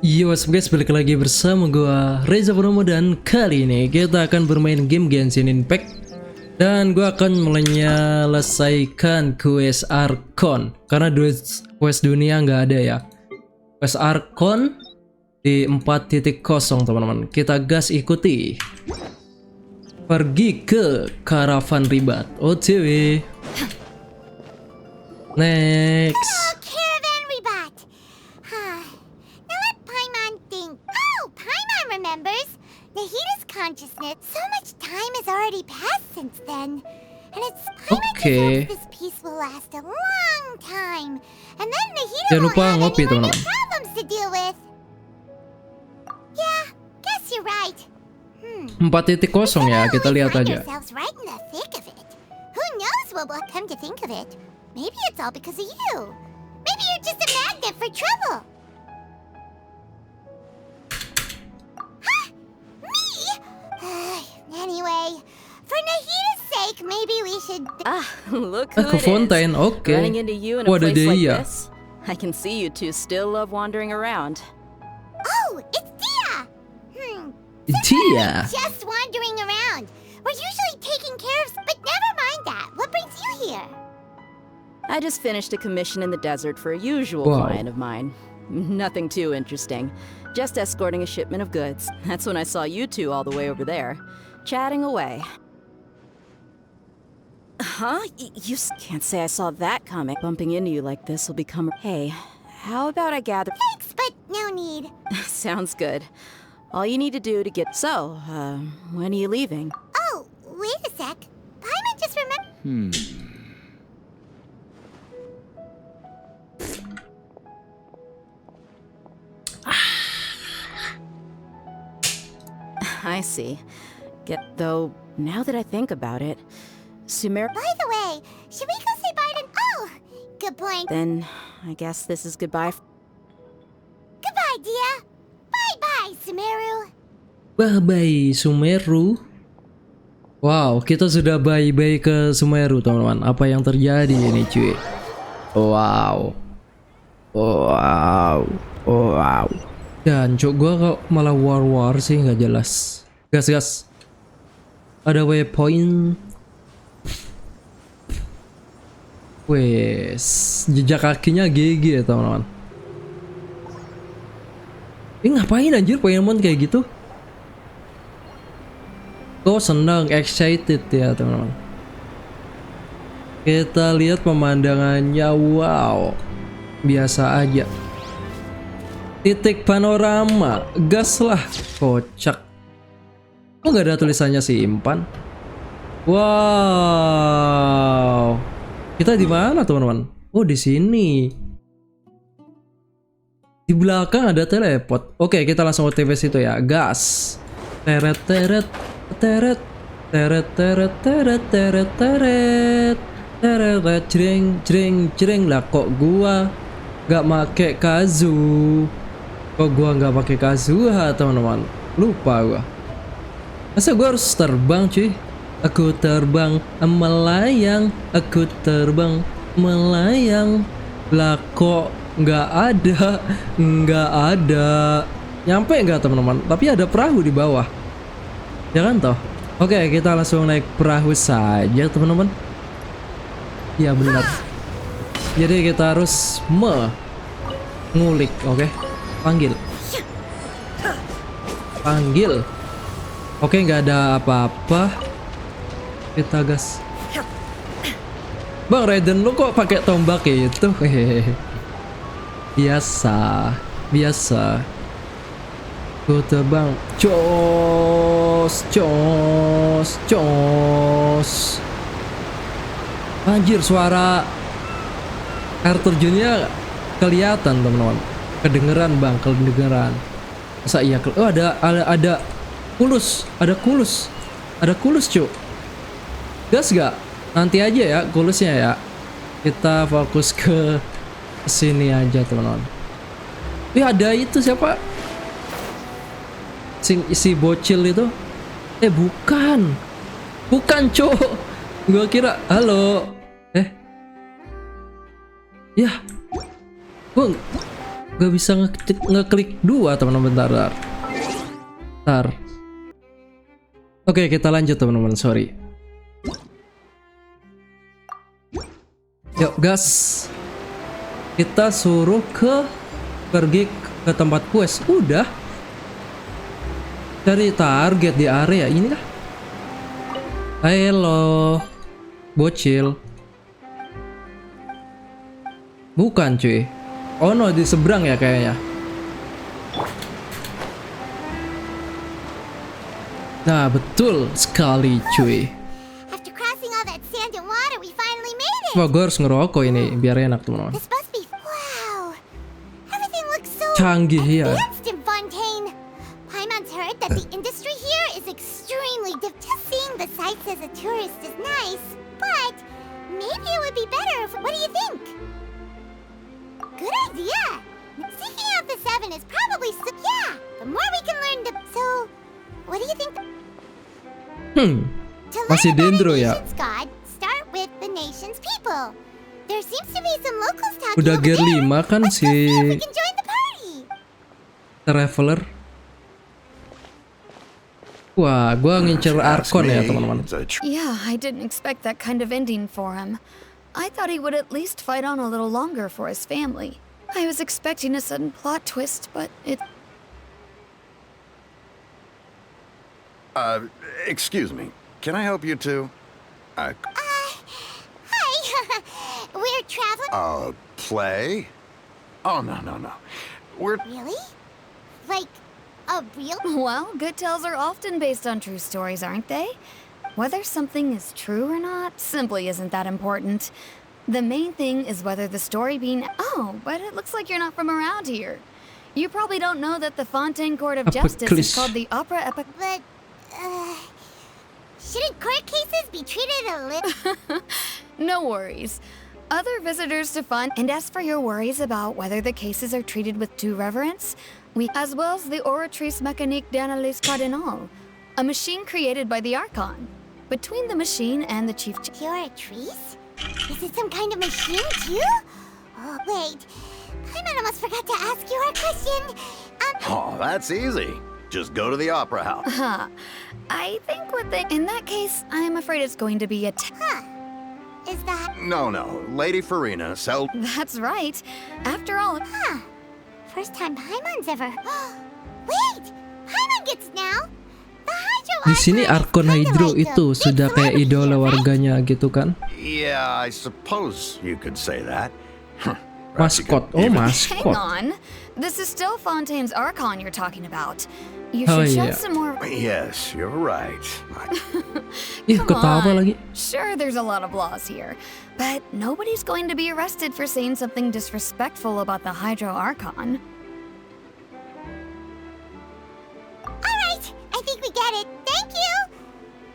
Yo, what's up guys, balik lagi bersama gua Reza Purnomo, dan kali ini kita akan bermain game Genshin Impact. Dan gua akan menyelesaikan quest Archon, karena quest dunia nggak ada ya. Quest Archon di 4.0 teman-teman. Kita gas ikuti. Pergi ke Caravan Ribat. OTW. Next. Consciousness. So much time has already passed since then, and it's okay. This peace will last a long time, and then the healer will have any problems to deal with. Yeah, guess you're right. 4.0 ya, kita lihat aja. Right in the thick of it. Who knows what will come to think of it? Maybe it's all because of you. Maybe you're just a magnet for trouble. Anyway, for Nahida's sake, maybe we should. Look who Ke Fontaine, oke. Running into you in a place like this. I can see you two still love wandering around. Oh, it's Dia. Dia. Just wandering around. We're usually taking care of, but never mind that. What brings you here? I just finished a commission in the desert for a usual client of mine. Nothing too interesting. Just escorting a shipment of goods. That's when I saw you two all the way over there, chatting away. Huh? You can't say I saw that coming. Bumping into you like this will become... Hey, how about I gather... Thanks, but no need. Sounds good. All you need to do to get... So, when are you leaving? Oh, wait a sec. Paimon just remembered... I see. Though, now that I think about it, Sumer... By the way, should we go say bye to... Oh, good point. Then, I guess this is goodbye. Goodbye, Dia. Bye-bye, Sumeru. Bye-bye, Sumeru. Wow, kita sudah bye-bye ke Sumeru, teman-teman. Apa yang terjadi ini, cuy? Wow. Wow. Wow. Dan cok, gua kok malah war sih, nggak jelas. Gas. Ada waypoint. Wes, jejak kakinya GG ya teman-teman. Ini ngapain anjir Pokemon kayak gitu? Kok senang, excited ya teman-teman. Kita lihat pemandangannya, wow, biasa aja. Titik panorama, gas lah, kocak. Kok nggak ada tulisannya simpan? Wow, kita di mana teman-teman? Oh, di sini. Di belakang ada teleport. Oke, kita langsung OTW situ ya, gas. Teret teret teret teret teret teret teret teret teret jreng lah. Kok gua nggak make Kazu? Kok gua nggak pakai Kazuha teman-teman? Lupa gua. Masa gua harus terbang cuy? Aku terbang melayang, aku terbang melayang. Lah kok nggak ada. Nyampe nggak teman-teman? Tapi ada perahu di bawah. Ya kan toh? Oke, kita langsung naik perahu saja teman-teman. Ya benar. Jadi kita harus mengulik, oke? Panggil. Oke, nggak ada apa-apa. Kita gas. Bang Raiden, lu kok pakai tombak itu? Biasa. Ku terbang. Cos. Anjir, suara air terjunnya kelihatan teman-teman. Kedengeran bang, Masa iya? Oh, ada kulus, cuk. Gas gak? Nanti aja ya kulusnya ya. Kita fokus ke sini aja teman-teman. Ada itu siapa? Si bocil itu? Bukan, cuk. Gua kira halo. Ya. Gak bisa ngeklik dua teman-teman. Bentar. Oke, kita lanjut teman-teman. Sorry. Yuk gas. Kita suruh pergi ke tempat quest. Udah. Cari target di area ini kah? Halo, bocil. Bukan cuy. Oh no, di seberang ya kayaknya. Nah, betul sekali cuy. Wah, gue harus ngerokok ini biar enak teman-teman. Canggih ya. Heard that the industry here is extremely just seeing the sights as a tourist is nice, but maybe it would be better if, what do you think? Good idea. Seeking out the seven is probably yeah. The more we can learn so what do you think? Masih dendro ya. God, start with the nation's people. There seems to be some locals talking. Udah gear 5 kan si Traveler. Wah, gua ngincer Archon ya teman-teman. Yeah, I didn't expect that kind of ending for him. I thought he would at least fight on a little longer for his family. I was expecting a sudden plot twist, but it... Excuse me. Can I help you too? Hi. We're traveling. Play? Oh, no. We're... Really? Like... a real? Well, good tales are often based on true stories, aren't they? Whether something is true or not simply isn't that important. The main thing is whether the story being... Oh, but it looks like you're not from around here. You probably don't know that the Fontaine Court of Justice is called the Opera Epic... But, shouldn't court cases be treated a little... No worries. Other visitors to Font... And as for your worries about whether the cases are treated with due reverence... as well as the Oratrice Mécanique d'Analyse Cardinal, a machine created by the Archon. Between the machine and the chief... Oratrice? Is it some kind of machine too? Oh, wait. Paimon almost forgot to ask you our question. Oh, that's easy. Just go to the opera house. I think in that case, I'm afraid it's going to be a... Is that... No. Lady Farina, sell... That's right. After all... First time Paimon's ever... Wait! Paimon gets now! The Hydro Di sini Archon Hydro itu sudah kayak idola warganya gitu kan? Yeah, I suppose you could say that. Maskot. Oh, Hang maskot. on. This is still Fontaine's Archon you're talking about. You should show some more... Yes, you're right. Ih, ketawa lagi. Sure, there's a lot of laws here, but nobody's going to be arrested for saying something disrespectful about the Hydro Archon. Alright, I think we get it. Thank you!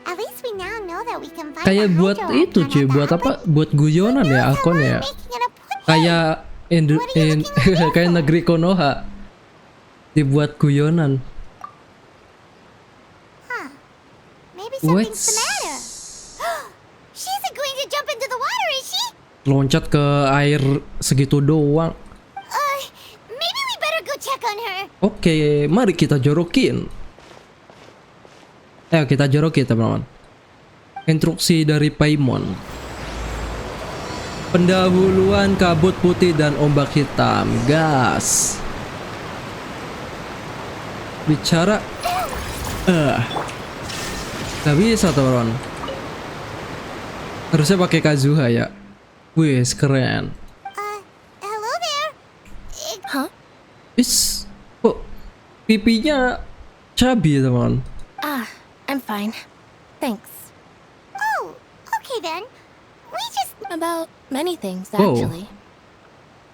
At least we now know that we can find Kayak buat itu cuy, buat apa? Buat guyonan ya Archon ya. Kayak kayak negeri Konoha. Dibuat guyonan. Something's the matter. She isn't going to jump into the water, is she? Loncat ke air segitu doang. Maybe we better go check on her. Oke, mari kita jorokin. Ayo kita jorokin teman-teman. Instruksi dari Paimon. Pendahuluan kabut putih dan ombak hitam. Gas. Bicara. Gak bisa teman-teman. Harusnya pakai Kazuha ya. Wih, keren. Hello there. Huh? Kok pipinya cabi teman. I'm fine. Thanks. Oh, okay then. We just... About many things, actually.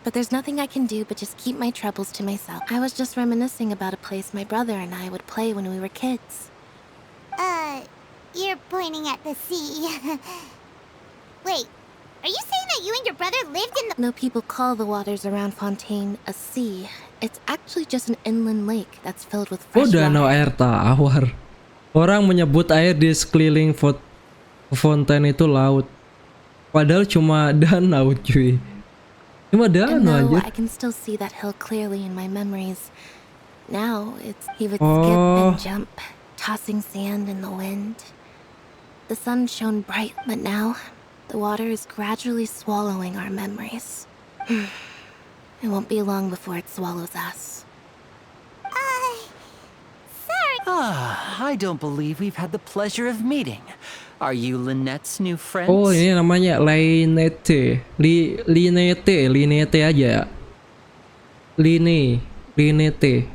But there's nothing I can do but just keep my troubles to myself. I was just reminiscing about a place my brother and I would play when we were kids. You're pointing at the sea. Wait, are you saying that you and your brother lived in the... No, people call the waters around Fontaine a sea. It's actually just an inland lake that's filled with fresh water. Danau air tawar. Orang menyebut air di sekeliling Fontaine itu laut. Padahal cuma danau cuy. Cuma And danau though anjir. I can still see that hill clearly in my memories, now he would skip Oh. and jump, tossing sand in the wind. The sun shone bright, but now the water is gradually swallowing our memories. It won't be long before it swallows us. Sorry. I don't believe we've had the pleasure of meeting. Are you Lynette's new friend? Oh, ini namanya Linete. Linete aja. Linete.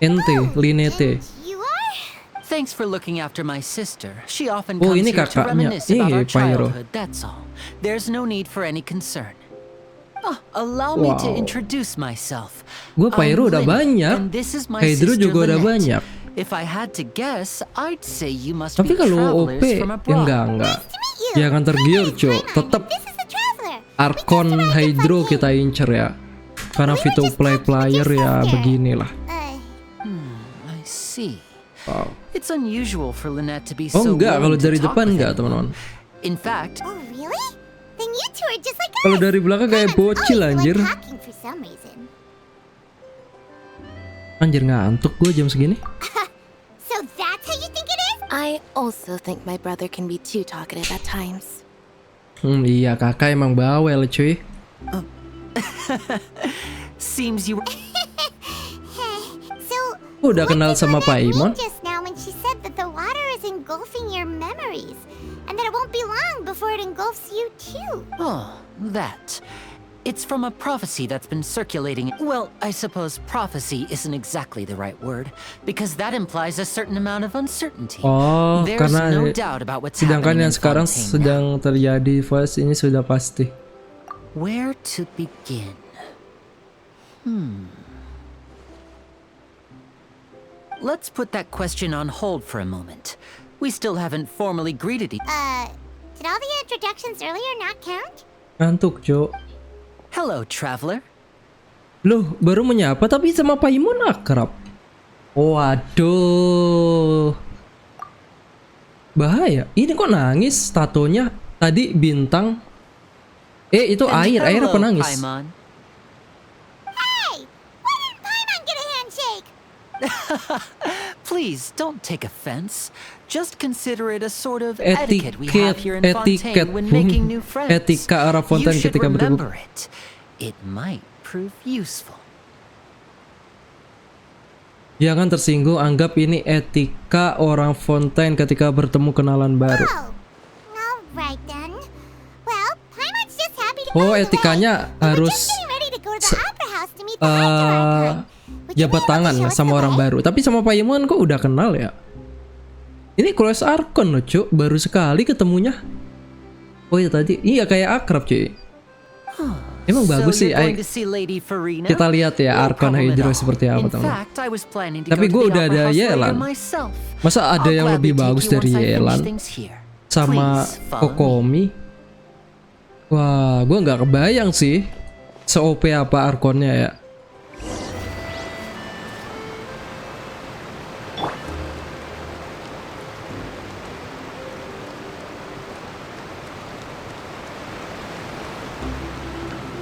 Ente, Linete. And you are? Thanks for looking after my sister. She often Oh, comes ini here to kakaknya. reminisce about our Pyro. childhood, that's all. There's no need for any concern. Allow me to Wow. introduce myself. Gue Pyro I'm udah Lynette, banyak. and this is my Hydro sister juga udah Lynette. banyak. If I had to guess, I'd say you must Tapi be kalau travelers OP, from ya abroad. enggak. Nice to meet you. Jangan tergiur, My Cok. name's Tetep This is the traveler. Archon Hydro kita incer ya. Karena Vito player ya beginilah. I see. Wow. It's unusual for Lynette to be Oh so enggak, kalau willing to dari talk depan with enggak, anyone. teman-teman. In fact, Oh, really? Then you two are just like us. Kalau dari belakang kayak bocil Always anjir. like talking for some reason. Anjir ngantuk gue jam segini. So that's how you think it is? I also think my brother can be too talkative at times. Iya kakak emang bawel cuy. seems you were... So Udah what kenal did sama Lynette Pak mean Imon? just now when she said that the water is engulfing your memories, and that it won't be long before it engulfs you too. Oh, that. It's from a prophecy that's been circulating. Well, I suppose prophecy isn't exactly the right word, because that implies a certain amount of uncertainty. Oh, There's karena no doubt about what's sedangkan happening yang in sekarang Fontaine sedang terjadi Fas ini sudah pasti. Where to begin? Let's put that question on hold for a moment. We still haven't formally greeted each Did all the introductions earlier not count? Ngantuk, Cok. Hello, traveler. Loh, baru menyapa tapi sama Pak Imon akrab. Waduh. Bahaya. Ini kok nangis tatonya? Tadi bintang. Itu And air hello, apa nangis? Paimon. Hey, why didn't Paimon get a handshake? Please don't take offense. Just consider it a sort of etiquette we Etiket, have here in Fontaine when making new friends. Etika arah Fontaine You should ketika bertemu. remember it. It might prove useful. Jangan tersinggung, anggap ini etika orang Fontaine ketika bertemu kenalan baru. Oh, all right then. Well, Paimon's just happy to Oh, find the etikanya way. We were harus just getting ready to go to the opera house to meet the Archon. Would you be jabat able to tangan show us sama the orang way? baru. Tapi sama Pak Imon kok udah kenal ya? Ini kelas Archon loh, Cuk. Baru sekali ketemunya. Oh iya tadi, iya kayak akrab, cuy. Emang bagus sih. So you're going to see Lady Farina? Kita lihat ya No Archon problem at Hydro all. seperti apa, In teman. fact, I was planning to Tapi go to gue the udah opera ada house later Yelan. myself. Masa ada I'll yang gladly lebih take bagus you dari once I finish Yelan things here. sama Please follow me. Kokomi? Wah, gue nggak kebayang sih se-OP apa Archonnya ya.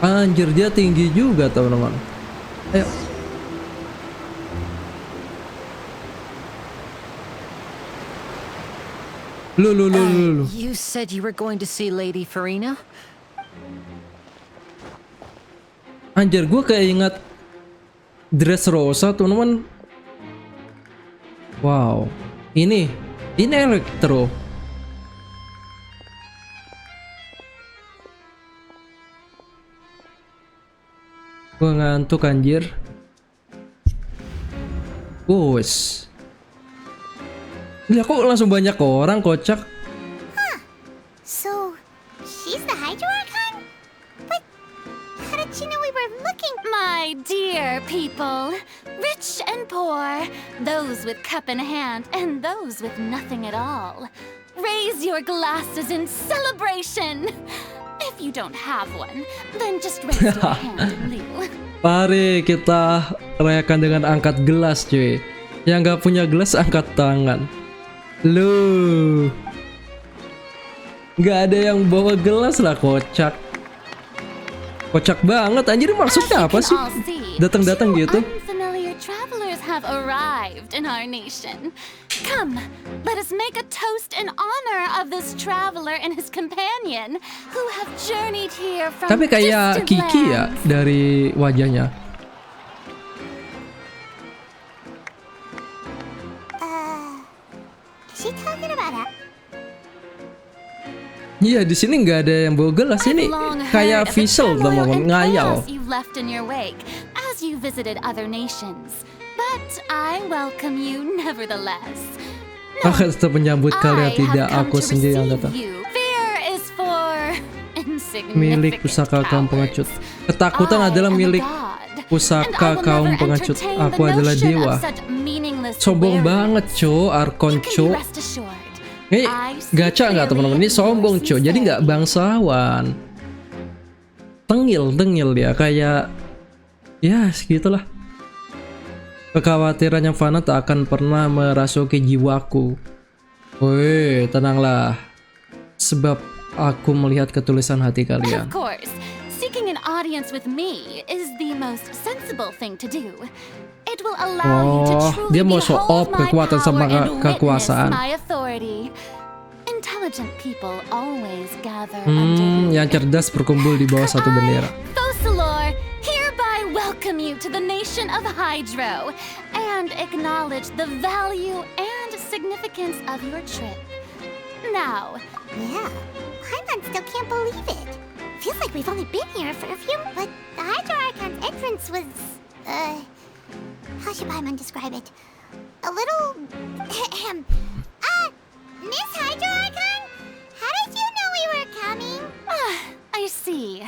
Anjir, dia tinggi juga teman-teman. Ayo. Lu. You said you were going to see Lady Farina? Anjir, gue kayak ingat Dressrosa teman-teman. Wow, ini elektro. Gue ngantuk anjir. Bos. Gila kok langsung banyak orang kocak. So, she's the Hydro Archon? But how did she know we were looking? My dear people, rich and poor, those with cup in hand and those with nothing at all, raise your glasses in celebration. If you don't have one, then just raise your hand in lieu. Mari kita rayakan dengan angkat gelas, cuy. Yang nggak punya gelas angkat tangan. Lu, nggak ada yang bawa gelas lah, kocak. Kocak banget anjir, maksudnya apa sih? Datang-datang gitu. Unfamiliar travelers have arrived in our nation. Come, let us make a toast in honor of this traveler and his companion who have journeyed here from Tapi kayak distant Kiki ya lands. dari wajahnya. Is she talking about a... Iya, di sini nggak ada yang bawa gelas ini. I've long Kayak heard of the visual turmoil ngomong and ngayal. chaos you've left in your wake as you visited other nations. But I welcome you nevertheless. Aku tetap menyambut kalian, I tidak have come aku to sendiri yang receive datang. you. Fear is for Milik insignificant pusaka kaum pengecut. cowards. Ketakutan I adalah am a milik god, pusaka and I will kaum never pengecut. entertain Aku the adalah notion dewa. of such meaningless Sombong warriors. banget, co. Archon, You can co. be rest assured. Ini gacha nggak teman-teman? Ini sombong, co. Jadi nggak bangsawan. Tengil dia kayak ya segitulah. Kekhawatiran yang fana tak akan pernah merasuki jiwaku. Woi, tenanglah. Sebab aku melihat ketulisan hati kalian. Of course, seeking an audience with me is the most sensible thing to do. It will allow you to truly dia mau show off behold my kekuatan sama power and kekuasaan. witness my authority. Intelligent people always gather under Yang cerdas berkumpul di bawah satu bendera. Fosalor, hereby welcome you to the nation of Hydro and acknowledge the value and significance of your trip. Now, Yeah, Paimon still can't believe it. Feels like we've only been here for a few... But the Hydro Archon's entrance was... How should Paimon describe it? A little... Miss Hydro Archon? How did you know we were coming? I see.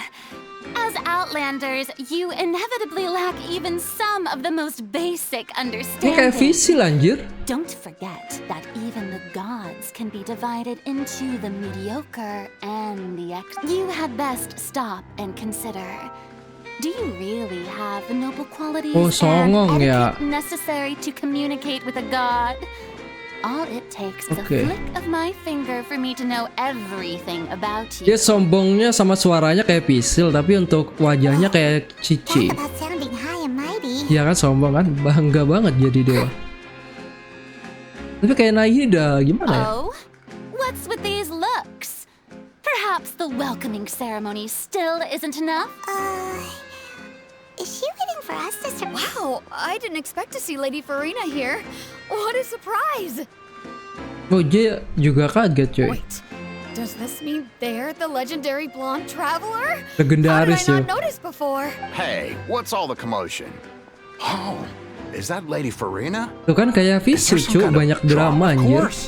As Outlanders, you inevitably lack even some of the most basic Ini kayak understanding. visil anjir. Don't forget that even the gods can be divided into the mediocre and the You had best stop and consider. Do you really have the noble qualities Oh, and songong ya. etiquette necessary to communicate with a god? All it takes is Okay. a flick of my finger for me to know everything about you. Dia sombongnya sama suaranya kayak visil, tapi untuk wajahnya kayak Cici. Talk about sounding high and mighty. Iya kan, sombong kan, bangga banget jadi dewa. Tapi kayak Nahida gimana ya? Oh, what's with these looks? Perhaps the welcoming ceremony still isn't enough? Is she waiting for us to surprise? Wow, I didn't expect to see Lady Farina here. What a surprise! Oh, dia juga kaget cuy. Wait, does this mean they're the legendary blonde traveler? Legendaris How ya. did I not notice before? Hey, what's all the commotion? Oh, is that Lady Farina? Tuh kan kayak Is visil there some cuy, kind of banyak drama? drama Of anjir. course.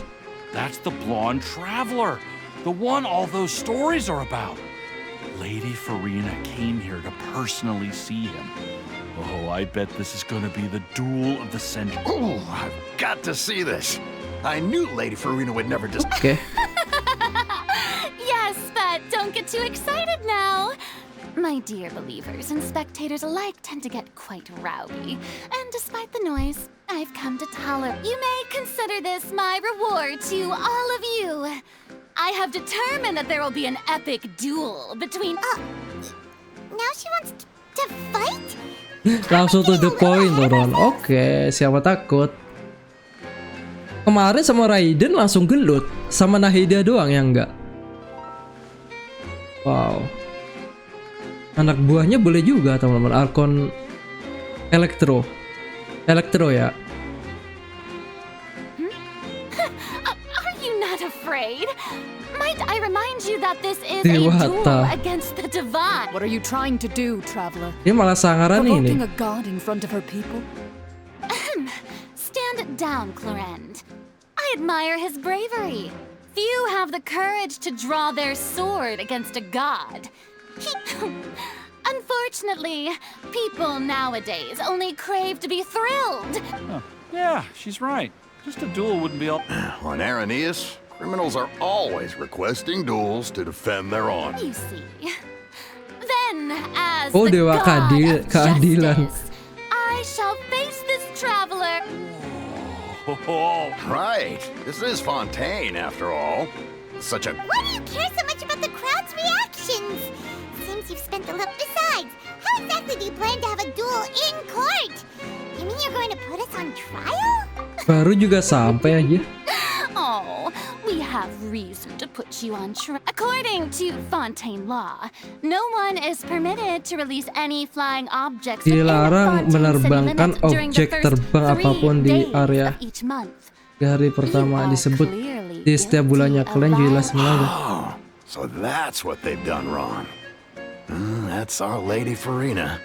That's the blonde traveler. The one all those stories are about. Lady Farina came here to personally see him. Oh, I bet this is gonna be the duel of the century. Oh, I've got to see this. I knew Lady Farina would never just... Oke. Yes, but don't get too excited now. My dear believers and spectators alike tend to get quite rowdy. And despite the noise, I've come to tolerate. You may consider this my reward to all of you. I have determined that there will be an epic duel between... Now she wants to fight? Langsung to the point tuh Ron. Oke, siapa takut. Kemarin sama Raiden langsung gelut, sama Nahida doang yang enggak. Wow. Anak buahnya boleh juga teman-teman. Archon Elektro ya. Are you not afraid? Might I remind you that this is a duel Dewata. against the divine? What are you trying to do, traveler? Dia malah sangaran Provoking ini. a god in front of her people? Stand down, Clorend. I admire his bravery. Few have the courage to draw their sword against a god. Unfortunately, people nowadays only crave to be thrilled. Yeah, she's right. Just a duel wouldn't be all... On Araneus, criminals are always requesting duels to defend their honor. You see. Then, as Oh, the Dewa god of keadilan. justice, I shall face this traveler. Oh, Right, this is Fontaine after all. Such a... Why do you care so much about the crowd's reactions? Seems you've spent the look. Besides, how exactly do you plan to have a duel in court? You mean you're going to put us on trial? Baru juga sampai aja. Oh, we have reason to put you on trial. According to Fontaine law, no one is permitted to release any flying objects within the Dilarang Fontaine city menerbangkan limit during the objek first terbang 3 apapun di days area of each month. di hari pertama disebut di setiap bulannya. Kalian jelas melanggar. Oh, so that's what they've done wrong. That's our Lady Farina.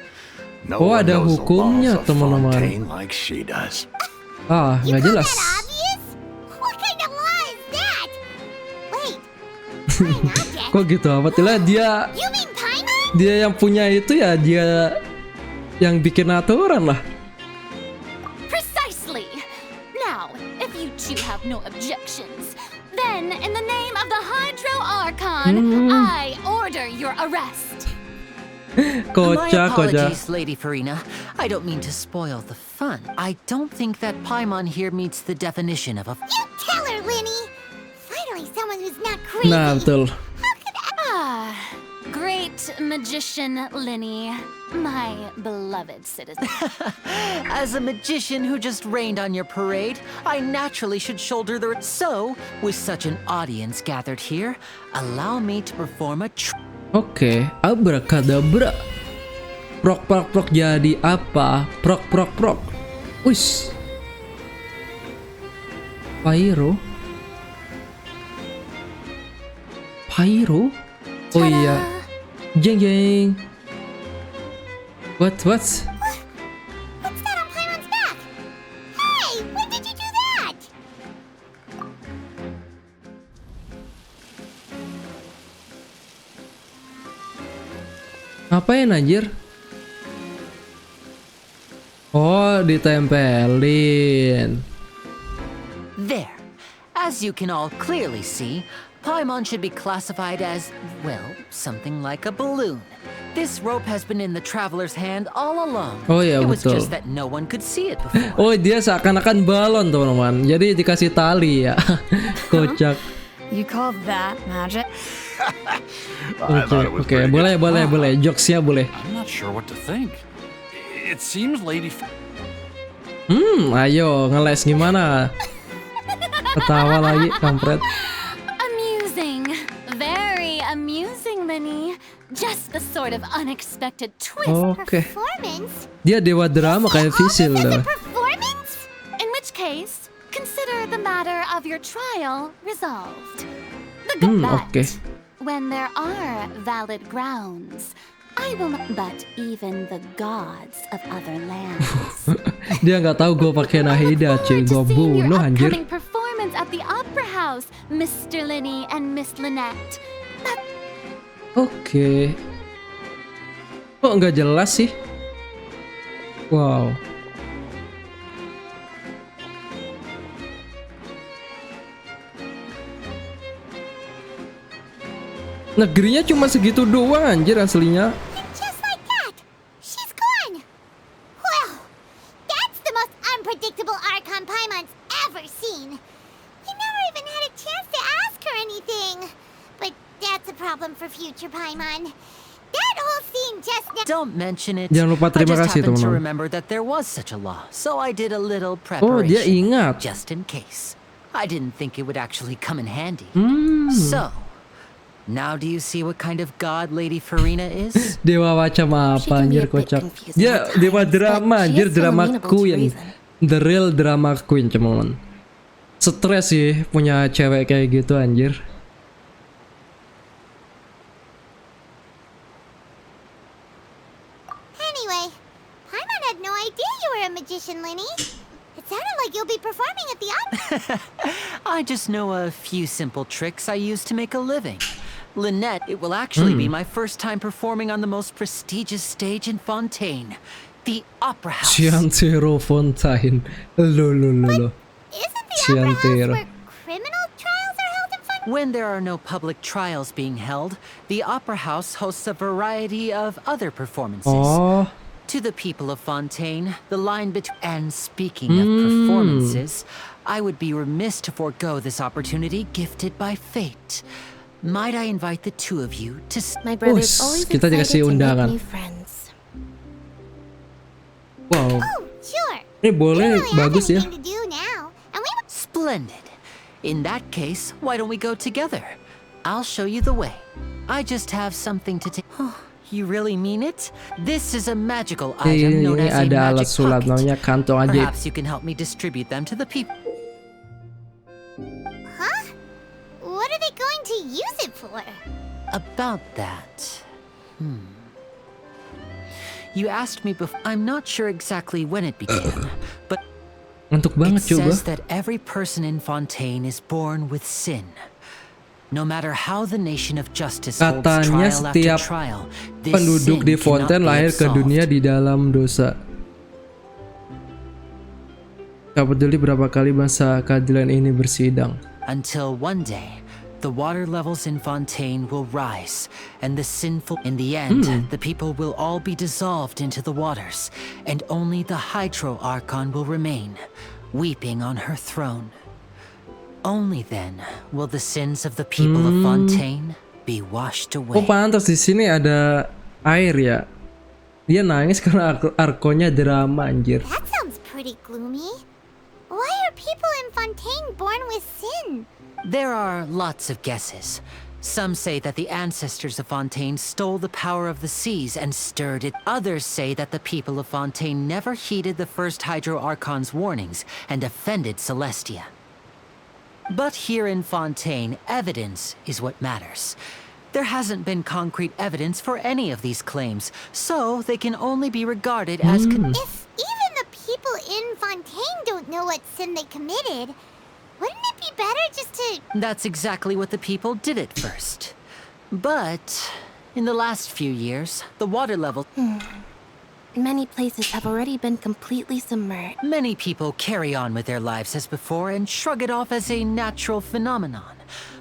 No Oh, one ada knows the hukumnya, laws of teman-teman. Fontaine like she does. Ah, You nggak call jelas. that obvious? What kind of law is that? Wait, flying object? Kok gitu amat lah, dia You mean Paimon? yang punya itu ya, dia yang bikin aturan lah. Precisely. Now, if you two have no objections, then in the name of the Hydro Archon, I order your arrest. My Kocak. apologies, Lady Farina. I don't mean to spoil the fun. I don't think that Paimon here meets the definition of a... You tell her, Linny. Finally, someone who's not crazy. Nah, betul. Ah, great magician Linny, my beloved citizen. As a magician who just rained on your parade, I naturally should shoulder the... So, with such an audience gathered here, allow me to perform a... Oke, abrakadabra. Prok prok prok jadi apa? Prok prok prok. Wis. Pyro. Pyro? Oh iya. Jeng jeng. What's What's that on Paimon's back? Hey, when did you do that? Ngapain anjir? Oh, ditempelin. There. As you can all clearly see, Paimon should be classified as, well, something like a balloon. This rope has been in the traveler's hand all along. Oh iya, it was betul. just that no one could see it before. Oh, dia seakan-akan balon, teman-teman. Jadi dikasih tali ya. Kocak. You call that magic? I thought it was Oke, pretty good. boleh. Jokesnya boleh. I'm not sure what to think. It seems Lady Ayo ngeles gimana? Ketawa lagi, kampret. Amusing. Very amusing, Linny. Just the sort of unexpected twist. Oke. Performance? Dia dewa drama kayak Visil All this is dah. a performance? In which case, consider the matter of your trial resolved. The good oke. When there are valid grounds, I will not. But even the gods of other lands. Dia nggak tahu gue pakai Nahida, cuy. Gue bunuh anjir. Upcoming performance at the Opera House, Mr. Linny and Miss Lynette. Oke. Kok nggak jelas sih? Wow. Negerinya cuma segitu doang anjir aslinya. And just like that, she's gone. Well, that's the most unpredictable Archon Paimon's ever seen. We never even had a chance to ask her anything. But that's a problem for future Paimon. That whole scene just now. Don't mention it. Jangan lupa terima I just kasih, happened to teman-teman. remember that there was such a law, so I did a little Oh, dia preparation. ingat. Just in case. I didn't think it would actually come in handy. Hmm. So, now do you see what kind of god Lady Farina is? Dewa macam She apa can be anjir a bit kocak. confusing Dia at dewa times, drama but she anjir, is so drama amenable to queen. reason. The real drama queen, teman-teman. Stres sih punya cewek kayak gitu anjir. Anyway, Paimon had no idea you were a magician, Linny. It sounded like you'll be performing at the opera. I just know a few simple tricks I use to make a living. Lynette, it will actually be my first time performing on the most prestigious stage in Fontaine, the Opera House. Ciantero Fontaine. Lo. Isn't the opera house Ciantero. where criminal trials are held in Fontaine? When there are no public trials being held, the Opera House hosts a variety of other performances. Oh, To the people of Fontaine, the line between... And speaking of performances, I would be remiss to forego this opportunity gifted by fate. Might I invite the two of you to... My brother's always kita excited dikasih to make undangan. new friends. Oh, Wow. sure. Ini boleh We don't really bagus have ya. anything to do now, and we Splendid. In that case, why don't we go together? I'll show you the way. I just have something to take. You really mean it? This is a magical item known Ini as a ada alat magic sulap pocket. namanya kantong ajaib. Perhaps you can help me distribute them to the people. Huh? What are they going to use it for? About that. You asked me before. I'm not sure exactly when it began, but Ngantuk it banget coba. says that every person in Fontaine is born with sin. No matter how the nation of justice holds Katanya trial after setiap trial, this penduduk sin di cannot Fontaine be lahir ke absolved. dunia di dalam dosa. Gak peduli berapa kali bangsa keadilan ini bersidang. Until one day, the water levels in Fontaine will rise, and the sinful... In the end, the people will all be dissolved into the waters, and only the Hydro Archon will remain, weeping on her throne. Only then will the sins of the people of Fontaine be washed away. Oh pantas di sini ada air ya. Dia nangis karena Arkonnya drama anjir. That sounds pretty gloomy. Why are people in Fontaine born with sin? There are lots of guesses. Some say that the ancestors of Fontaine stole the power of the seas and stirred it. Others say that the people of Fontaine never heeded the first Hydro Archon's warnings and offended Celestia. But here in Fontaine, evidence is what matters. There hasn't been concrete evidence for any of these claims, so they can only be regarded as... If even the people in Fontaine don't know what sin they committed, wouldn't it be better just to... That's exactly what the people did at first. But in the last few years, the water level... Many places have already been completely submerged. Many people carry on with their lives as before and shrug it off as a natural phenomenon.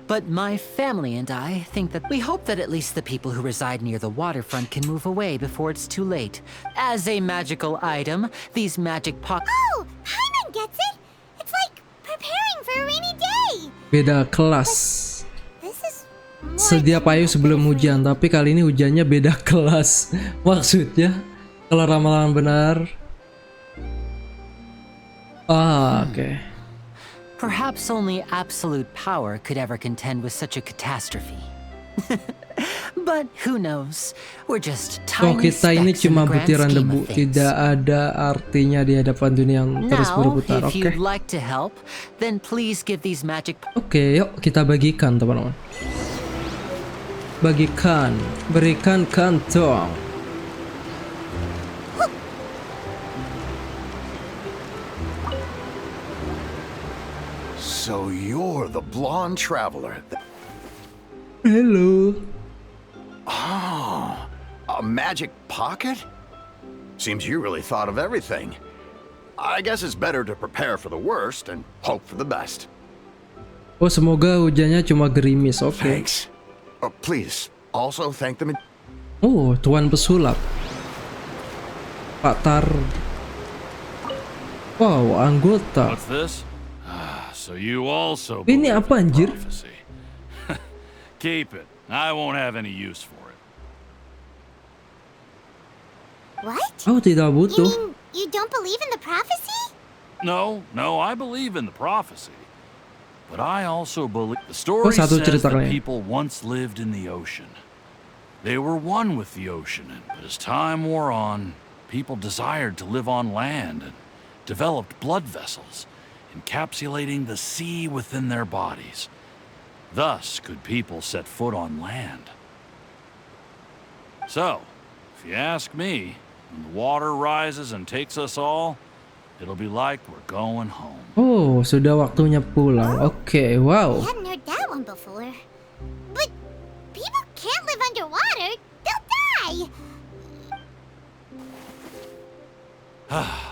But my family and I think that we hope that at least the people who reside near the waterfront can move away before it's too late. As a magical item, these magic pockets... Oh, Paimon gets it! It's like preparing for a rainy day! Beda kelas. This is more Sedia than payung sebelum preparing hujan, tapi kali ini hujannya beda kelas. Maksudnya, kalau ramalan benar. Oke. Perhaps only absolute power could ever contend with such a catastrophe. But who knows? We're just Oh, tiny kita ini specks in cuma the grand butiran scheme debu, of things. tidak ada artinya di hadapan dunia yang terus Now, berputar. if Oke. you'd like to help, then please give these magic... Oke, yuk kita bagikan teman-teman. Bagikan, berikan kantong. So you're the blonde traveler. Hello. Oh, a magic pocket? Seems you really thought of everything. I guess it's better to prepare for the worst and hope for the best. Oh, semoga hujannya cuma gerimis. Oke. Thanks. Please, also thank them. Oh, tuan pesulap. Pak Tar. Wow, anggota. What's this? So you also Ini believe apa, in anjir? prophecy. Keep it. I won't have any use for it. What? Oh, tidak You butuh. mean you don't believe in the prophecy? No, I believe in the prophecy. But I also believe the story satu says cerita that lain. people once lived in the ocean. They were one with the ocean, but as time wore on, people desired to live on land and developed blood vessels, encapsulating the sea within their bodies. Thus could people set foot on land. So, if you ask me, when the water rises and takes us all, it'll be like we're going home. Oh, sudah waktunya pulang. Oke, wow. I hadn't heard that one before. But people can't live underwater. They'll die.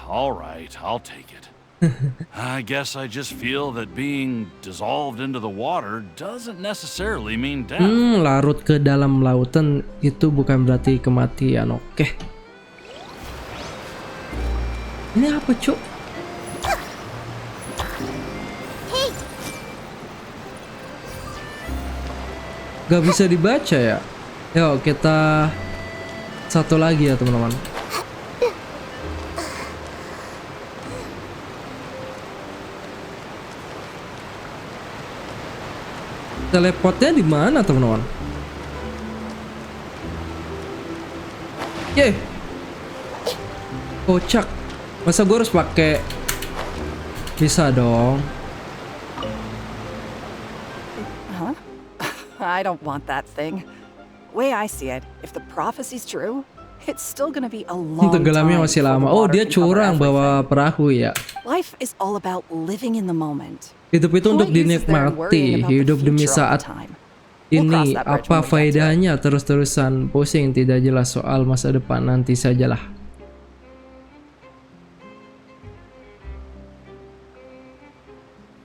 All right, I'll take it. I guess I just feel that being dissolved into the water doesn't necessarily mean death. Larut ke dalam lautan itu bukan berarti kematian. Oke. Ini apa, Cuk? Hey, Gak bisa dibaca ya. Yuk kita satu lagi ya teman-teman. Teleportnya di mana teman-teman? Ye, kocak. Masa gue harus pakai? Bisa dong. Huh? I don't want that thing. Way I see it, if the prophecy's true, it's still gonna be a long time. Tenggelamnya masih lama. Oh, dia curang bawa perahu ya. Life is all about living in the moment. Hidup itu untuk dinikmati. Hidup demi saat ini. Apa faedahnya terus-terusan pusing tidak jelas soal masa depan? Nanti sajalah.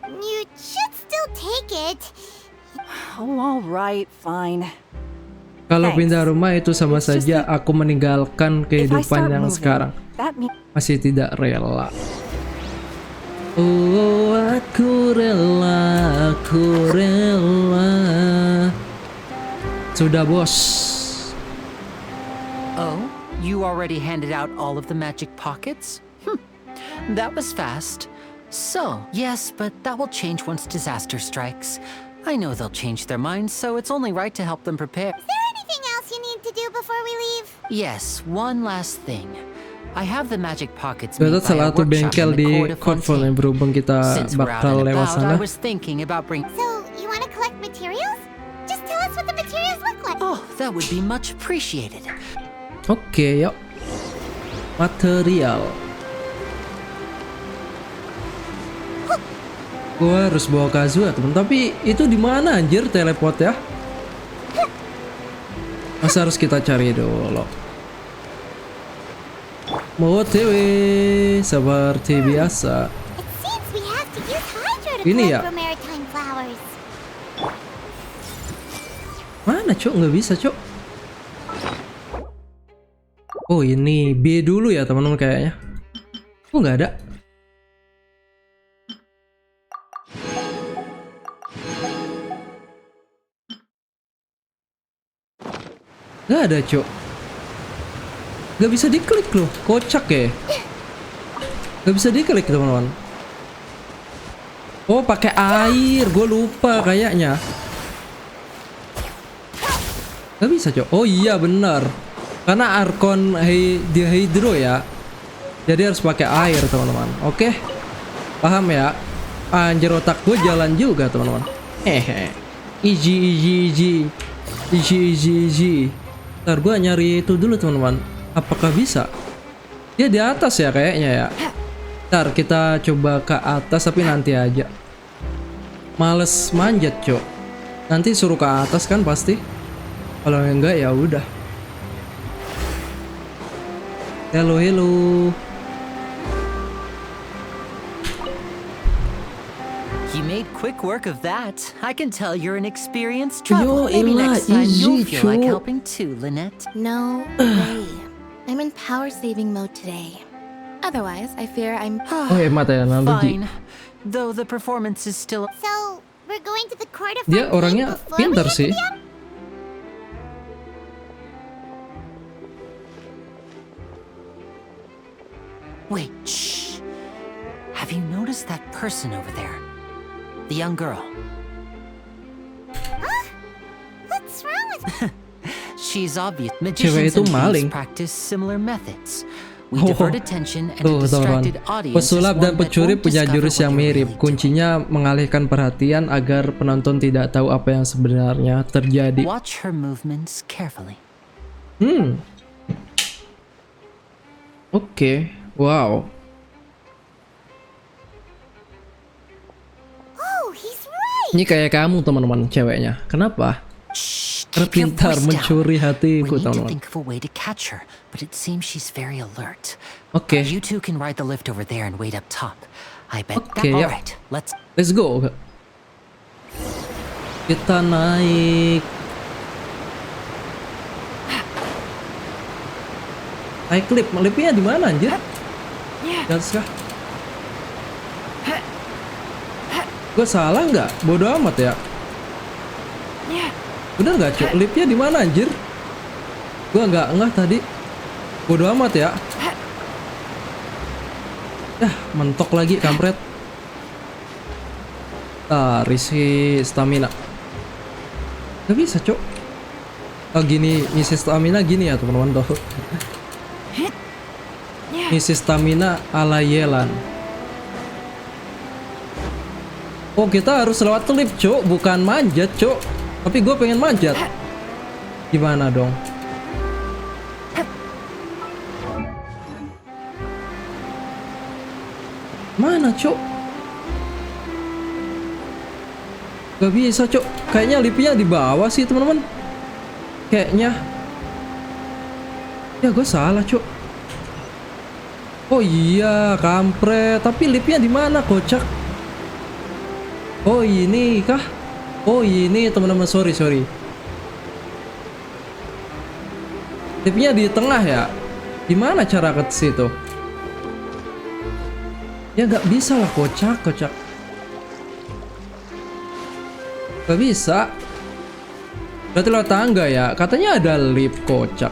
You should still take it. Oh, all right, fine. Kalau pindah rumah itu sama saja aku meninggalkan kehidupan yang sekarang. Masih tidak rela. Oh, aku rela, aku rela. Sudah bos. Oh, you already handed out all of the magic pockets? That was fast. So, yes, but that will change once disaster strikes. I know they'll change their minds, so it's only right to help them prepare. Is there anything else you need to do before we leave? Yes, one last thing. I have the magic pockets Ada made by salah a satu workshop bengkel in the di Court of Confrerie Fontaine. berhubung kita Since we're out bakal and lewat about, sana. I was thinking about bringing... So, you want to collect materials? Just tell us what the materials look like. Oh, that would be much appreciated. Oke, yuk. Material. Gua harus bawa Kazuha, teman. Tapi itu di mana anjir teleport ya? Masa harus kita cari dulu? Mau TW seperti biasa. It seems we have to use hydro to Ini collect ya? Romaritime flowers. Mana cok? Nggak bisa cok. Oh ini B dulu ya teman-teman kayaknya. Oh nggak ada. Nggak ada cok. Nggak bisa diklik loh. Kocak ya. Nggak bisa diklik teman-teman. Oh pakai air. Gue lupa kayaknya. Nggak bisa cok. Oh iya benar. Karena Archon dihydro ya. Jadi harus pakai air teman-teman. Oke. Paham ya. Anjir otak gue jalan juga teman-teman. Hehe. Easy. Ntar gue nyari itu dulu teman-teman. Apakah bisa? Dia di atas ya kayaknya ya. Ntar kita coba ke atas tapi nanti aja. Males manjat cok. Nanti suruh ke atas kan pasti. Kalau enggak ya udah. Hello. You made quick work of that. I can tell you're an experienced Yo, traveler. Maybe elah, next time you'll easy, feel like cuk. helping too, Lynette. No way. I'm in power saving mode today. Otherwise, I fear I'm... Oh hemat ya analogi. Fine. Though the performance is still... So, we're going to the Court of Dia Fontaine orangnya before pintar we sih. get to them? Wait, shh. Have you noticed that person over there? The young girl. What's wrong with She's obvious. Cewek Magicians itu and maling. thieves practice similar methods. We Oh, divert attention and a tuh teman-teman. distracted audience is Pesulap dan one that pencuri won't punya discover jurus what yang they're mirip. really Kuncinya mengalihkan perhatian agar penonton tidak tahu apa yang sebenarnya terjadi. doing. Watch her movements carefully. Oke. Wow. Oh, he's right. Ini kayak kamu teman-teman ceweknya. Kenapa? Shh, Karena keep your pintar voice down. mencuri We hatiku need to teman-teman. think of a way to catch her, but it seems she's very alert. Oke. You two can ride the lift over there and wait up top. I bet Okay, that. yeah. All right, let's. Let's go. Kita naik. Naik lift. Liftnya di mana anjir? Di atas kah? Gue salah nggak? Bodoh amat ya. Bener nggak cuy? Lipnya di mana anjir? Gua nggak ngeh tadi. Bodo amat ya. Yah, mentok lagi kampret. Risi stamina. Gak bisa cok. Oh gini, ngisi stamina gini ya teman-teman tuh. Ngisi stamina ala Yelan. Oh kita harus lewat klip cok, bukan manjat cok. Tapi gue pengen manjat. Gimana dong? Mana cok? Gak bisa cok. Kayaknya lipnya di bawah sih teman-teman. Kayaknya. Ya gue salah cok. Oh iya kampret. Tapi lipnya di mana kocak? Oh ini kah? Oh ini teman-teman, sorry. Lipnya di tengah ya. Gimana cara ke situ? Ya nggak bisa lah kocak. Gak bisa. Berarti lewat tangga ya. Katanya ada lift kocak.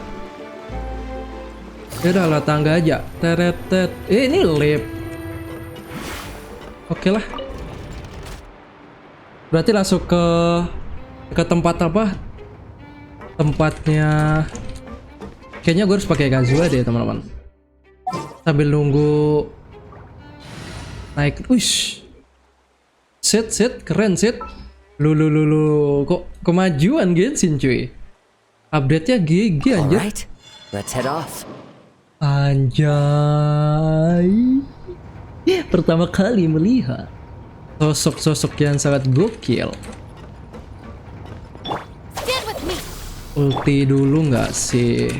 Ya udah lewat tangga aja. Teret. Ini lift. Oke lah. Berarti langsung ke tempat apa? Tempatnya. Kayaknya gue harus pakai Kazua deh teman-teman. Sambil nunggu naik. Uish. Set keren set. Lu kok kemajuan genshin cuy. Update-nya GG anjir. Alright, let's head off. Anjay. Pertama kali melihat sosok-sosok yang sangat gokil. Ulti dulu nggak sih?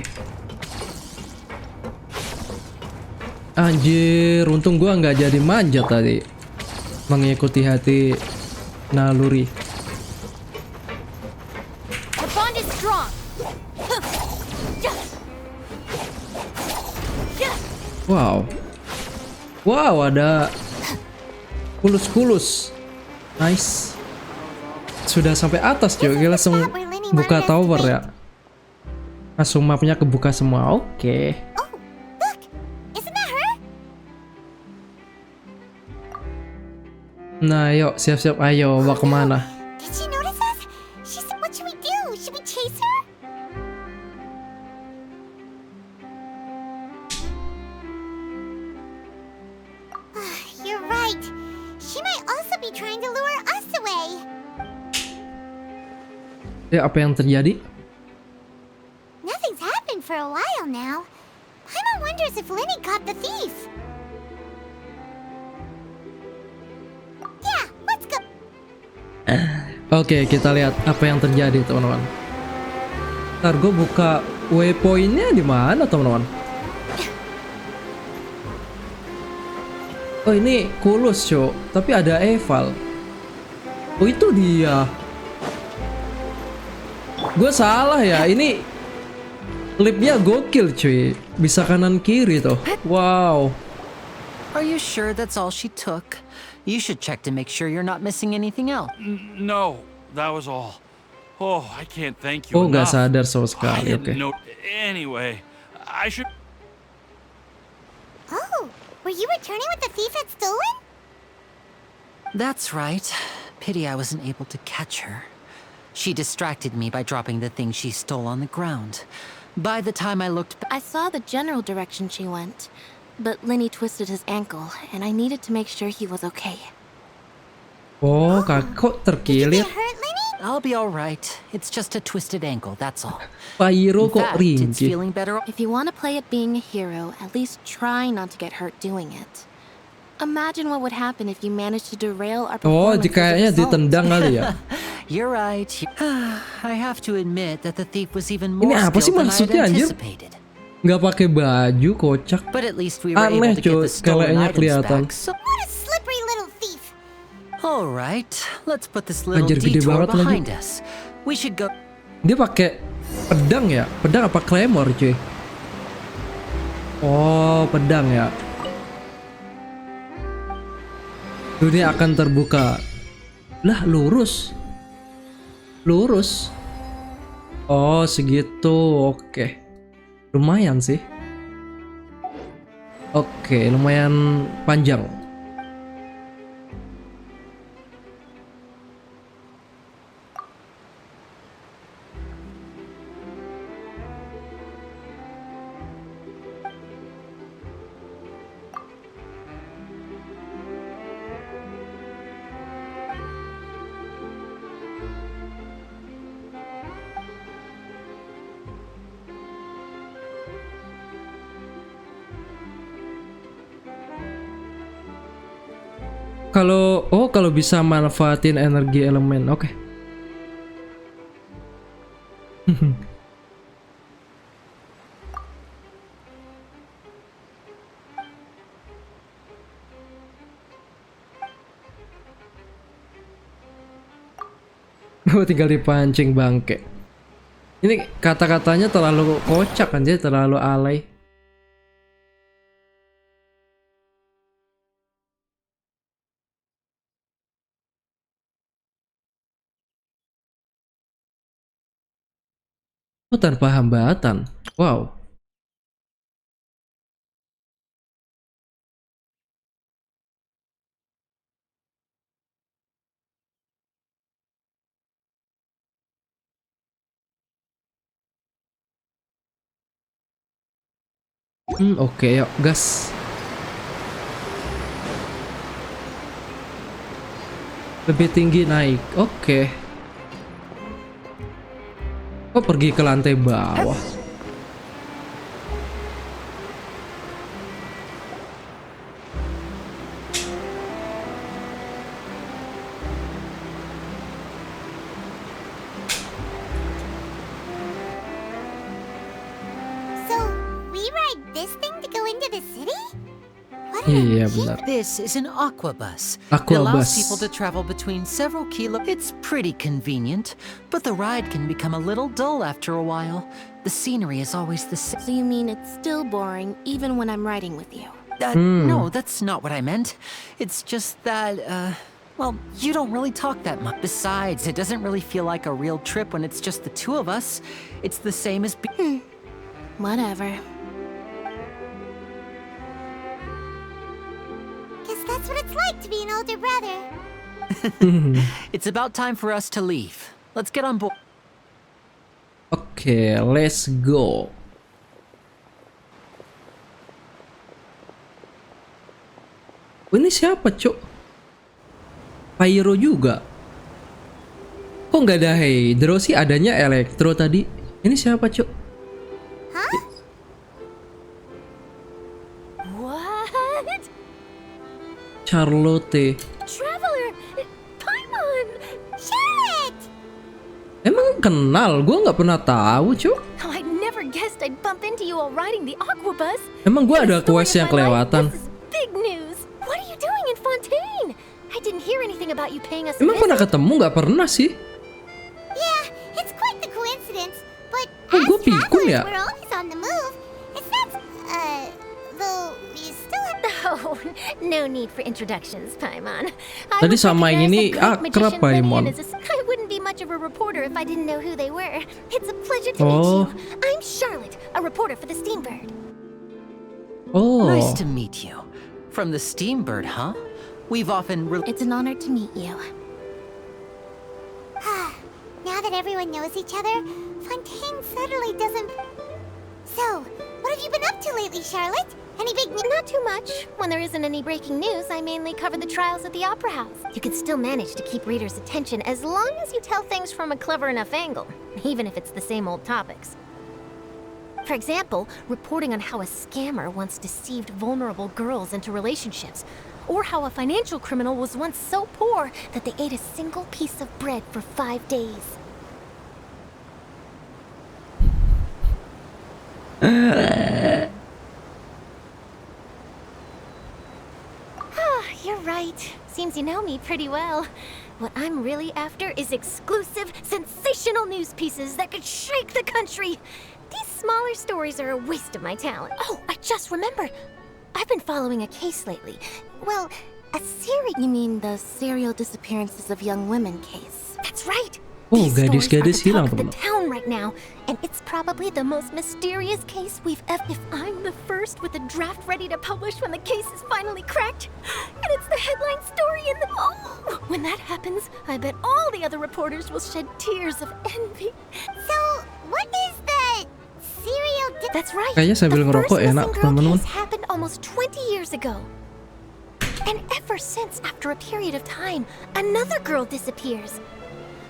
Anjir, untung gua nggak jadi manjat tadi. Mengikuti hati naluri. Wow, ada kulus. Nice. Sudah sampai atas juga, kita langsung buka tower ya. Langsung mapnya kebuka semua. Oke. Nah, yuk siap-siap, ayo bawa kemana? Ya, apa yang terjadi? Nothing's happened for a while now. Paimon wonders if Linny caught the thief. Yeah, let's go. Oke, kita lihat apa yang terjadi, teman-teman. Ntar gue buka waypointnya di mana, teman-teman? Oh, ini kulus, cok. Tapi ada eval. Oh, itu dia. Gue salah ya, ini lipnya gokil cuy, bisa kanan kiri tuh. Wow. Are you sure that's all she took? You should check to make sure you're not missing anything else. No, that was all. Oh, I can't thank you Oh, enough. gak sadar sama I sekali. Oke. didn't know. Anyway, I should. Oh, were you returning what the thief had stolen? That's right. Pity I wasn't able to catch her. She distracted me by dropping the thing she stole on the ground. By the time I looked back, I saw the general direction she went, but Linny twisted his ankle, and I needed to make sure he was okay. Oh, kok terkilir? I'll be all right. It's just a twisted ankle, that's all. Pyro In kok fact, it's rinci. feeling better. If you want to play at being a hero, at least try not to get hurt doing it. Imagine what would happen if you managed to derail our Oh, performance. kayaknya ditendang kali ya. You're right. I have to admit that the thief was even Ini more apa sih skilled than I had maksudnya, anjir? anticipated. Nggak pakai baju, kocak. But at least we were Aneh able to get cuy, the stolen kayaknya items kelihatan. back. So, What a slippery little thief. all right, let's put this little Anjir, gede detour banget lagi. behind us. We should go. Dia pakai pedang ya? Pedang apa claymore cuy? Oh, pedang ya. Dunia akan terbuka. Lah, lurus. Oh, segitu. Oke. Lumayan sih. Oke, lumayan panjang. Kalau bisa manfaatin energi elemen, oke. Tinggal dipancing bangke. Ini kata-katanya terlalu kocak kan, dia terlalu alay. Oh, tanpa hambatan. Wow. Oke, yuk gas. Lebih tinggi naik. Oke. Oh, pergi ke lantai bawah. So, we ride this thing to go into the city? Iya benar. This is an aquabus. It Aquabus. allows people to travel between several kilos. It's pretty convenient, but the ride can become a little dull after a while. The scenery is always the same. So you mean it's still boring even when I'm riding with you? No, that's not what I meant. It's just that, well, you don't really talk that much. Besides, it doesn't really feel like a real trip when it's just the two of us. It's the same as Whatever. Guess that's what it's like to be an older brother. It's about time for us to leave. Let's get on board. Oke, let's go. Ini siapa, Cuk? Pyro juga. Kok nggak ada Hydro sih? Adanya Elektro tadi. Ini siapa, Cuk? Huh? What? Charlotte. Traveler! Paimon! Shit! Emang kenal? Gua nggak pernah tahu, Cuk. Oh, I never guessed I'd bump into you while riding the aquabus. Emang gua In the ada story quest of yang my life, kelewatan. This is big news. What are you doing in Fontaine? I didn't hear anything about you paying us a Emang pernah visit. ketemu? Nggak pernah sih. Yeah, it's quite the coincidence, but Oh, as gua pikun travelers, ya? we're always on the move. It's not, though we still have Oh, no need for introductions, Paimon. I Tadi would sama recognize ini the great akrab, magician Paimon. Lillian as I wouldn't be much of a reporter if I didn't know who they were. It's a pleasure to Oh. meet you. I'm Charlotte, a reporter for the Steambird. Oh. Nice to meet you. From the Steambird, huh? We've often It's an honor to meet you. Now that everyone knows each other, Fontaine certainly doesn't... So, what have you been up to lately, Charlotte? Any big news? Not too much. When there isn't any breaking news, I mainly cover the trials at the Opera House. You can still manage to keep readers' attention as long as you tell things from a clever enough angle, even if it's the same old topics. For example, reporting on how a scammer once deceived vulnerable girls into relationships, or how a financial criminal was once so poor that they ate a single piece of bread for 5 days. You're right. Seems you know me pretty well. What I'm really after is exclusive, sensational news pieces that could shake the country. These smaller stories are a waste of my talent. Oh, I just remembered. I've been following a case lately. Well, a series. You mean the serial disappearances of young women case? That's right. Oh, These stories are gadis-gadis the hilang, talk of the teman-teman. town right now, and it's probably the most mysterious case we've ever. If I'm the first with a draft ready to publish when the case is finally cracked, and it's the headline story in the when that happens, I bet all the other reporters will shed tears of envy. So, what is the serial? That's right. Kayaknya sambil the ngerokok first enak, missing girl teman-teman. case happened almost 20 years ago. And ever since, after a period of time, another girl disappears.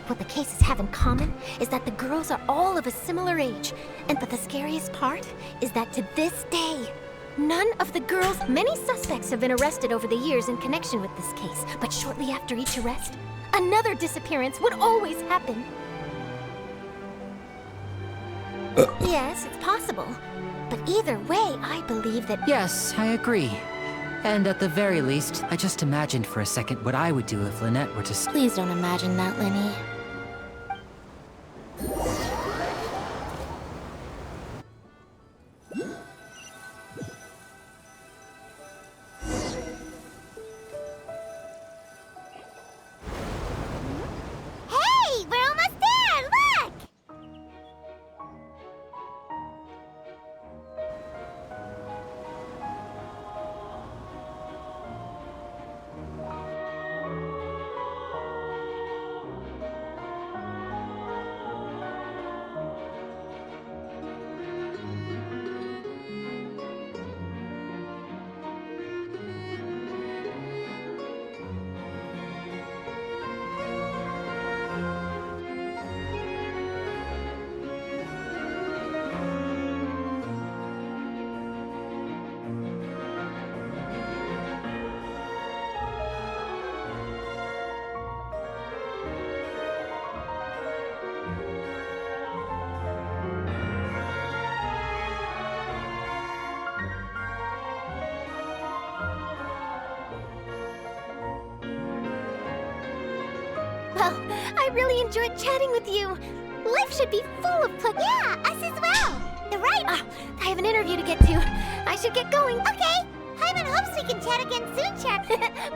What the cases have in common is that the girls are all of a similar age. But the scariest part is that to this day, none of the girls, many suspects have been arrested over the years in connection with this case. But shortly after each arrest, another disappearance would always happen. Yes, it's possible. But either way, I believe that... Yes, I agree. And at the very least, I just imagined for a second what I would do if Lynette were to... Please don't imagine that, Lenny. Hey, we're almost there! Look! Well, I really enjoyed chatting with you. Life should be full of Yeah, us as well. You're right. I have an interview to get to. I should get going. Okay. Hyman hopes we can chat again soon, Chuck.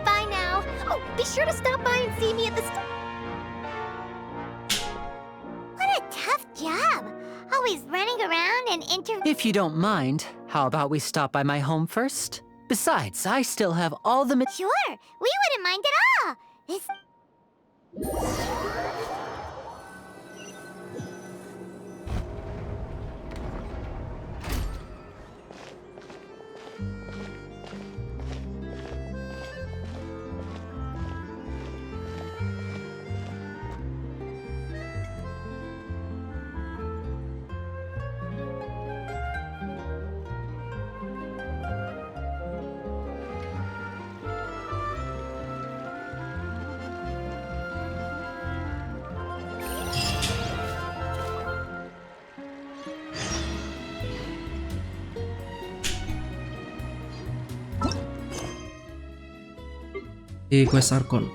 Bye now. Oh, be sure to stop by and see me at the What a tough job. Always running around and If you don't mind, how about we stop by my home first? Besides, I still have all the... Sure, we wouldn't mind at all. This... Di quest Archon.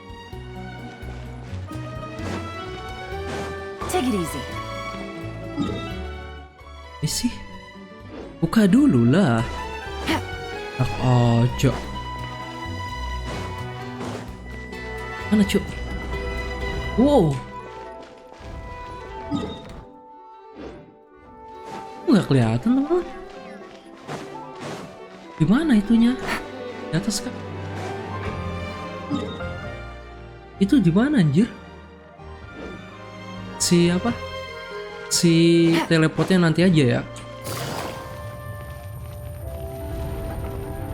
Take it easy. Sih? Buka dulu lah. Ojo. Mana cuk? Wow. Nggak kelihatan teman. Di mana itunya? Di atas kan? Itu di mana anjir? Si apa? Si teleportnya nanti aja ya.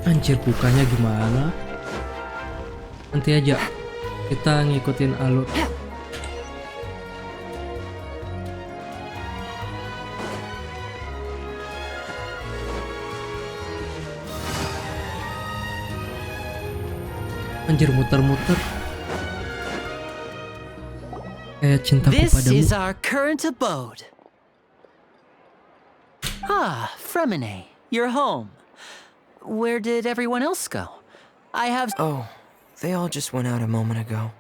Anjir bukanya gimana? Nanti aja. Kita ngikutin alur. Anjir muter-muter. Kayak cintaku This padamu. is our current abode. Ah, Fremine, you're home. Where did everyone else go? I have... Oh, they all just went out a moment ago.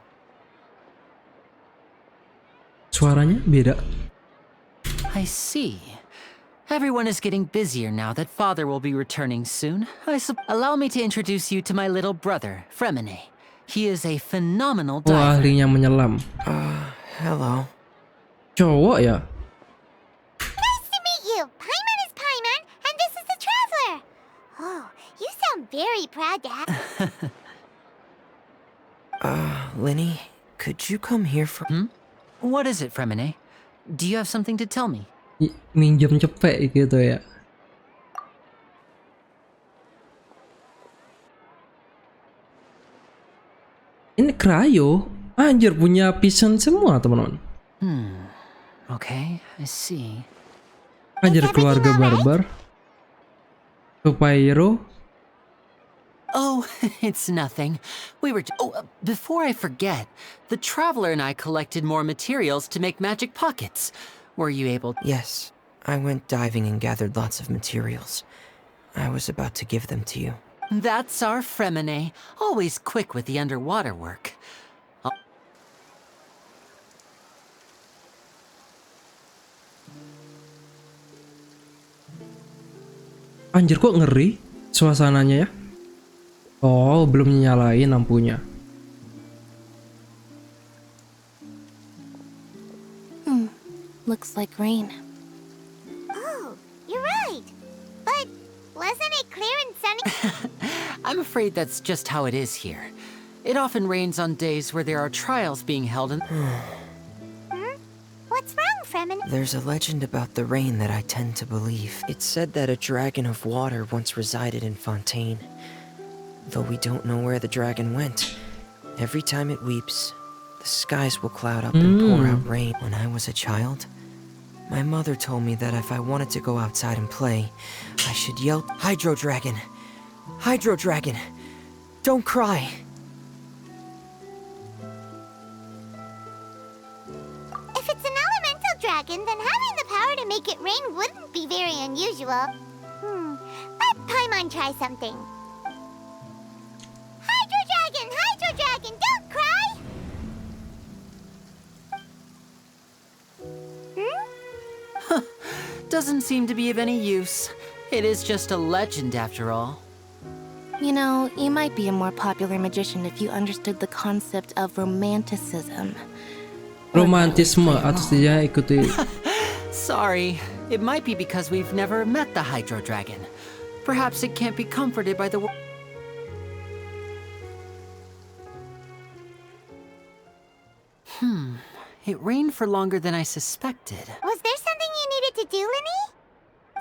Suaranya beda. I see. Everyone is getting busier now that father will be returning soon. Allow me to introduce you to my little brother, Fremine. He is a phenomenal Oh, diver. ahlinya menyelam. Hello. Cowok ya? Nice to meet you. Paimon is Paimon, and this is the Traveler. Oh, you sound very proud to have... Linny, could you come here for... What is it, Fremine? Do you have something to tell me? Minjem cepet gitu ya. Ini cryo, anjir punya pisan semua teman-teman. Okay, I see. Anjir keluarga barbar. Superhero. Oh, it's nothing. We were... before I forget, the Traveler and I collected more materials to make magic pockets. Were you able... Yes, I went diving and gathered lots of materials. I was about to give them to you. That's our Fremine, always quick with the underwater work. Anjir kok ngeri suasananya ya. Oh, belum nyalain lampunya. Looks like rain. Oh, you're right. But wasn't it clear and sunny? I'm afraid that's just how it is here. It often rains on days where there are trials being held and... What's wrong, Fremen? There's a legend about the rain that I tend to believe. It's said that a dragon of water once resided in Fontaine. Though we don't know where the dragon went, every time it weeps, the skies will cloud up and pour out rain. When I was a child, my mother told me that if I wanted to go outside and play, I should yell, "Hydro Dragon! Hydro Dragon! Don't cry!" If it's an elemental dragon, then having the power to make it rain wouldn't be very unusual. Let Paimon try something. Hydro Dragon, don't cry! Doesn't seem to be of any use. It is just a legend after all. You know, you might be a more popular magician if you understood the concept of romanticism. Romantisme atau setidaknya ikuti. Sorry, it might be because we've never met the Hydro Dragon. Perhaps it can't be comforted by the... It rained for longer than I suspected. Was there something you needed to do, Linny?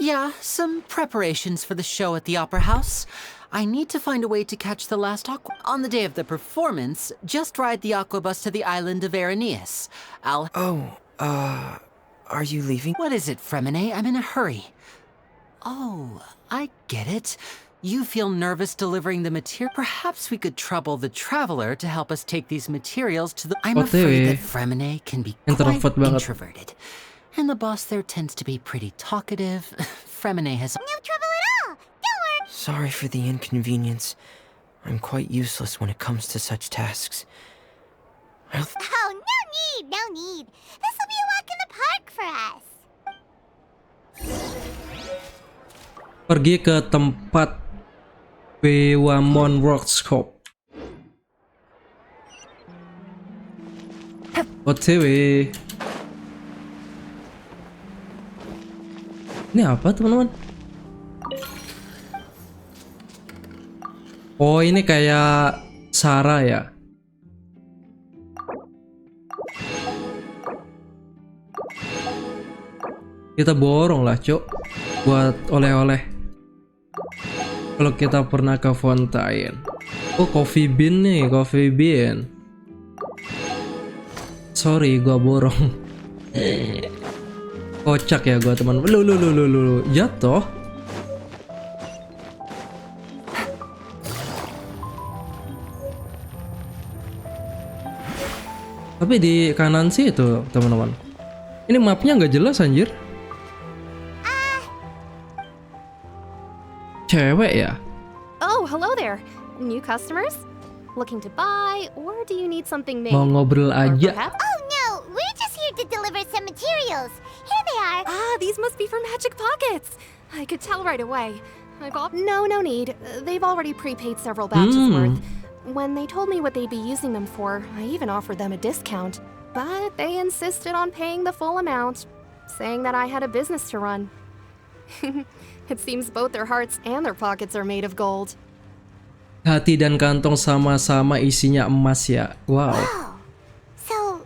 Yeah, some preparations for the show at the Opera House. I need to find a way to catch the last aqua... On the day of the performance, just ride the aquabus to the island of Aeneas. I'll... Are you leaving? What is it, Fremine? I'm in a hurry. Oh, I get it. You feel nervous delivering the material. Perhaps we could trouble the Traveler to help us take these materials to the... I'm afraid that Fremine can be quite introverted. And the boss there tends to be pretty talkative. Fremine has... No trouble at all! Don't worry! Sorry for the inconvenience. I'm quite useless when it comes to such tasks. Oh, no need! This'll be a walk in the park for us! Pergi ke tempat Bewamon Workshop. OTW. Ini apa teman-teman? Oh ini kayak Sarah ya. Kita borong lah cok buat oleh-oleh. Kalau kita pernah ke Fontaine. Oh coffee bean nih, coffee bean. Sorry gua borong. Kocak ya gua teman. Lu jatuh. Tapi di kanan sih itu teman-teman. Ini mapnya nggak jelas anjir. Cewek ya? Oh, hello there. New customers? Looking to buy, or do you need something made? Mau ngobrol aja. Oh no, we're just here to deliver some materials. Here they are. Ah, these must be for magic pockets. I could tell right away. No need. They've already prepaid several batches worth. When they told me what they'd be using them for, I even offered them a discount. but they insisted on paying the full amount, saying that I had a business to run. It seems both their hearts and their pockets are made of gold. Hati dan kantong sama-sama isinya emas ya. Wow. So,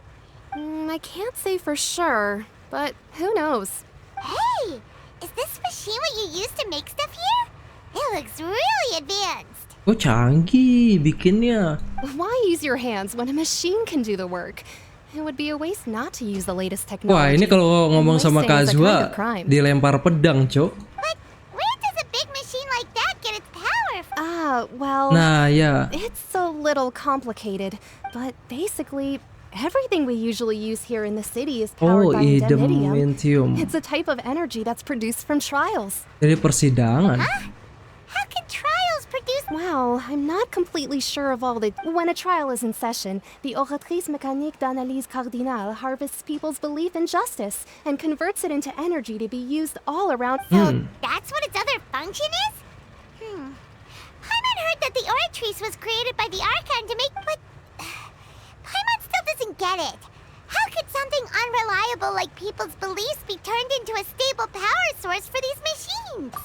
I can't say for sure, but who knows? hey, is this machine what you use to make stuff here? It looks really advanced. Oh, canggih bikinnya. Why use your hands when a machine can do the work? It would be a waste not to use the latest Wah, technology. ini kalau ngomong sama Wasting is a kind Kazua of crime. dilempar pedang, Cok. But where does a big machine like that get its power from? Well, Nah, ya. it's a little complicated, but basically, everything we usually use here in the city is Oh, powered by indemnitium. idementium. It's a type of energy that's produced from trials. Dari persidangan. How can trials produce? Well, I'm not completely sure of all the... When a trial is in session, the oratrice mécanique d'analyse cardinale harvests people's belief in justice and converts it into energy to be used all around... So that's what its other function is? Paimon heard that the Oratrice was created by the Archon to make... But... Paimon still doesn't get it. How could something unreliable like people's beliefs be turned into a stable power source for these machines?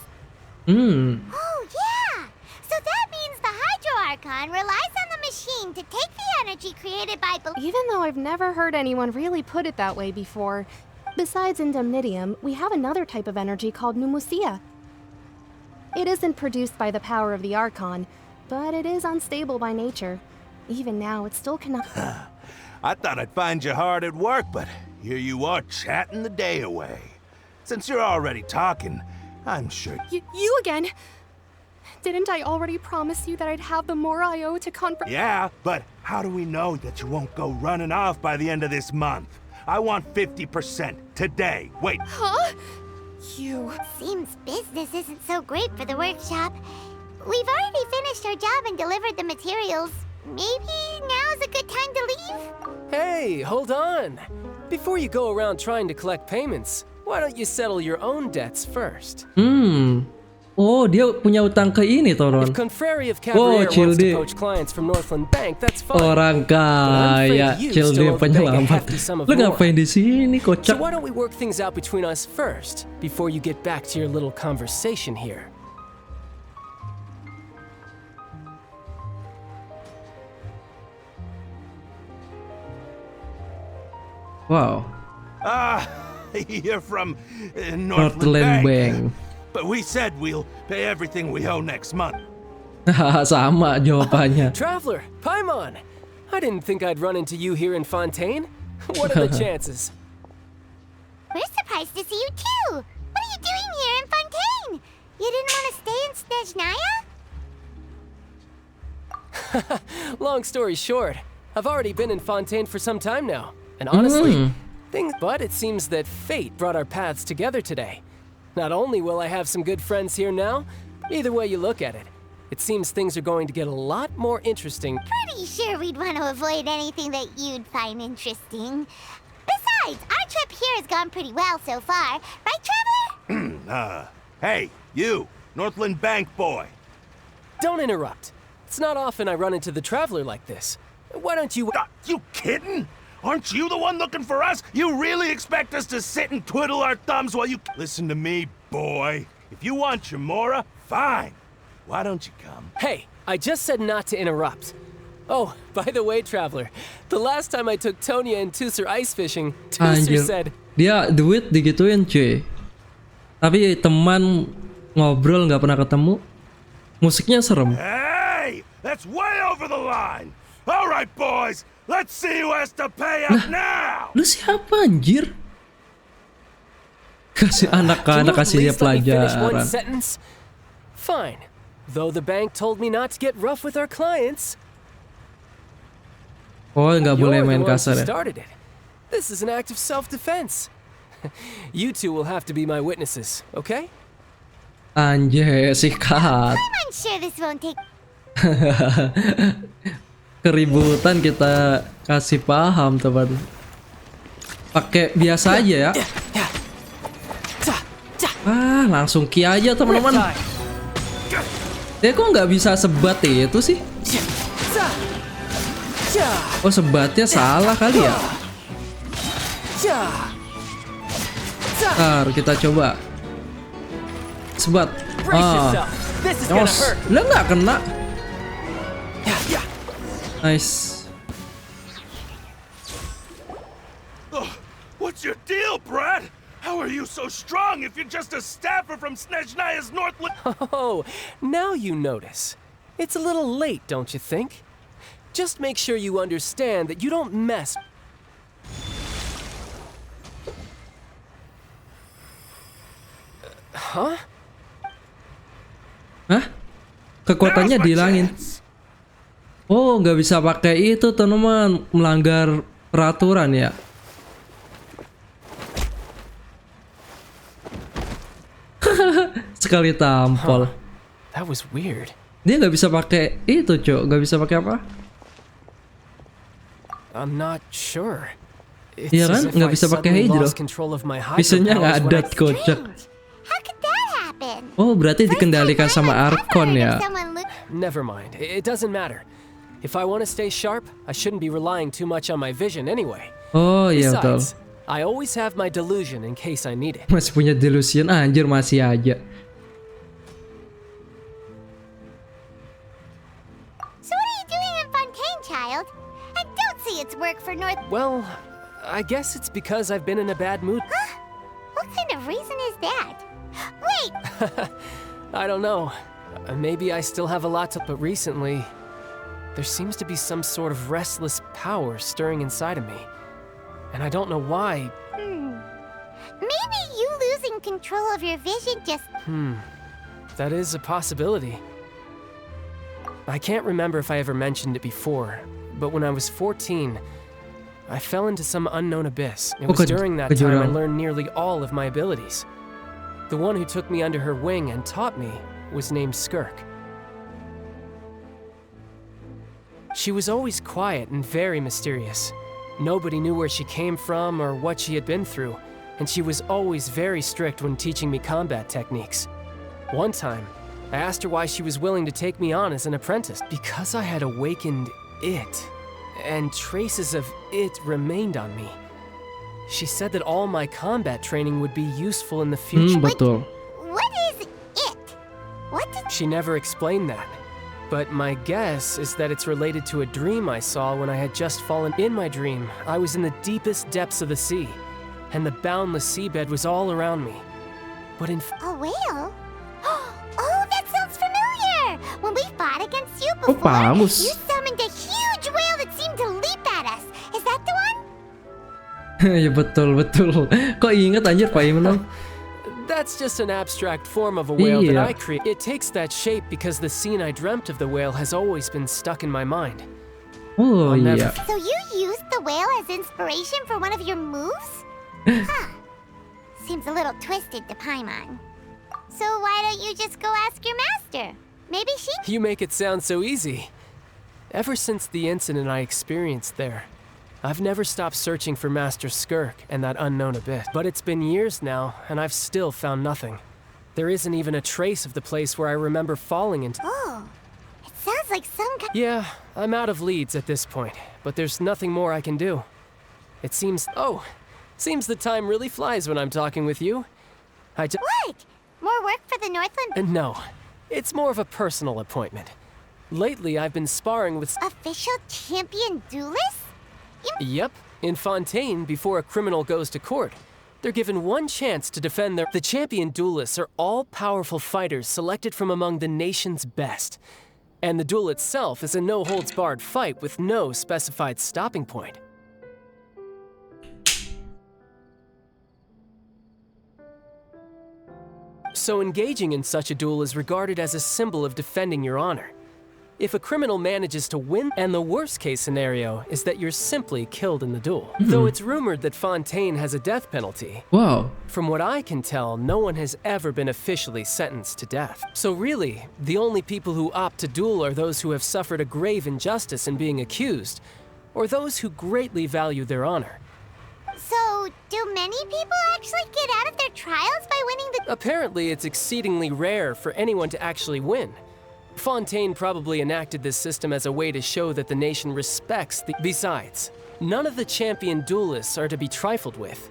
Oh, yeah! So that means the Hydro Archon relies on the machine to take the energy created by Even though I've never heard anyone really put it that way before, besides indemnitium, we have another type of energy called pneumosia. It isn't produced by the power of the Archon, but it is unstable by nature. Even now, it still cannot... I thought I'd find you hard at work, but here you are chatting the day away. Since you're already talking, I'm sure... You again? Didn't I already promise you that I'd have the more I owe to Confrerie? Yeah, but how do we know that you won't go running off by the end of this month? I want 50% today. Wait. Huh? You... Seems business isn't so great for the workshop. We've already finished our job and delivered the materials. Maybe now's a good time to leave? Hey, hold on. Before you go around trying to collect payments, why don't you settle your own debts first? Oh, dia punya utang ke ini, Toron. If Confrerie of Cabriere wants to poach clients from Northland Bank, that's fine. Orang kaya, Childe penyelamat. Lu ngapain di sini, kocak? So why don't we work things out between us first, before you get back to your little conversation here? Wow. You're from Northland Bank. But we said we'll pay everything we owe next month. Sama jawabannya. Traveler, Paimon! I didn't think I'd run into you here in Fontaine. What are the chances? We're surprised to see you too. What are you doing here in Fontaine? You didn't want to stay in Snezhnaya? Long story short, I've already been in Fontaine for some time now. And honestly, but it seems that fate brought our paths together today. Not only will I have some good friends here now, either way you look at it, it seems things are going to get a lot more interesting. Pretty sure we'd want to avoid anything that you'd find interesting. Besides, our trip here has gone pretty well so far. Right, Traveler? Hey, you, Northland Bank boy. Don't interrupt. It's not often I run into the Traveler like this. Why don't you... You kidding? Aren't you the one looking for us? You really expect us to sit and twiddle our thumbs while you... Listen to me, boy. If you want your Mora, fine. Why don't you come? Hey, I just said not to interrupt. Oh, by the way, Traveler, the last time I took Tonya and Tusser ice fishing, Tusser said... Dia duit digituin, cuy. Tapi teman ngobrol nggak pernah ketemu. Musiknya serem. Hey, that's way over the line. All right, boys. Let's see who has to pay up now. Lu siapa anjir? Kasih anak-anak kasih dia pelajaran. Fine. Though the bank told me not to get rough with our clients. Oh, nggak boleh main kasar ya. Started it. This is an act of self-defense. You two will have to be my witnesses, okay? Anjir, sikat. I'm sure this won't take... Keributan kita kasih paham, teman. Pakai biasa aja ya. Langsung ki aja, teman-teman. Dia kok nggak bisa sebat itu sih? Oh, sebatnya salah kali ya? Ntar kita coba sebat. Nyos. Lah nggak kena. Nice. What's your deal, Brad? How are you so strong if you're just a staffer from Snezhnaya's Northland? Oh, now you notice. It's a little late, don't you think? Just make sure you understand that you don't mess. Huh? Hah? Kekuatannya dihilangin. Oh, nggak bisa pakai itu teman-teman, melanggar peraturan ya. Sekali tampol. That was weird. Dia nggak bisa pakai itu, Cok. Nggak bisa pakai apa? I'm not sure. Iya kan? Nggak bisa pakai hydro. Biasanya nggak ada, kocak. Oh, berarti dikendalikan sama Archon ya. Never mind. It doesn't matter. If I want to stay sharp, I shouldn't be relying too much on my vision anyway. Oh iya betul. Besides, I always have my delusion in case I need it. Masih punya delusion, anjir masih aja. So what are you doing in Fontaine, child? I don't see its work for North. Well, I guess it's because I've been in a bad mood. Huh? What kind of reason is that? Wait! I don't know. Maybe I still have a lot to, but recently, there seems to be some sort of restless power stirring inside of me. And I don't know why. Maybe you losing control of your vision just... That is a possibility. I can't remember if I ever mentioned it before, but when I was 14, I fell into some unknown abyss. It was during that time I learned nearly all of my abilities. The one who took me under her wing and taught me was named Skirk. She was always quiet and very mysterious. Nobody knew where she came from or what she had been through, and she was always very strict when teaching me combat techniques. One time, I asked her why she was willing to take me on as an apprentice. Because I had awakened it, and traces of it remained on me. She said that all my combat training would be useful in the future. Betul. What is it? What did... She never explained that. But my guess is that it's related to a dream I saw when I had just fallen. In my dream, I was in the deepest depths of the sea, and the boundless seabed was all around me. But in... A whale? Oh, that sounds familiar! When we fought against you before, you summoned a huge whale that seemed to leap at us. Is that the one? Ya betul. Kok inget anjir Pak Iman? That's just an abstract form of a whale that I create. It takes that shape because the scene I dreamt of the whale has always been stuck in my mind. Oh yeah. So you used the whale as inspiration for one of your moves? Huh. Seems a little twisted to Paimon. So why don't you just go ask your master? Maybe she... You make it sound so easy. Ever since the incident I experienced there, I've never stopped searching for Master Skirk and that unknown abyss. But it's been years now, and I've still found nothing. There isn't even a trace of the place where I remember falling into. Oh, it sounds like some kind... Yeah, I'm out of leads at this point, but there's nothing more I can do. It seems... Oh, seems the time really flies when I'm talking with you. What? More work for the Northland? No, it's more of a personal appointment. Lately, I've been sparring with... Official champion duelists? Yep, in Fontaine, before a criminal goes to court, they're given one chance to defend their... The champion duelists are all-powerful fighters selected from among the nation's best. And the duel itself is a no-holds-barred fight with no specified stopping point. So engaging in such a duel is regarded as a symbol of defending your honor. If a criminal manages to win, and the worst-case scenario is that you're simply killed in the duel. Though it's rumored that Fontaine has a death penalty. Wow. From what I can tell, no one has ever been officially sentenced to death. So really, the only people who opt to duel are those who have suffered a grave injustice in being accused, or those who greatly value their honor. So, do many people actually get out of their trials by winning the... Apparently, it's exceedingly rare for anyone to actually win. Fontaine probably enacted this system as a way to show that the nation respects the... Besides, None of the champion duelists are to be trifled with,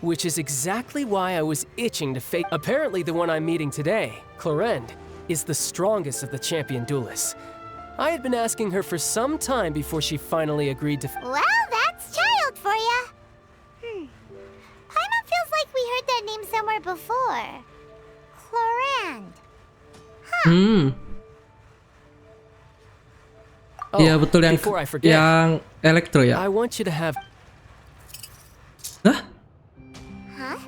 which is exactly why I was itching to face. Apparently the one I'm meeting today, Clorend, is the strongest of the champion duelists. I had been asking her for some time before she finally agreed to. Well, that's child for ya. Paimon feels like we heard that name somewhere before. Clorand. Iya betul yang before I forget, yang elektro ya. I want you to have. Hah? Huh?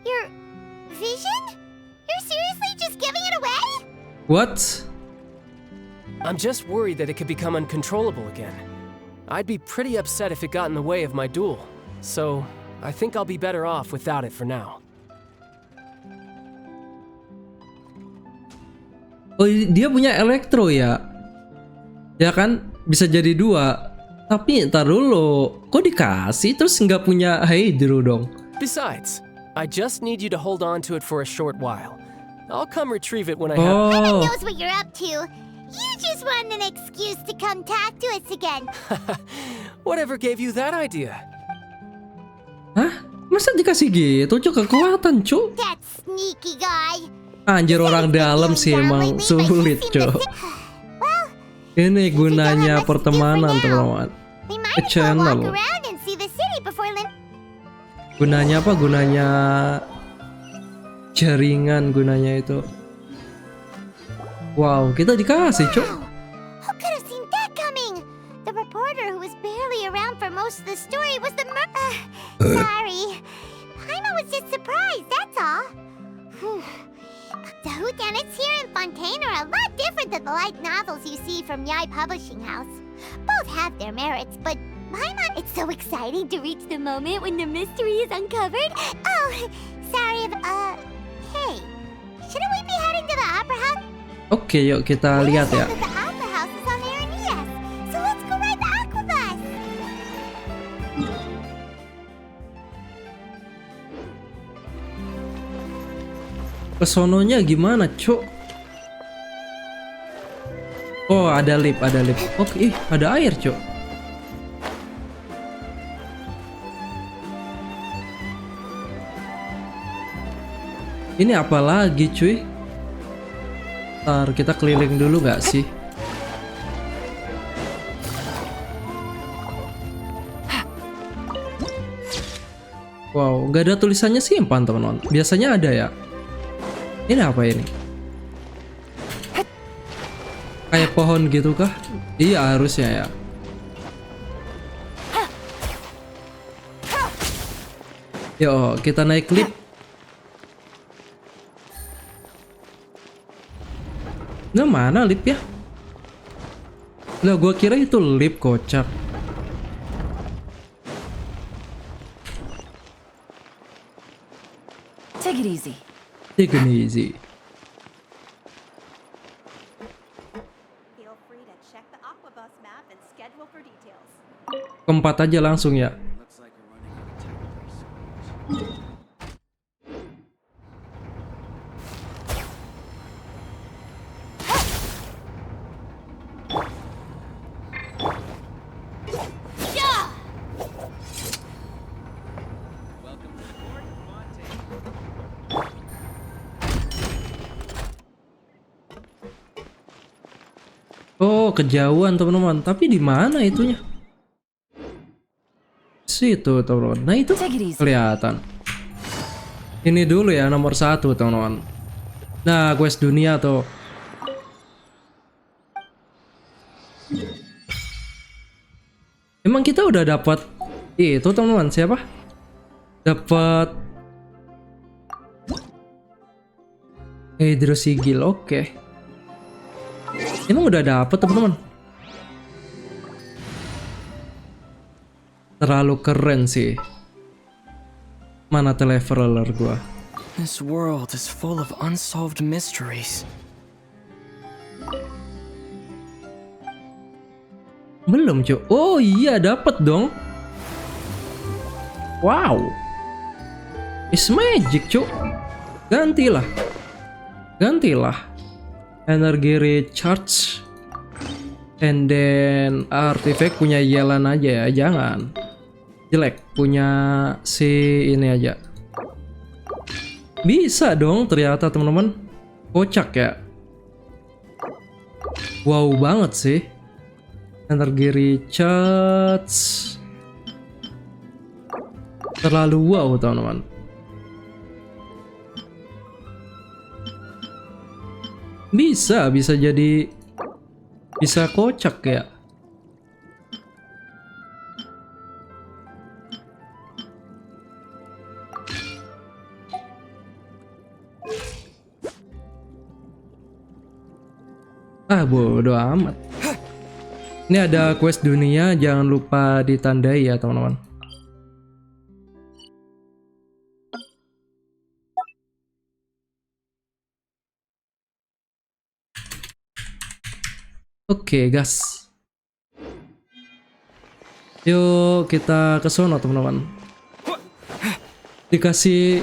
Your vision? You're seriously just giving it away? What? I'm just worried that it could become uncontrollable again. I'd be pretty upset if it got in the way of my duel. So, I think I'll be better off without it for now. Oh, dia punya elektro ya? Ya kan? Bisa jadi 2. Tapi ntar dulu, kok dikasih terus nggak punya Hydro dong? Besides, I just need you to hold on to it for a short while. I'll come retrieve it when I Paimon have. knows what you're up to. You just want an excuse to come talk to us again. Whatever gave you that idea? Hah? Masa dikasih gitu, Cuk? Kekuatan, Cuk? That sneaky guy. Anjir, orang dalam sih emang sulit, Cuk. Ini gunanya pertemanan, teman-teman. Channel. Gunanya apa? Gunanya jaringan, gunanya itu. Wow, kita dikasih, Cuk. Who could have seen that coming? The reporter who was barely around for most of the story was the sorry. Paimon was just surprised, that's all. The whodunits here in Fontaine are a lot different than the light novels you see from Yai Publishing House. Both have their merits, but Paimon, it's so exciting to reach the moment when the mystery is uncovered. Oh, sorry, hey, shouldn't we be heading to the opera house? Oke, yuk kita lihat ya. The opera house is on Arenias, so let's go ride the aquabus. Kesononya gimana, Cuk? Oh, ada lift, ada lift. Oke, ada air, Cuk. Ini apa lagi, cuy? Ntar kita keliling dulu nggak sih? Wow, nggak ada tulisannya simpan, teman-teman. Biasanya ada ya. Ini apa ini? Kayak pohon gitu kah? Iya, harusnya ya. Yo, kita naik lift. Nah, mana lift ya? Lah, gua kira itu lift, kocak. Take it easy. Take it easy. Feel free to check the aquabus map and schedule for details. Keempat aja langsung ya. Oh, kejauhan teman-teman. Tapi di mana itunya? Situ teman-teman. Nah itu kelihatan. Ini dulu ya nomor 1 teman-teman. Nah, quest dunia tuh. Emang kita udah dapat itu teman-teman, siapa? Dapat Hydrosigil, oke. Emang udah dapet teman-teman? Terlalu keren sih. Mana televeler gua? This world is full of unsolved mysteries. Belum, cuy. Oh iya, dapet dong. Wow. It's magic, cuy. Gantilah. Energi recharge. And then artifact punya Yelan aja ya, jangan. Jelek, punya si ini aja. Bisa dong ternyata teman-teman. Kocak ya. Wow banget sih. Energi recharge. Terlalu wow teman-teman. Bisa jadi, bisa kocak ya. Ah, bodo amat. Ini ada quest dunia, jangan lupa ditandai ya teman-teman. Oke, gas. Yuk kita ke sono teman-teman. Dikasih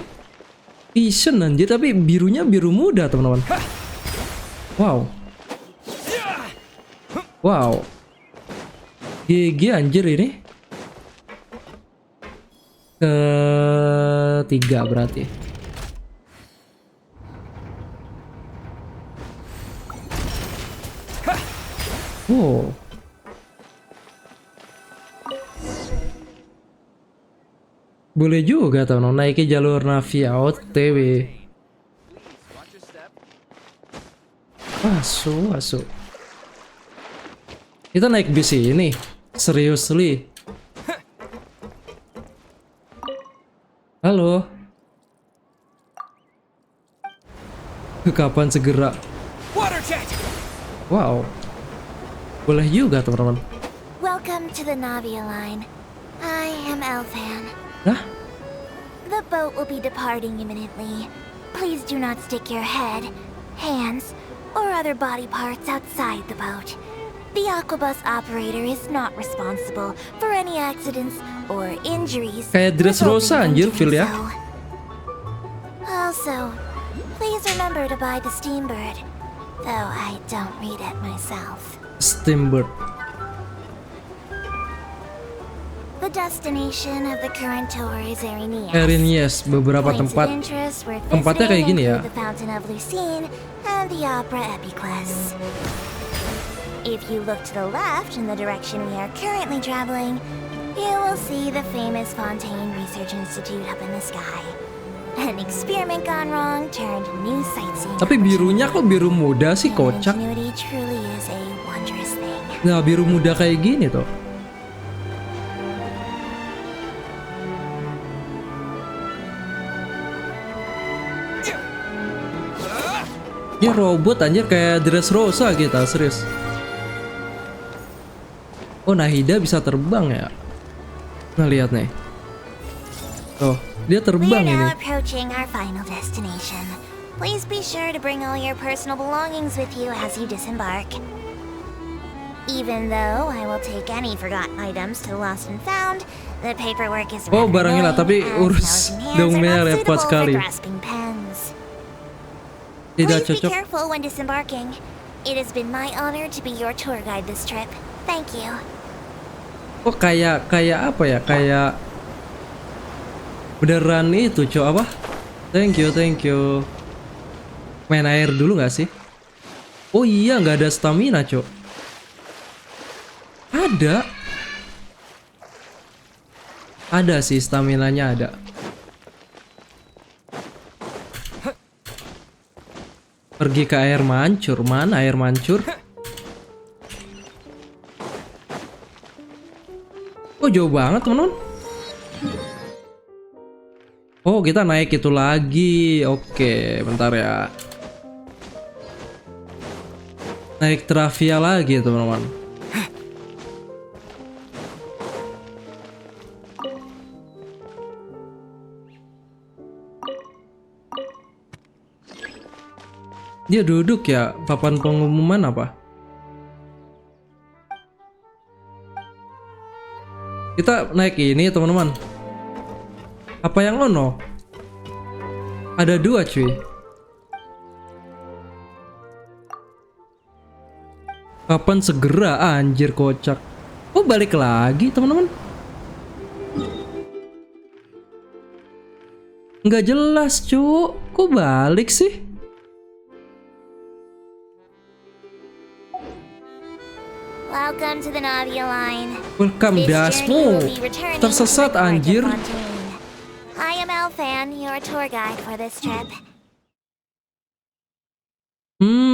vision anjir, tapi birunya biru muda teman-teman. Wow. Wow. GG anjir ini. Ketiga berarti. Wow. Boleh juga teman-teman naiki jalur Navia OTW. Masuk. Kita naik bis ini. Seriously. Halo. Kapan segera? Wow. Boleh juga teman-teman. Welcome to the Navia line. I am Elfan. Hah? The boat will be departing imminently. Please do not stick your head, hands, or other body parts outside the boat. The aquabus operator is not responsible for any accidents or injuries. Kayak Dressrosa anjir feel ya. Also, please remember to buy the Steambird, though I don't read it myself. Steambird. The destination of the current tour is Erinias, beberapa tempat. Tempatnya kayak gini ya. The Fountain of Lucine and the Opera Epiclese. If you look to the left in the direction we are currently traveling, you will see the famous Fontaine Research Institute up in the sky. An experiment gone wrong turned new sightseeing. Tapi birunya kok biru muda sih, kocak. Ingenuity truly is a wondrous thing. Nah, biru muda kayak gini tuh. Ya robot anjir kayak Dressrosa kita, serius. Oh, Nahida bisa terbang ya? Nah, lihat nih. Tuh, dia terbang ini. Approaching our final destination. Please be sure to bring all your personal belongings with you as you disembark. Even though I will take any forgotten items to the lost and found, the paperwork is oh, barangnya lah, tapi urus dokumennya repot sekali. Tidak Please cocok. be careful when disembarking. It has been my honor to be your tour guide this trip. Thank you. Oh, kayak apa ya? Kayak beneran itu, Cok, apa? Thank you. Main air dulu nggak sih? Oh iya, nggak ada stamina, Cok. Ada sih, staminanya ada. Pergi ke air mancur. Mana air mancur? Oh, jauh banget teman-teman. Oh, kita naik itu lagi. Oke, bentar ya. Naik Travia lagi teman-teman. Dia duduk ya, papan pengumuman apa? Kita naik ini teman-teman. Apa yang ono? Ada dua cuy. Kapan segera anjir kocak. Oh balik lagi teman-teman. Nggak jelas cu. Kok balik sih? Welcome to the Navia line. Welcome dasmu. Tersesat anjir. I am Elfan, your tour guide for this trip.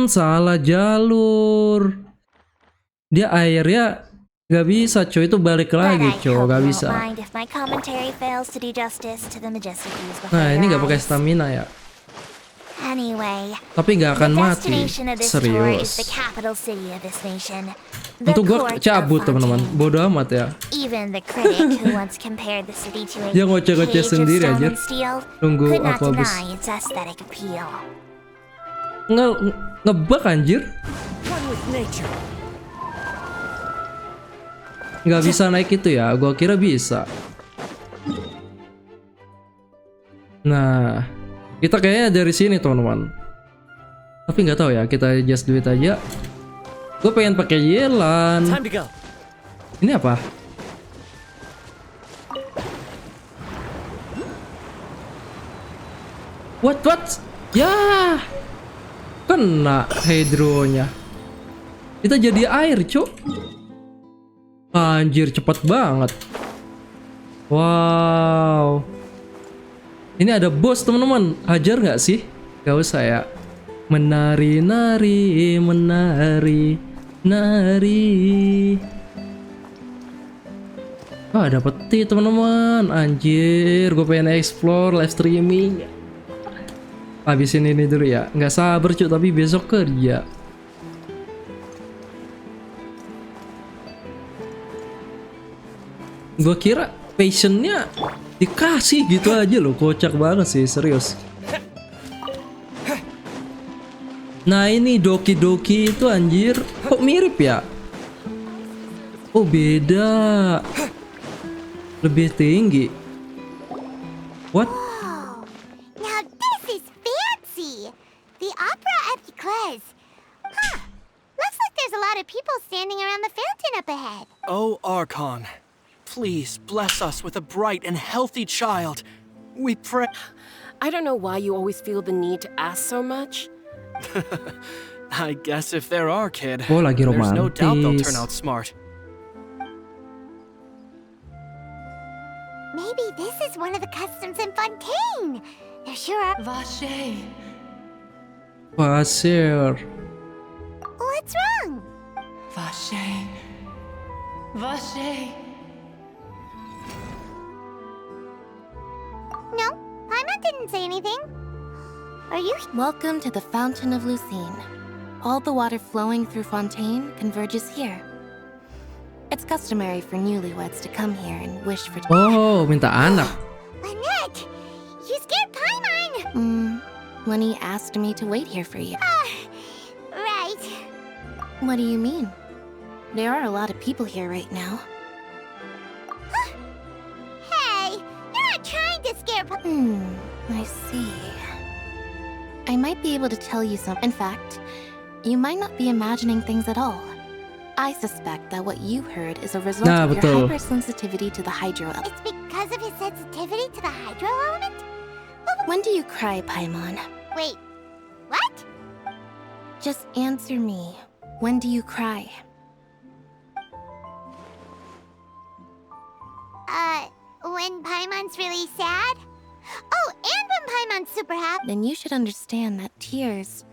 Salah jalur. Dia airnya nggak bisa cuy, itu balik lagi cuy, nggak bisa. Nah ini nggak pakai stamina ya. Tapi nggak akan mati, serius. Untuk gua cabut teman-teman, bodoh amat ya. Dia ngoceh-ngoceh sendiri aja. Tunggu aku habis. Ngebug anjir. Nggak bisa naik itu ya, gua kira bisa. Nah, kita kayaknya dari sini teman-teman. Tapi nggak tahu ya, kita just do it aja. Gue pengen pakai Yelan. Ini apa? What? Ya, kena hydronya. Kita jadi air, cuk. Anjir, cepet banget. Wow. Ini ada bos, teman-teman. Hajar nggak sih? Gak usah ya. Menari, nari, menari, nari. Ah, ada peti, teman-teman. Anjir, gue pengen explore live streaming. Habisin ini dulu ya. Nggak sabar, cuy, tapi besok kerja. Gue kira passionnya dikasih gitu aja loh, kocak banget sih, serius. Nah ini doki-doki itu anjir, kok mirip ya? Oh beda, lebih tinggi. What? Whoa. Now this is fancy. The opera at the Cles. Huh. Looks like there's a lot of people standing around the fountain up ahead. Oh, Archon. Please bless us with a bright and healthy child. We pray. I don't know why you always feel the need to ask so much. I guess if there are, kid, oh, lagi there's no doubt they'll romantis. turn out smart. Maybe this is one of the customs in Fontaine. There sure are. Vache. Pasir. What's wrong? Vache. Vache. No, Paimon didn't say anything. Are you? Welcome to the Fountain of Lucine. All the water flowing through Fontaine converges here. It's customary for newlyweds to come here and wish for. Oh, minta anak. Lynette, you scared Paimon. Lenny asked me to wait here for you. Right. What do you mean? There are a lot of people here right now. Hey, you're not trying to scare I see. I might be able to tell you some. In fact, you might not be imagining things at all. I suspect that what you heard is a result of your hypersensitivity to the hydro element. It's because of his sensitivity to the hydro element? When do you cry, Paimon? Wait, what? Just answer me. When do you cry? When Paimon's really sad? Oh, and when Paimon's super happy. Then you should understand that tears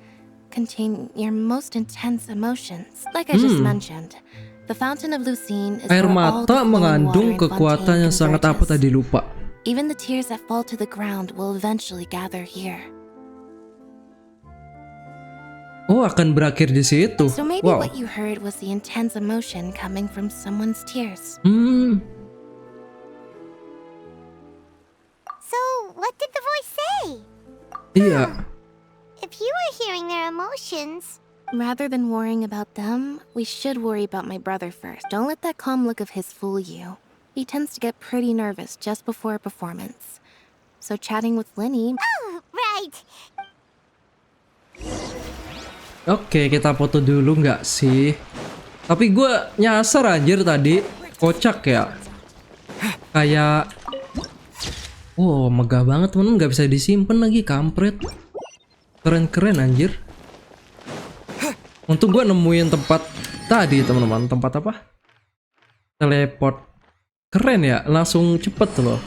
contain your most intense emotions. Like I just mentioned, the Fountain of Lucine is Air where all mata the flowing water mengandung in kekuatan yang Fontaine sangat apa converges. tadi lupa. Even the tears that fall to the ground will eventually gather here. Oh, akan berakhir di situ. So maybe Wow. what you heard was the intense emotion coming from someone's tears. So, what did the voice say? Iya. If you were hearing their emotions... Rather than worrying about them, we should worry about my brother first. Don't let that calm look of his fool you. He tends to get pretty nervous just before a performance. So chatting with Lenny... Oh, right. Oke, kita foto dulu nggak sih? Tapi gue nyasar anjir tadi. Kocak ya. Kayak wow, megah banget temen, nggak bisa disimpan lagi, kampret. Keren-keren anjir. Untung gue nemuin tempat tadi teman-teman. Tempat apa? Teleport. Keren ya, langsung cepet loh.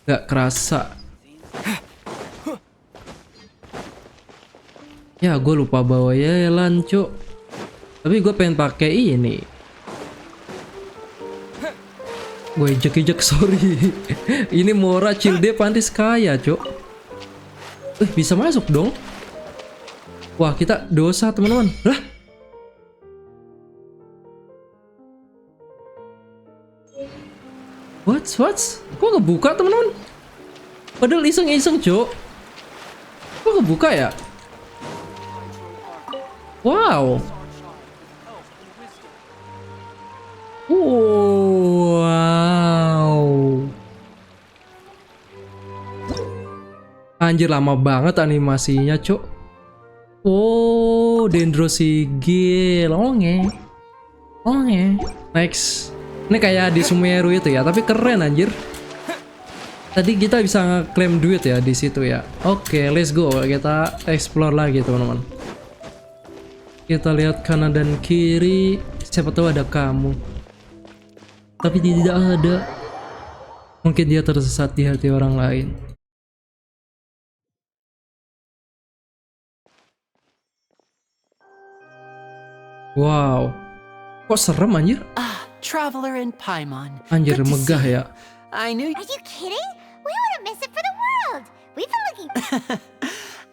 Gak kerasa. Ya gue lupa bawa yelan cuk. Tapi gue pengen pakai ini. Gue ijek-ijek, sorry. Ini Mora Cilde Pantis Kaya cuk. Bisa masuk dong. Wah kita dosa teman-teman. Lah, what? Kok ngebuka teman-teman? Padahal iseng-iseng cuk. Kok ngebuka ya? Wow. Wow. Anjir lama banget animasinya cuk. Oh, dendrosigil. Onge. Next. Ini kayak di Sumeru itu ya, tapi keren anjir. Tadi kita bisa ngeklaim duit ya di situ ya. Oke, let's go. Kita explore lagi teman-teman. Kita lihat kanan dan kiri. Siapa tahu ada kamu. Tapi tidak ada. Mungkin dia tersesat di hati orang lain. Wow. Kok serem anjir? Traveler in Paimon. Anjir megah ya. I knew. Are you kidding? We wouldn't miss it for the world. We've been looking.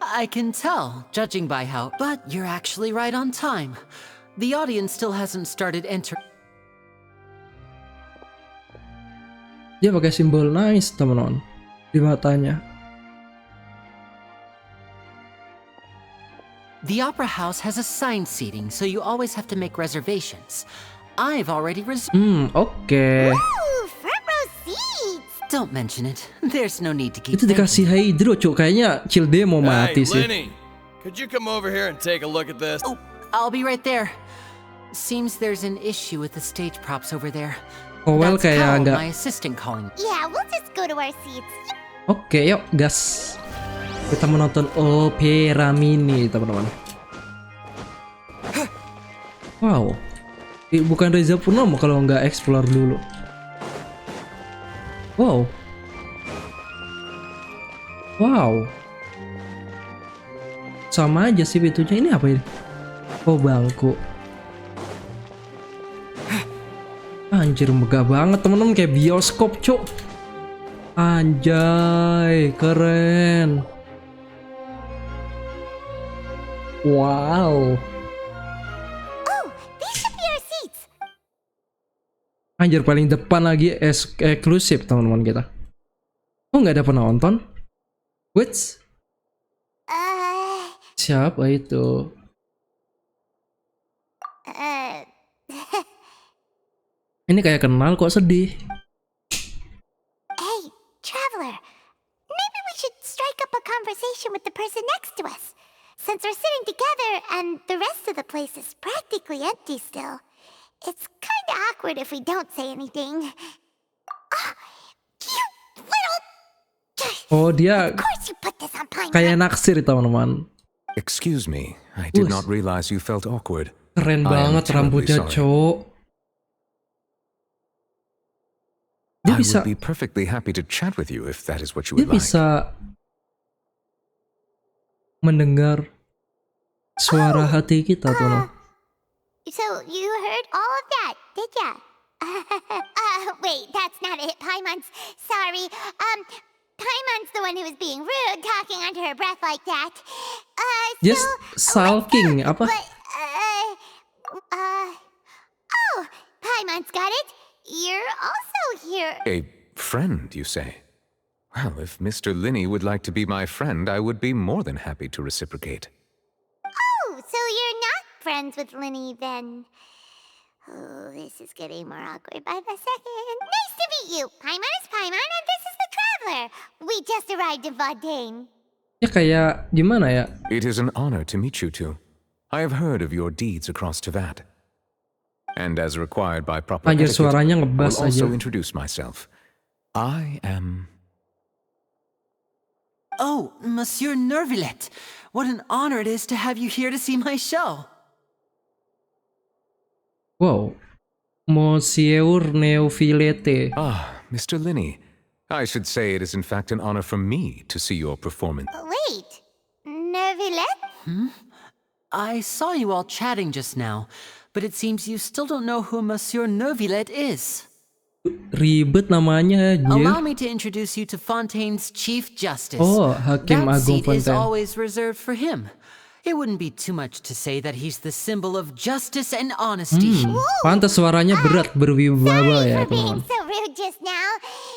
I can tell, judging by how. But you're actually right on time. The audience still hasn't started entering. Dia pakai simbol nice teman-teman di matanya. The Opera House has assigned seating, so you always have to make reservations. I've already reserved. Oke. Front row seats. Don't mention it. There's no need to keep. Itu dikasih hydro cuk, kayaknya Cilde mau mati sih. Lenny, could you come over here and take a look at this? Oh, I'll be right there. Seems there's an issue with the stage props over there. Oh well, kayak enggak. My assistant calling. Yeah, we'll just go to our seats. Oke, yuk gas. Kita menonton opera mini teman-teman. Wow. Bukan Reza Purnomo kalau nggak explore dulu. Wow. Sama aja sih pintunya. Ini apa ini? Oh, bangku. Anjir megah banget temen-temen, kayak bioskop cuk. Anjay, keren. Wow. Anjir paling depan lagi, eksklusif teman-teman kita. Oh nggak ada penonton? Which? Siapa itu? Ini kayak kenal kok sedih. Hey, traveler. Maybe we should strike up a conversation with the person next to us. Since we're sitting together and the rest of the place is practically empty still. It's kind of awkward if we don't say anything. You little... Oh, dia Of course you put this on Pine. kayak naksir teman-teman. Excuse me, I did not realize you felt awkward. Keren banget rambutnya, cok. Dia I bisa would be perfectly happy to chat with you if that is what you dia would like. bisa mendengar suara hati kita tuh. So you heard all of that, did ya? Wait, that's not it. Paimon's sorry. Paimon's the one who was being rude, talking under her breath like that. Just sulking apa? Oh, Paimon's got it. You're also here. A friend, you say? Well, if Mr. Linney would like to be my friend, I would be more than happy to reciprocate. Oh, so you're not friends with Linney then? Oh, this is getting more awkward by the second. Nice to meet you. Paimon is Paimon and this is the Traveler. We just arrived in Fontaine. Ya kayak gimana ya? It is an honor to meet you two. I have heard of your deeds across Tevat. And as required by proper Anjir, etiquette, suaranya I will ngebas also aja. introduce myself. I am... Oh, Monsieur Nervillet. What an honor it is to have you here to see my show. Wow. Monsieur Neofilete. Ah, Mr. Linney. I should say it is in fact an honor for me to see your performance. Wait, Nervillet? I saw you all chatting just now, but it seems you still don't know who Monsieur Nervillet is. Ribet namanya Allow anjir. me to introduce you to Fontaine's Chief Justice. Oh, Hakim That Agung seat is Fontaine. always reserved for him. It wouldn't be too much to say that he's the symbol of justice and honesty. Pantas suaranya berat berwibawa ya, teman-teman. So rude just now.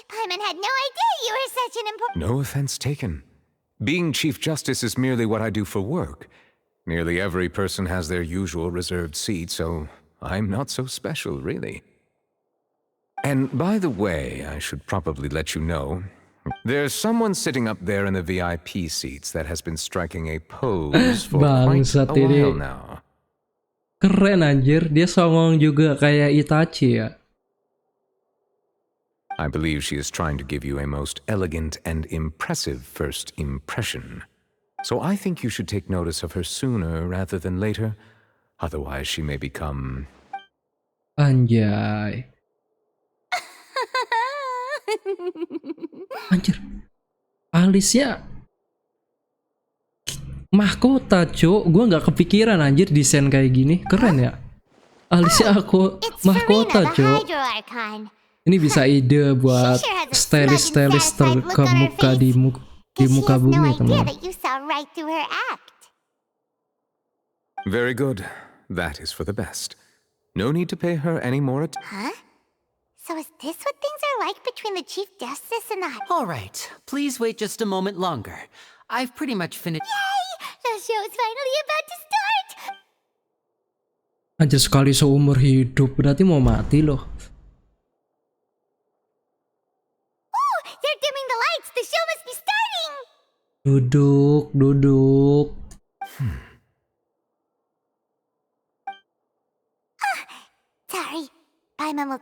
Paimon had no idea you were such an important... No offense taken. Being Chief Justice is merely what I do for work. Nearly every person has their usual reserved seat, so I'm not so special, really. And by the way, I should probably let you know, there's someone sitting up there in the VIP seats that has been striking a pose for quite Bangsat a while ini. now. Keren anjir, dia songong juga kayak Itachi ya. I believe she is trying to give you a most elegant and impressive first impression. So I think you should take notice of her sooner rather than later. Otherwise she may become... Anjay. Anjir. Alisnya mahkota, Cuk. Gua nggak kepikiran anjir desain kayak gini. Keren ya. Alisnya aku mahkota, Cuk. Archon. Ini bisa ide buat stylist-stylist terkemuka di muka bumi, teman. That you saw right through her act. Very good. That is for the best. No need to pay her any more Huh? So is this what things are like between the Chief Justice and the... All right, please wait just a moment longer. I've pretty much finished... Yay! The show's finally about to start! Anjir, sekali seumur hidup, berarti mau mati loh. Oh, they're dimming the lights! The show must be starting! Duduk. Sorry. Paimon will...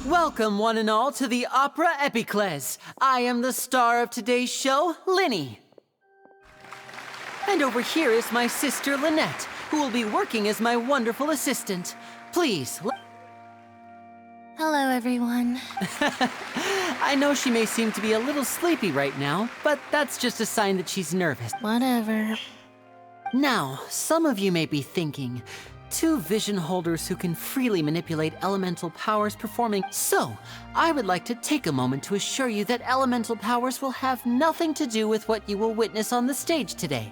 Welcome, one and all, to the Opera Epiclese. I am the star of today's show, Linny. And over here is my sister, Lynette, who will be working as my wonderful assistant. Please. Hello, everyone. I know she may seem to be a little sleepy right now, but that's just a sign that she's nervous. Whatever. Now, some of you may be thinking, two vision holders who can freely manipulate elemental powers performing. So, I would like to take a moment to assure you that elemental powers will have nothing to do with what you will witness on the stage today.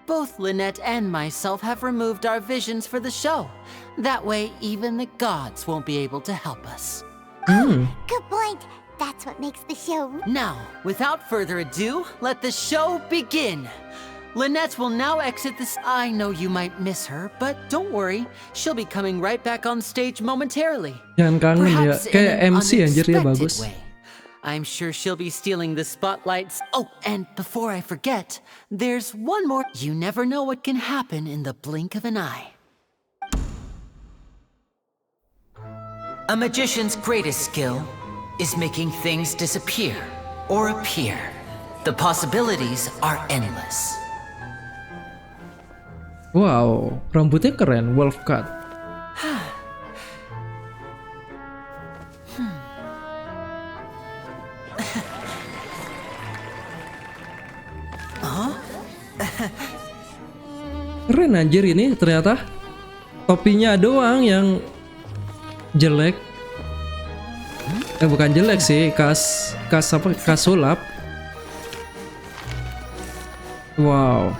Both Lynette and myself have removed our visions for the show. That way, even the gods won't be able to help us. Good point. That's what makes the show... Now, without further ado, let the show begin. Lynette will now exit this. I know you might miss her, but don't worry. She'll be coming right back on stage momentarily. Jangan kangen ya, Perhaps in kayak an MC anjir dia unexpected bagus. way. I'm sure she'll be stealing the spotlights. Oh, and before I forget, there's one more. You never know what can happen in the blink of an eye. A magician's greatest skill is making things disappear or appear. The possibilities are endless. Wow, rambutnya keren, wolf cut. Keren anjir ini ternyata. Topinya doang yang jelek. Bukan jelek sih, kas sulap. Wow.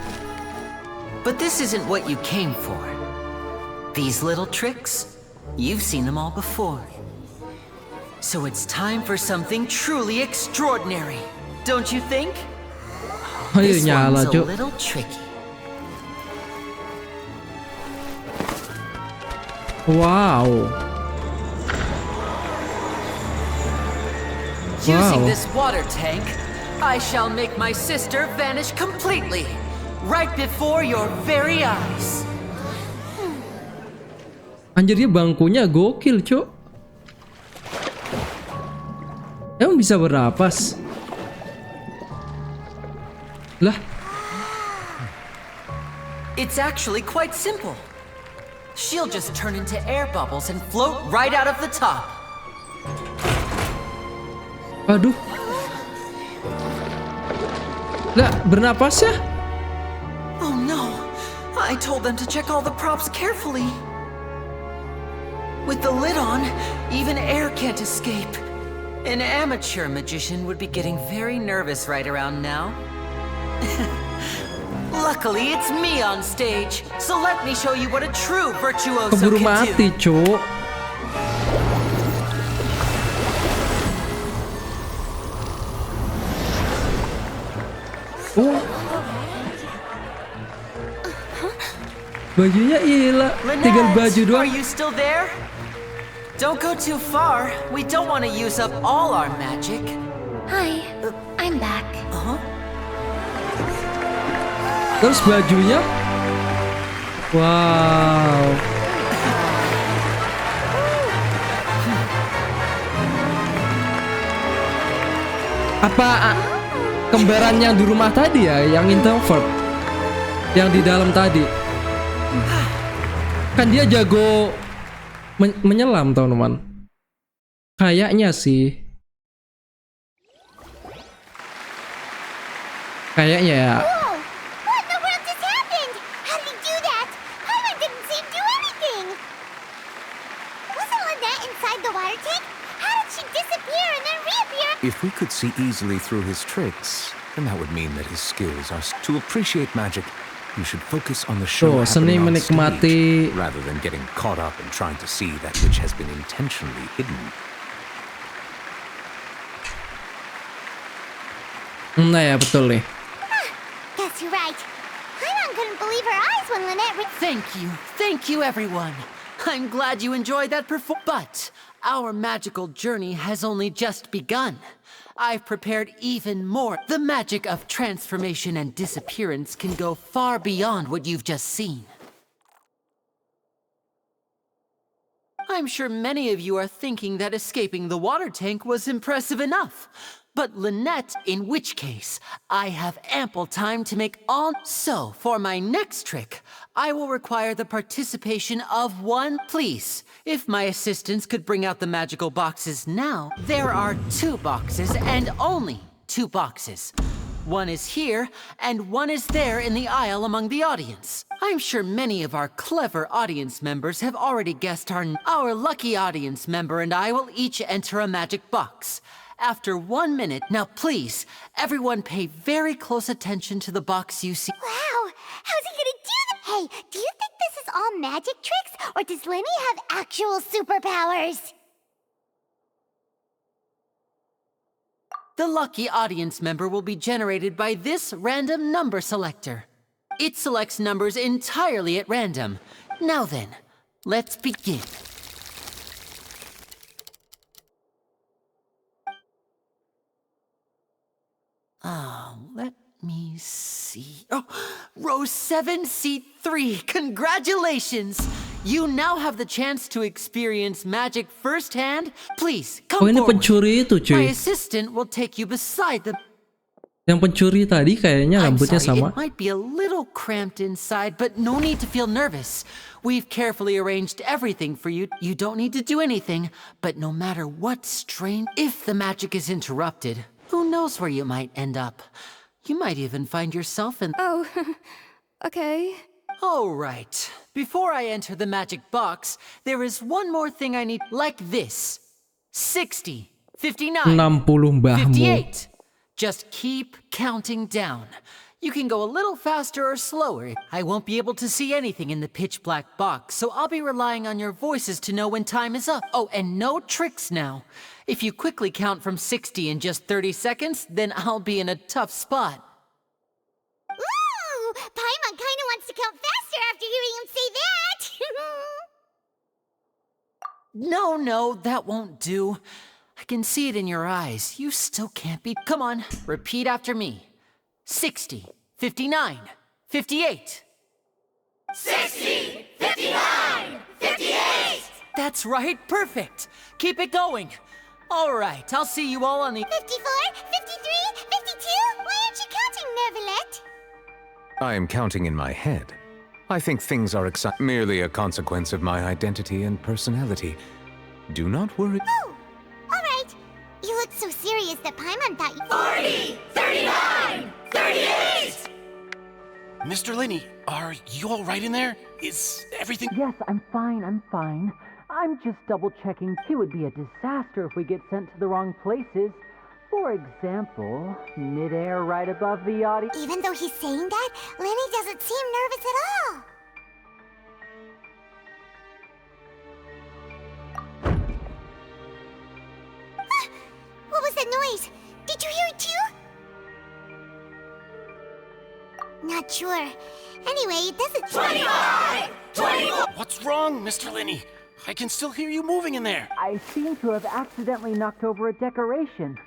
But this isn't what you came for. These little tricks, you've seen them all before. So it's time for something truly extraordinary, don't you think? Ayo This nyala, one's a Cuk. little tricky. Wow. Using Wow. this water tank, I shall make my sister vanish completely, right before your very eyes. Anjir, dia bangkunya gokil, Cuk. Emang bisa bernapas? Lah. It's actually quite simple. She'll just turn into air bubbles and float right out of the top. Aduh. Lah, bernapas ya? Oh no. I told them to check all the props carefully. With the lid on, even air can't escape. An amateur magician would be getting very nervous right around now. Luckily, it's me on stage, so let me show you what a true virtuoso Keburu can mati, do. Cuk. Oh. Bajunya hilang, tinggal baju doang. Are you still there? Don't go too far. We don't want to use up all our magic. Hi, I'm back. Terus bajunya, wow. Apa kembaran yang di rumah tadi ya, yang introvert, yang di dalam tadi? Kan dia jago menyelam, teman-teman. Kayaknya sih. Kayaknya ya. What in the world just happened? How did he do that? Paimon didn't seem to do anything. Wasn't Lynette inside the water tank? How did she disappear and then reappear? If we could see easily through his tricks, then that would mean that his skills are... To appreciate magic, you should focus on the show seni happening on menikmati stage, rather than getting caught up in trying to see that which has been intentionally hidden. Nah ya, betul nih. Guess you're right. Paimon couldn't believe her eyes when Lynette... Thank you, everyone. I'm glad you enjoyed that performance. But our magical journey has only just begun. I've prepared even more. The magic of transformation and disappearance can go far beyond what you've just seen. I'm sure many of you are thinking that escaping the water tank was impressive enough. But Lynette, in which case, I have ample time to make all... So, for my next trick, I will require the participation of one. Please, if my assistants could bring out the magical boxes now. There are 2 boxes and only 2 boxes. One is here, and one is there in the aisle among the audience. I'm sure many of our clever audience members have already guessed our lucky audience member and I will each enter a magic box. After 1 minute, now please, everyone pay very close attention to the box you see. Wow, how's he gonna do that? Hey, do you think this is all magic tricks, or does Lenny have actual superpowers? The lucky audience member will be generated by this random number selector. It selects numbers entirely at random. Now then, let's begin. Let me see. Oh, row 7, seat 3. Congratulations! You now have the chance to experience magic firsthand. Please, come ini forward. pencuri itu, cuy. My assistant will take you beside the... Yang pencuri tadi kayaknya I'm rambutnya sorry, sama. it might be a little cramped inside, but no need to feel nervous. We've carefully arranged everything for you. You don't need to do anything, but no matter what strange... If the magic is interrupted, who knows where you might end up? You might even find yourself in... Oh, okay. All right. Before I enter the magic box, there is one more thing I need, like this. 60, 59, 60 mbahmu. 58. Just keep counting down. You can go a little faster or slower. I won't be able to see anything in the pitch black box, so I'll be relying on your voices to know when time is up. Oh, and no tricks now. If you quickly count from 60 in just 30 seconds, then I'll be in a tough spot. Ooh, Paimon kinda wants to count faster after hearing him say that. No, that won't do. I can see it in your eyes. You still can't be. Come on, repeat after me. 60, 59, 58. 60, 59, 58! That's right, perfect. Keep it going. All right, I'll see you all on the... 54, 53, 52? Why aren't you counting, Neverlet? I am counting in my head. I think things are merely a consequence of my identity and personality. Do not worry. Oh, all right. You look so serious that Paimon thought you... 40, 39, 38! Mr. Linney, are you all right in there? Is everything... Yes, I'm fine, I'm just double-checking. It would be a disaster if we get sent to the wrong places. For example, mid-air right above the audience. Even though he's saying that, Lenny doesn't seem nervous at all. What was that noise? Did you hear it too? Not sure. Anyway, it doesn't... 25! 24! What's wrong, Mr. Linney? I can still hear you moving in there. I seem to have accidentally knocked over a decoration.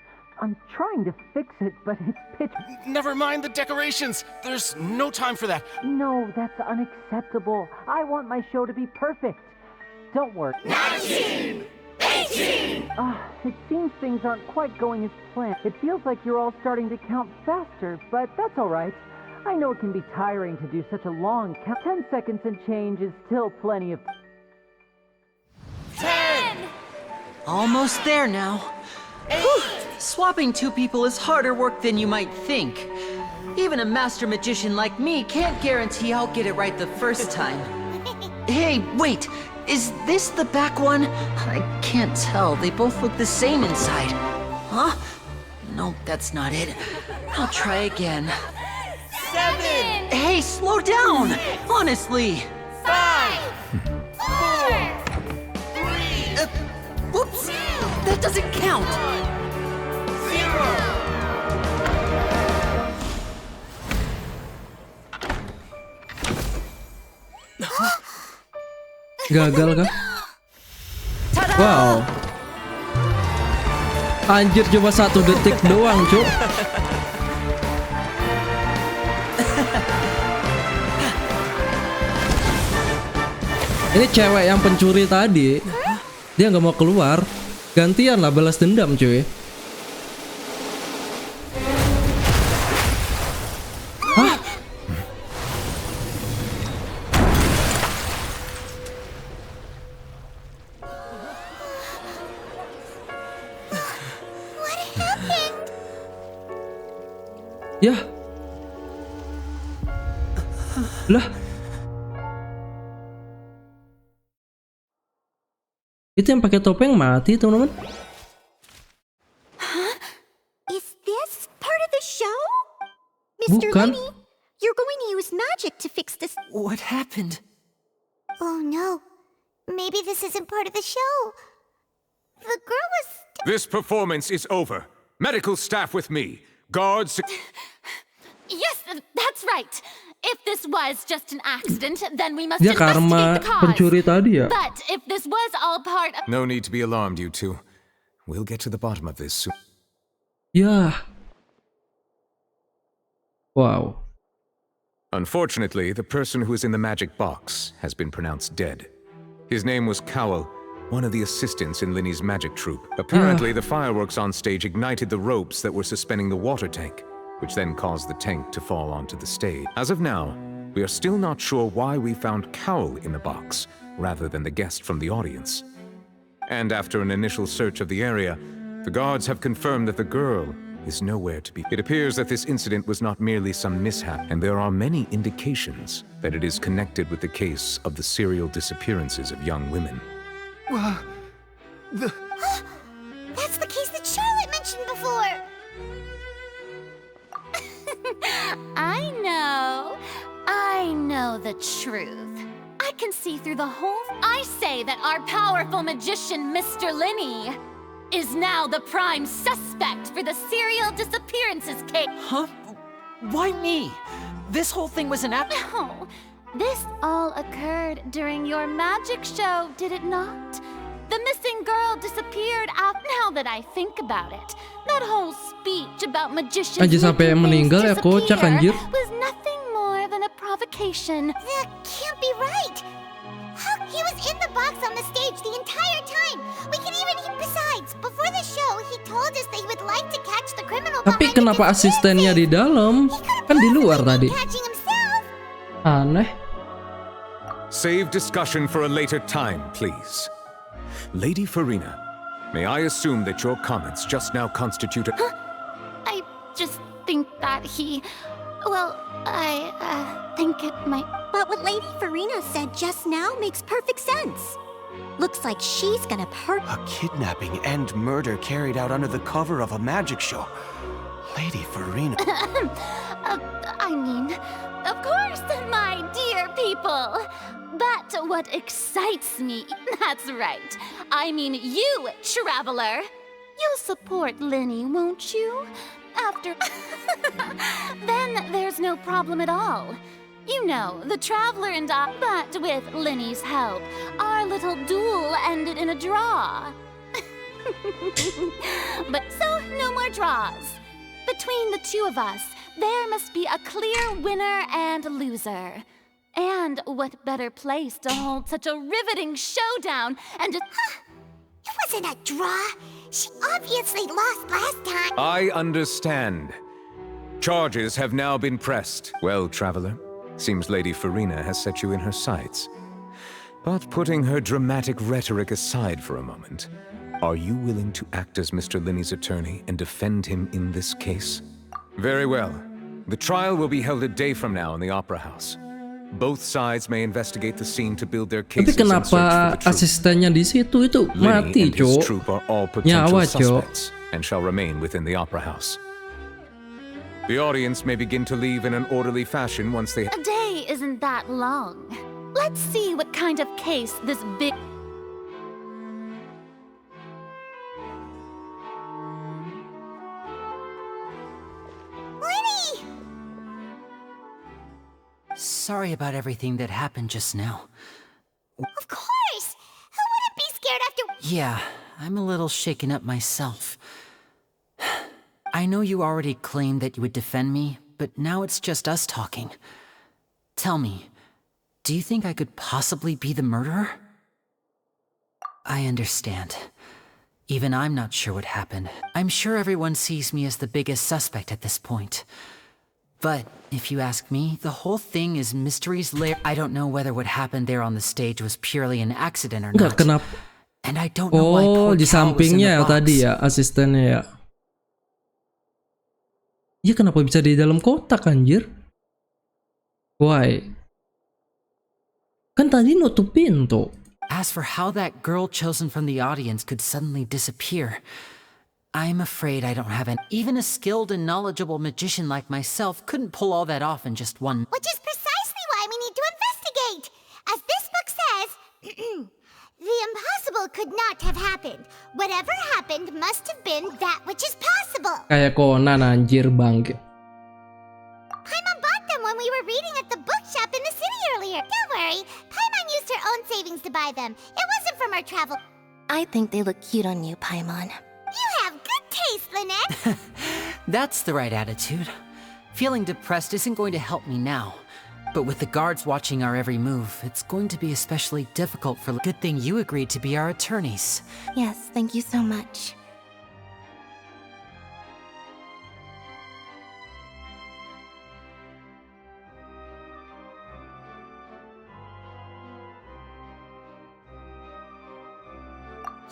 I'm trying to fix it, but it's pitch... Never mind the decorations. There's no time for that. No, that's unacceptable. I want my show to be perfect. Don't worry. 19! 18! It seems things aren't quite going as planned. It feels like you're all starting to count faster, but that's all right. I know it can be tiring to do such a long count. 10 seconds and change is still plenty of... 10! Almost there now. Whew. Swapping two people is harder work than you might think. Even a master magician like me can't guarantee I'll get it right the first time. Hey, wait! Is this the back one? I can't tell. They both look the same inside. Huh? No, that's not it. I'll try again. 7! Hey, slow down! Honestly! 5! 4! 3! Whoops! That doesn't count! 0! Gagal kah? Wow. Anjir, cuma 1 detik doang, Cuk. Ini cewek yang pencuri tadi, dia nggak mau keluar, gantian lah balas dendam, cuy. Hah? What happened? Ya. Lah. Itu yang pakai topeng mati, teman-teman. Huh? Is this part of the show? Mr. Bukan. Linney, you're going to use magic to fix this. What happened? Oh no. Maybe this isn't part of the show. The girl was... This performance is over. Medical staff with me. Guards... Yes, that's right. If this was just an accident, then we must Dia karma investigate the cause. pencuri tadi ya. But if this was all part of... No need to be alarmed, you two. We'll get to the bottom of this soon. Ya. Wow. Unfortunately, the person who is in the magic box has been pronounced dead. His name was Cowell, one of the assistants in Linney's magic troupe. Apparently, the fireworks on stage ignited the ropes that were suspending the water tank, which then caused the tank to fall onto the stage. As of now, we are still not sure why we found Cowell in the box, rather than the guest from the audience. And after an initial search of the area, the guards have confirmed that the girl is nowhere to be. It appears that this incident was not merely some mishap, and there are many indications that it is connected with the case of the serial disappearances of young women. That's the case that Charlotte mentioned before. I know the truth. I can see through the whole... I say that our powerful magician, Mr. Linney, is now the prime suspect for the serial disappearances case. Huh? Why me? This whole thing was an act... No, this all occurred during your magic show, did it not? The missing girl disappeared out. Now that I think about it, that whole speech about magicians Anjir sampai meninggal ya kocak anjir. was nothing more than a provocation. That can't be right. How he was in the box on the stage the entire time. We can even besides, before the show, he told us that he would like to catch the criminal. Tapi kenapa asistennya di dalam? Kan di luar tadi. Aneh. Save discussion for a later time, please. Lady Farina, may I assume that your comments just now constitute a... I just think that well, I think it might... But what Lady Farina said just now makes perfect sense. Looks like she's gonna A kidnapping and murder carried out under the cover of a magic show. Lady Farina. I mean, of course, my dear people. But what excites me, that's right. I mean you, traveler. You'll support Linny, won't you? After... Then there's no problem at all. You know, the traveler and I... But with Linny's help, our little duel ended in a draw. But so, no more draws. Between the two of us, there must be a clear winner and loser. And what better place to hold such a riveting showdown and It wasn't a draw. She obviously lost last time. I understand. Charges have now been pressed. Well, traveler, seems Lady Farina has set you in her sights. But putting her dramatic rhetoric aside for a moment, are you willing to act as Mr. Linney's attorney and defend him in this case? Very well. The trial will be held a day from now in the Opera House. Both sides may investigate the scene to build their cases. Tapi kenapa asistennya di situ itu mati, Cok? Nyawa, Cok. And shall remain within the Opera House. The audience may begin to leave in an orderly fashion once they... A day isn't that long. Let's see what kind of case this big... Sorry about everything that happened just now. Of course! Who wouldn't be scared after... Yeah, I'm a little shaken up myself. I know you already claimed that you would defend me, but now it's just us talking. Tell me, do you think I could possibly be the murderer? I understand. Even I'm not sure what happened. I'm sure everyone sees me as the biggest suspect at this point. But if you ask me, the whole thing is mystery's lair. I don't know whether what happened there on the stage was purely an accident or not. And I don't know why poor di Cal was in the sampingnya box. tadi ya asistennya ya. Ya kenapa bisa di dalam kotak anjir? Why? Kan tadi nutup pintu. As for how that girl chosen from the audience could suddenly disappear, I'm afraid I don't have an... Even a skilled and knowledgeable magician like myself couldn't pull all that off in just one... Which is precisely why we need to investigate. As this book says, the impossible could not have happened. Whatever happened must have been that which is possible. Kayak Conan anjir bangke. Paimon bought them when we were reading at the bookshop in the city earlier. Don't worry, Paimon used her own savings to buy them. It wasn't from our travel... I think they look cute on you, Paimon. You have good taste, Lynette. That's the right attitude. Feeling depressed isn't going to help me now. But with the guards watching our every move, it's going to be especially difficult for... Good thing you agreed to be our attorneys. Yes, thank you so much.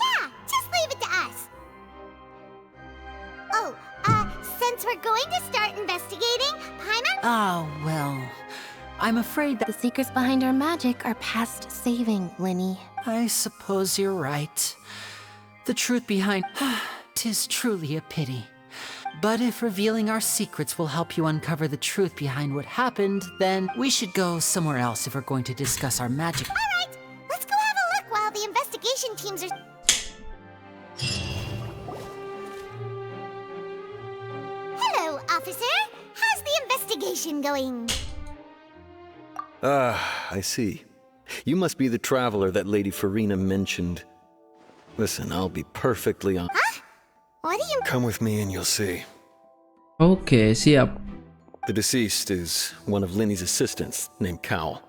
Yeah, just leave it to us. Oh, since we're going to start investigating, Paimon... Oh, well... I'm afraid that... The secrets behind our magic are past saving, Linny. I suppose you're right. The truth behind... 'Tis truly a pity. But if revealing our secrets will help you uncover the truth behind what happened, then we should go somewhere else if we're going to discuss our magic. All right, let's go have a look while the investigation teams are... Hello, officer. How's the investigation going? I see. You must be the traveler that Lady Farina mentioned. Listen, I'll be perfectly honest. What do you... Come with me and you'll see. Oke, siap. The deceased is one of Linny's assistants named Cal.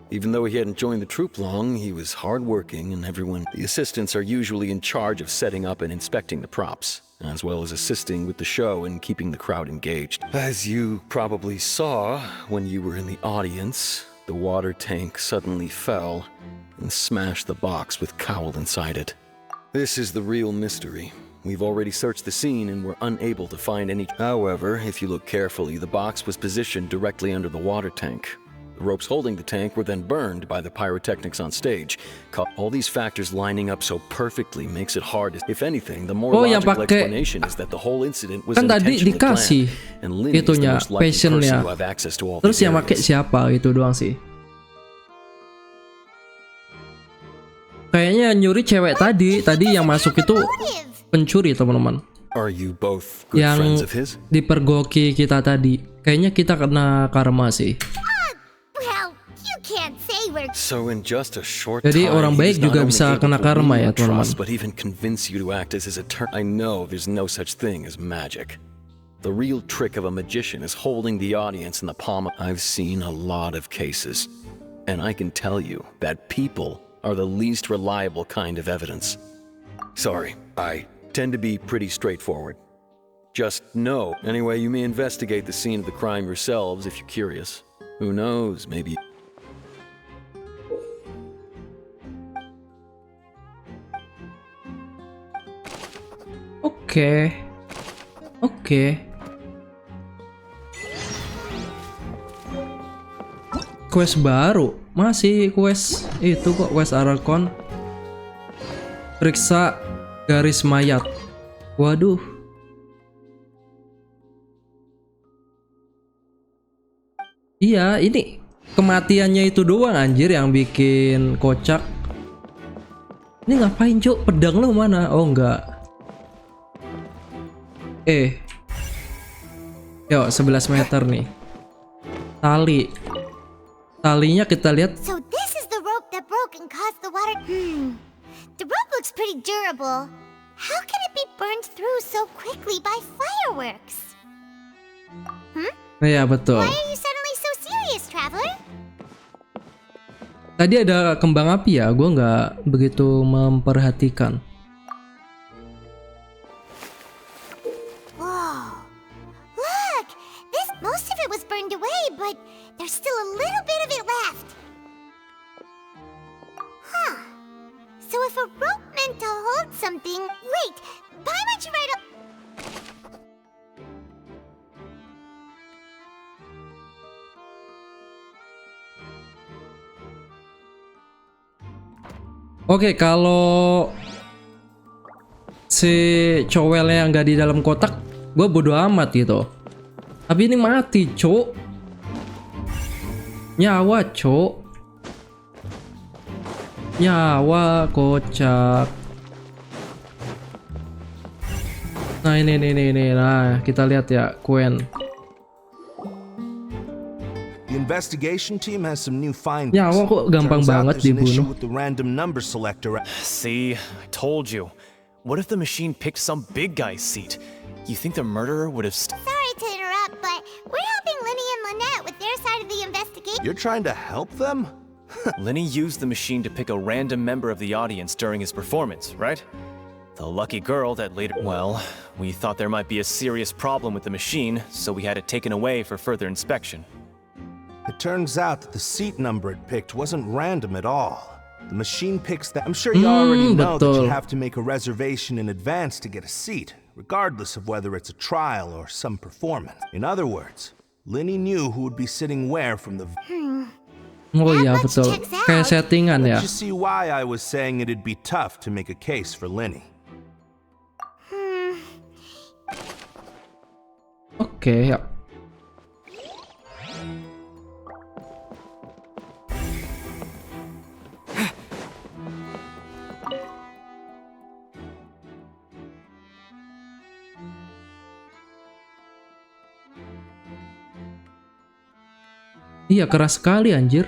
Even though he hadn't joined the troupe long, he was hardworking and everyone... The assistants are usually in charge of setting up and inspecting the props, as well as assisting with the show and keeping the crowd engaged. As you probably saw when you were in the audience, the water tank suddenly fell and smashed the box with Cowl inside it. This is the real mystery. We've already searched the scene and were unable to find any... However, if you look carefully, the box was positioned directly under the water tank. The ropes holding the tank were then burned by the pyrotechnics on stage. All these factors lining up so perfectly makes it hard. If anything, the more logical explanation is that the whole incident was intentionally planned, and Linny is the most likely person to have access to all these Terus yang pakai siapa itu doang sih. Kayaknya nyuri cewek tadi yang masuk itu pencuri, teman-teman. Are you both good friends of his? Dipergoki kita tadi. Kayaknya kita kena karma sih. So in just a short Jadi time, orang baik juga bisa kena karma ya, teman-teman. But even convince you to act as his attorney. I know there's no such thing as magic. The real trick of a magician is holding the audience in the palm. I've seen a lot of cases, and I can tell you that people are the least reliable kind of evidence. Sorry, I tend to be pretty straightforward. Just know. Anyway, you may investigate the scene of the crime yourselves if you're curious. Who knows, maybe... Oke. Quest baru. Masih quest itu kok, quest Archon. Periksa garis mayat. Waduh. Iya, ini kematiannya itu doang anjir yang bikin kocak. Ini ngapain, Cuk? Pedang lu mana? Oh, enggak. Yuk, 11 meter nih. Talinya kita lihat. So this is the rope that broke and caused the water. The rope looks pretty durable. How can it be burned through so quickly by fireworks? Iya, betul. Why are you suddenly so serious, traveler? Tadi ada kembang api ya, gue nggak begitu memperhatikan. Most of it was burned away, but there's still a little bit of it left. Huh. So if a rope meant to hold something... Wait, why don't you write a... Oke, kalau si cowelnya nggak di dalam kotak, gue bodo amat gitu. Tapi ini mati, Cok. Nyawa, Cok. Nyawa, kocak. Nah, ini. Nah, kita lihat ya, Quen. The investigation team has some new findings. Nyawa kok gampang banget dibunuh. With the random number selector. See, I told you. What if the machine picked some big guy's seat? You think the murderer would have... Sorry to interrupt, but we're helping Linny and Lynette with their side of the investigation. You're trying to help them? Linny used the machine to pick a random member of the audience during his performance, right? The lucky girl that later... Well, we thought there might be a serious problem with the machine, so we had it taken away for further inspection. It turns out that the seat number it picked wasn't random at all. The machine picks that... I'm sure you already know that you have to make a reservation in advance to get a seat, regardless of whether it's a trial or some performance. In other words, Linny knew who would be sitting where from the... Oh iya, betul. Kayak settingan ya. You see why I was saying it'd be tough to make a case for Linny. Oke, ya. Iya, keras sekali anjir.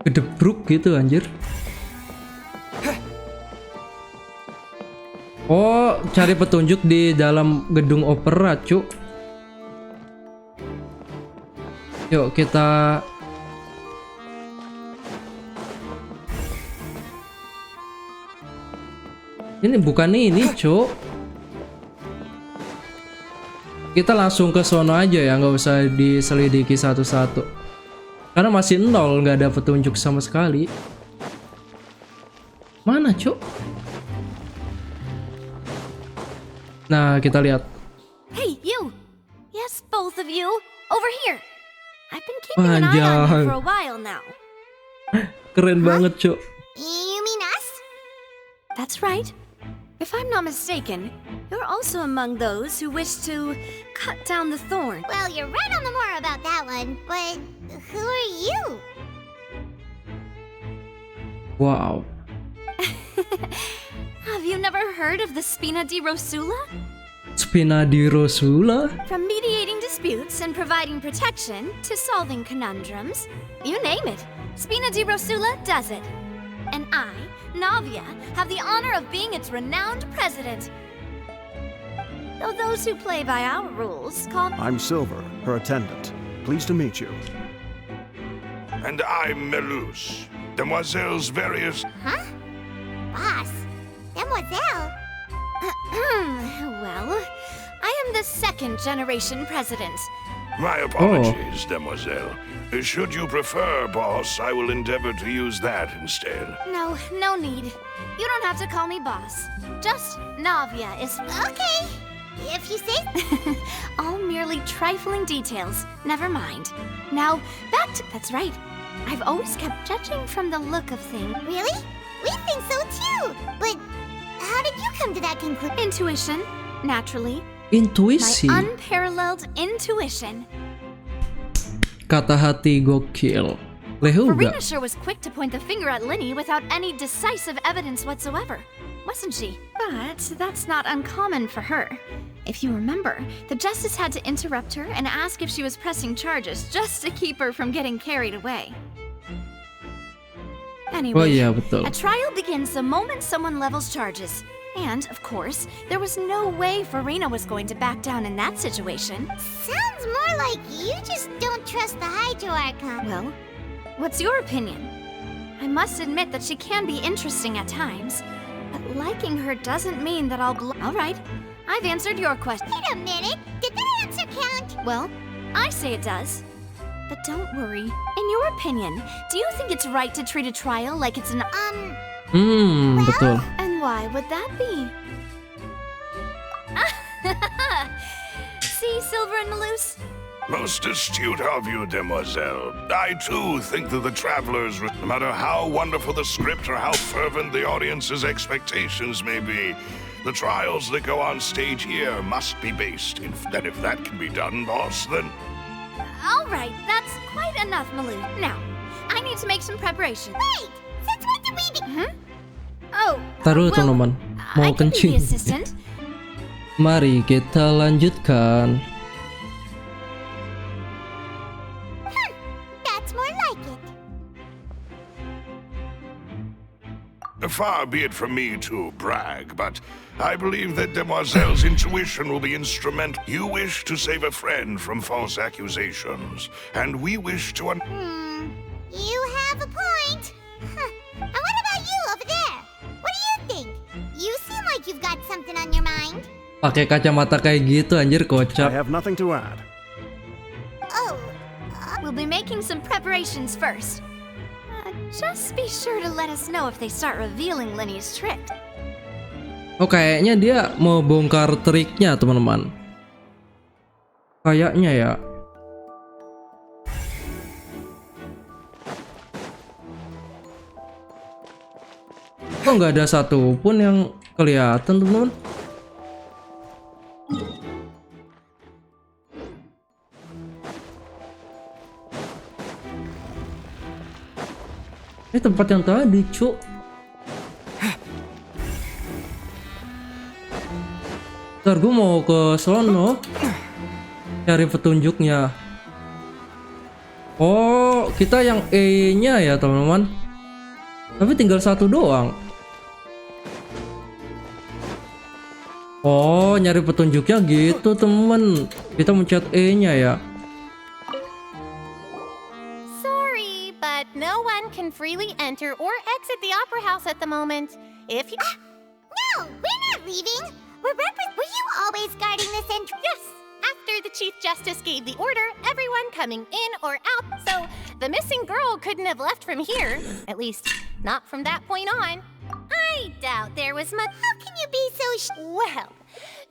Gedebruk gitu anjir. Oh, cari petunjuk di dalam gedung opera, cuk. Yuk kita ini bukan ini, cuk. Kita langsung ke sono aja ya, nggak usah diselidiki satu-satu. Karena masih nol, nggak ada petunjuk sama sekali. Mana, cuk? Nah, kita lihat. Hey, you! Yes, both of you! Over here! I've been keeping an eye on you for a while now. Keren banget, cuk. You mean us? That's right. If I'm not mistaken, you're also among those who wish to cut down the thorn. Well, you're right on the more about that one, but who are you? Wow. Have you never heard of the Spina di Rosula? Spina di Rosula? From mediating disputes and providing protection to solving conundrums, you name it, Spina di Rosula does it. And I, Navia, have the honor of being its renowned president. Though those who play by our rules call... I'm Silver, her attendant. Pleased to meet you. And I'm Melus, Demoiselle's various... Huh? Boss? Demoiselle? Well, I am the second generation president. My apologies, Demoiselle. Should you prefer, boss, I will endeavor to use that instead. No, no need. You don't have to call me boss. Just Navia is... Okay, if you say... All merely trifling details. Never mind. Now, back to... That's right. I've always kept judging from the look of things. Really? We think so too. But how did you come to that conclusion? Intuition, naturally. Intuisi. My unparalleled intuition. Kata hati gokil. Lehuga. Verena sure was quick to point the finger at Linny without any decisive evidence whatsoever, wasn't she? But that's not uncommon for her. If you remember, the justice had to interrupt her and ask if she was pressing charges just to keep her from getting carried away. Anyway, oh, yeah, betul. A trial begins the moment someone levels charges. And, of course, there was no way Verena was going to back down in that situation. Sounds more like you just don't trust the Hydro Archon. Well, what's your opinion? I must admit that she can be interesting at times, but liking her doesn't mean that I'll All right, I've answered your question. Wait a minute, did that answer count? Well, I say it does. But don't worry. In your opinion, do you think it's right to treat a trial like it's an... well, betul. And why would that be? See, Silver and Melus? Most astute of you, Demoiselle. I, too, think that the travelers, no matter how wonderful the script or how fervent the audience's expectations may be, the trials that go on stage here must be based. And if that can be done, boss, then... All right, that's quite enough, Melus. Now, I need to make some preparation. Wait! Since when did we be... Oh, Taruh, teman-teman. Mau I can be the kencing. assistant. Mari kita lanjutkan. That's more like it. Far be it from me to brag, but I believe that Demoiselle's intuition will be instrumental. You wish to save a friend from false accusations, and we wish to... You have a point. And what about you over there? What do you think? You seem like you've got something on your mind. Pakai kacamata kayak gitu anjir, I kocak. have nothing to add. Oh. We'll be making some preparations first. Just be sure to let us know if they start revealing Linny's trick. Oh, kayaknya dia mau bongkar triknya, teman-teman. Kayaknya ya. Kok nggak ada satupun yang kelihatan, teman-teman? Ini tempat yang tadi, cuk. Ntar gue mau ke sono cari petunjuknya. Oh, kita yang E-nya ya, teman-teman. Tapi tinggal satu doang. Oh, nyari petunjuknya gitu, temen. Kita mencet E-nya ya. Sorry, but no one can freely enter or exit the Opera House at the moment. If you... No, we're not leaving. Were you always guarding this entrance? Yes. After the Chief Justice gave the order, everyone coming in or out, so the missing girl couldn't have left from here. At least, not from that point on. I doubt there was much. How can you be so Well,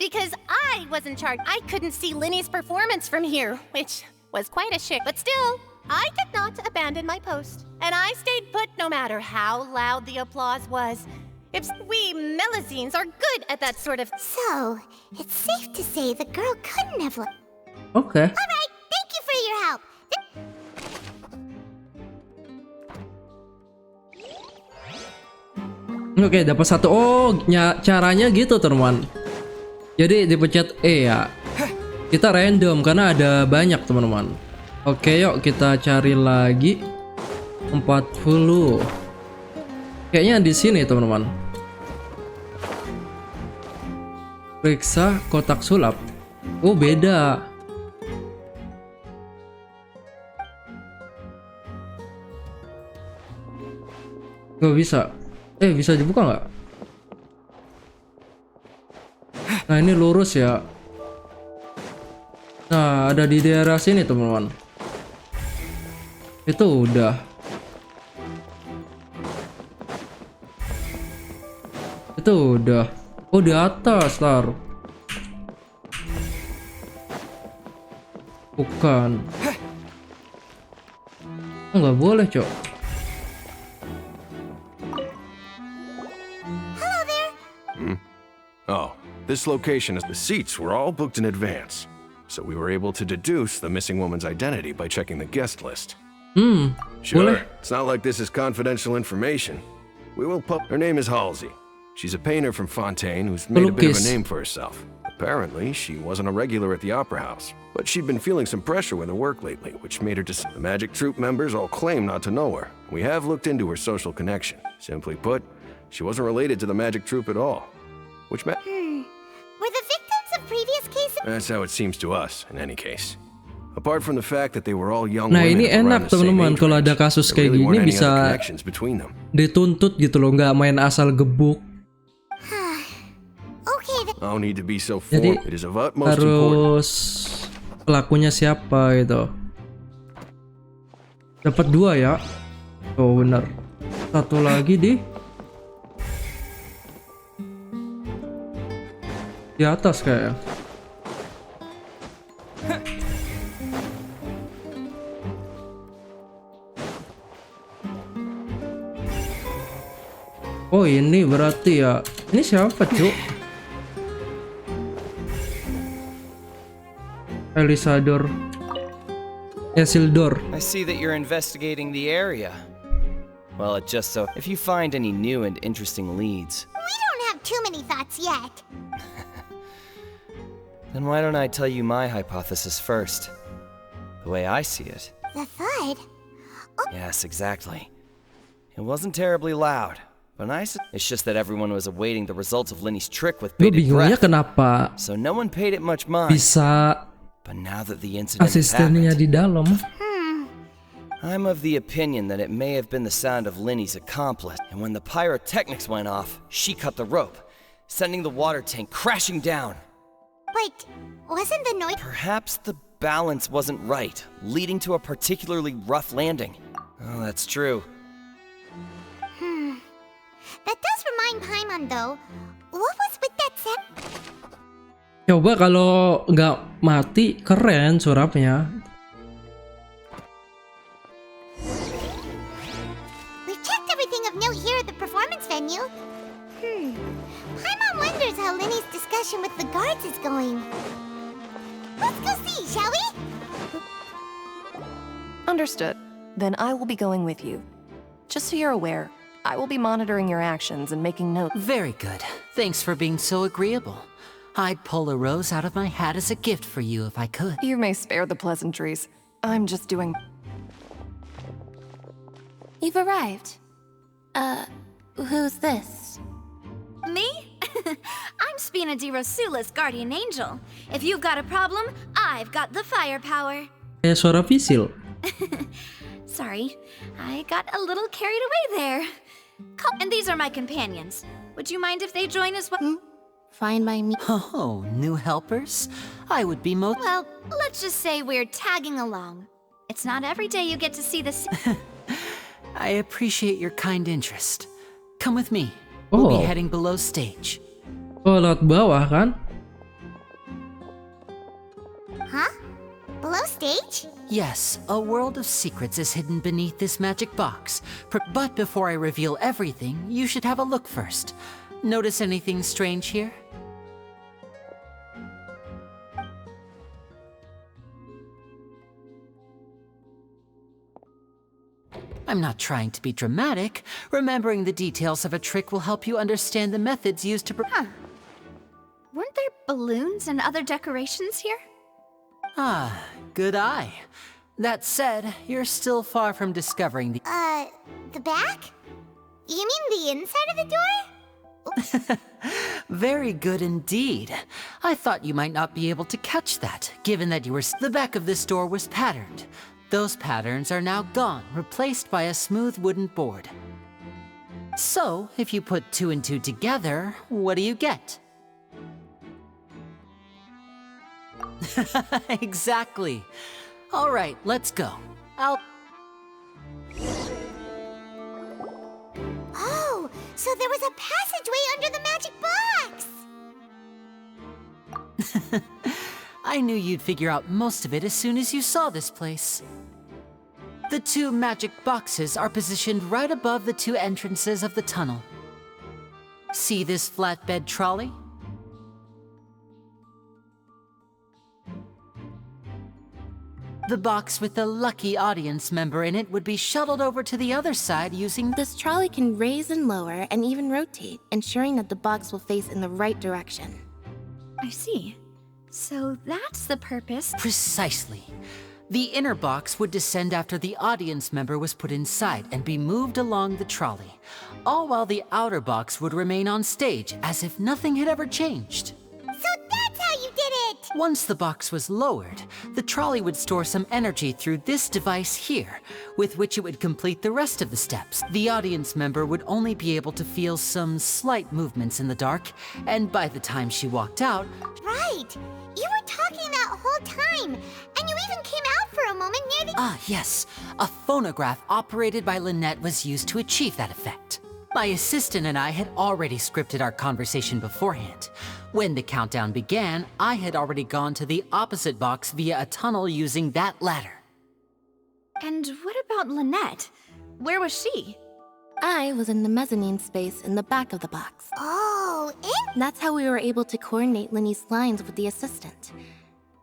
because I was in charge. I couldn't see Linny's performance from here, which was quite a shit. But still, I did not abandon my post. And I stayed put no matter how loud the applause was. If we Melusines are good at that sort of... So, it's safe to say the girl couldn't have left. Okay. Alright, thank you for your help. Oke, dapat satu. Oh, caranya gitu, teman. Jadi dipencet E ya. Kita random karena ada banyak, teman-teman. Oke, yuk kita cari lagi. 40. Kayaknya di sini, teman-teman. Periksa kotak sulap. Oh, beda. Gak bisa. Bisa dibuka nggak? Nah, ini lurus ya. Nah, ada di daerah sini, teman-teman. Itu udah. Itu udah. Oh, di atas, Tar. Bukan. Oh, nggak boleh, Cok. Oh, this location is the seats were all booked in advance, so we were able to deduce the missing woman's identity by checking the guest list. Sure, it's not like this is confidential information. We will her name is Halsey. She's a painter from Fontaine who's made a bit of a name for herself. Apparently, she wasn't a regular at the Opera House, but she'd been feeling some pressure with her work lately, which made her the Magic Troupe members all claim not to know her. We have looked into her social connection. Simply put, she wasn't related to the Magic Troupe at all. Were the victims of previous cases? That's how it seems to us, in any case. Apart from the fact that they were all young Nah, women ini enak, teman-teman, kalau ada kasus kayak gini bisa dituntut gitu loh, nggak main asal gebuk. No need to be so Jadi formal. It is of utmost harus pelakunya siapa gitu. Dapat 2 ya. Oh, benar. Satu lagi di atas kayak. Oh, ini berarti ya. Ini siapa, Cuk? Esildor. I see that you're investigating the area. Well, it just so if you find any new and interesting leads. We don't have too many thoughts yet. Then why don't I tell you my hypothesis first? The way I see it. The thud? Yes, exactly. It wasn't terribly loud, but it's just that everyone was awaiting the results of Linny's trick with Gue bated bingungnya breath. kenapa So no one paid it much mind. bisa But now that the incident has asistennya di dalam. I'm of the opinion that it may have been the sound of Linny's accomplice, and when the pyrotechnics went off, she cut the rope, sending the water tank crashing down. But wasn't the noise... Perhaps the balance wasn't right, leading to a particularly rough landing. Oh, that's true. That does remind Paimon though. What was with that set? Coba kalau nggak mati, keren surapnya. We've checked everything of note here at the performance venue. Paimon wonders how Linny's discussion with the guards is going. Let's go see, shall we? Understood. Then I will be going with you. Just so you're aware, I will be monitoring your actions and making notes. Very good. Thanks for being so agreeable. I'd pull a rose out of my hat as a gift for you if I could. You may spare the pleasantries. I'm just doing... You've arrived. Who's this? Me? I'm Spina di Rosula's guardian angel. If you've got a problem, I've got the firepower. Kayak suara Visil. Sorry, I got a little carried away there. And these are my companions. Would you mind if they join as well? Fine by me. Oh, new helpers? I would be most... Well, let's just say we're tagging along. It's not every day you get to see the... I appreciate your kind interest. Come with me. We'll be heading below stage. Oh, lewat bawah kan? Huh? Below stage? Yes, a world of secrets is hidden beneath this magic box. But before I reveal everything, you should have a look first. Notice anything strange here? I'm not trying to be dramatic. Remembering the details of a trick will help you understand the methods used to... Weren't there balloons and other decorations here? Ah, good eye. That said, you're still far from discovering the... The back? You mean the inside of the door? Very good indeed. I thought you might not be able to catch that, given that you were... The back of this door was patterned. Those patterns are now gone, replaced by a smooth wooden board. So, if you put 2 and 2 together, what do you get? Exactly. All right, let's go. Oh, so there was a passageway under the magic box! I knew you'd figure out most of it as soon as you saw this place. The 2 magic boxes are positioned right above the 2 entrances of the tunnel. See this flatbed trolley? The box with the lucky audience member in it would be shuttled over to the other side using... This trolley can raise and lower and even rotate, ensuring that the box will face in the right direction. I see. So that's the purpose. Precisely. The inner box would descend after the audience member was put inside and be moved along the trolley, all while the outer box would remain on stage as if nothing had ever changed. So that's how you did it! Once the box was lowered, the trolley would store some energy through this device here, with which it would complete the rest of the steps. The audience member would only be able to feel some slight movements in the dark, and by the time she walked out... Right! You were talking that whole time, and you even came out for a moment near the... Ah, yes. A phonograph operated by Lynette was used to achieve that effect. My assistant and I had already scripted our conversation beforehand. When the countdown began, I had already gone to the opposite box via a tunnel using that ladder. And what about Lynette? Where was she? I was in the mezzanine space in the back of the box. Oh, That's how we were able to coordinate Linny's lines with the assistant.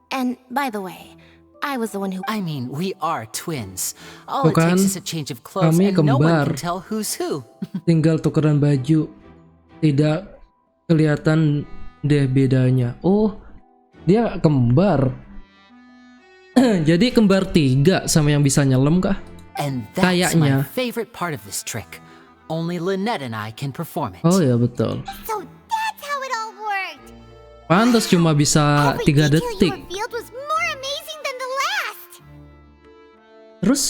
And, by the way, I was the one who... I mean, we are twins. All it Bukan, takes is a change of clothes kami and no one kembar. can tell who's who. Tinggal tukeran baju. Tidak kelihatan deh bedanya. Oh, dia kembar. Jadi kembar 3 sama yang bisa nyelem kah? And that's Kayaknya. my favorite part of this trick. Only Lynette and I can perform it. Oh ya betul. So that's how it all worked! Pantas cuma bisa 3 You detik. revealed was more amazing than the last! Terus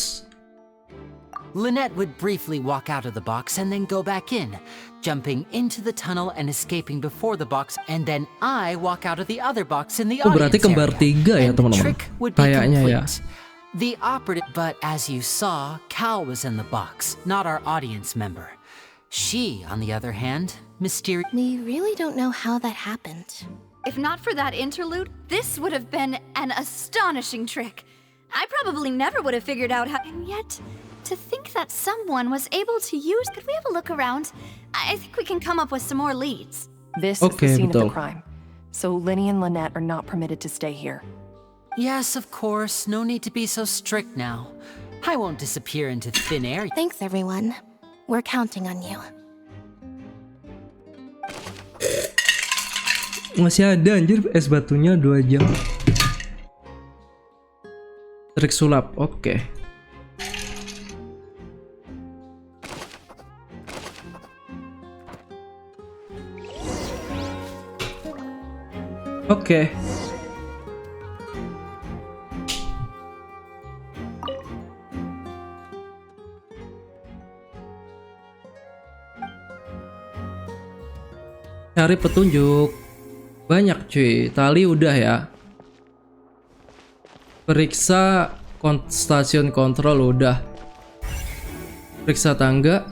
Lynette would briefly walk out of the box and then go back in, jumping into the tunnel and escaping before the box, and then I walk out of the other box in the oh, berarti audience kembar area. 3 ya teman-teman. Trick would be Kayaknya ya. complete. The operative, but as you saw, Cal was in the box, not our audience member. She, on the other hand, mysterious. We really don't know how that happened. If not for that interlude, this would have been an astonishing trick. I probably never would have figured out how... And yet, to think that someone was able to use... Could we have a look around? I think we can come up with some more leads. This is the scene of the crime. So Linny and Lynette are not permitted to stay here. Yes, of course. No need to be so strict now. I won't disappear into thin air. Thanks, everyone. We're counting on you. Masih ada anjir es batunya 2 jam. Trik sulap, oke. Oke. Cari petunjuk. Banyak cuy. Tali udah ya. Periksa stasiun kontrol udah. Periksa tangga.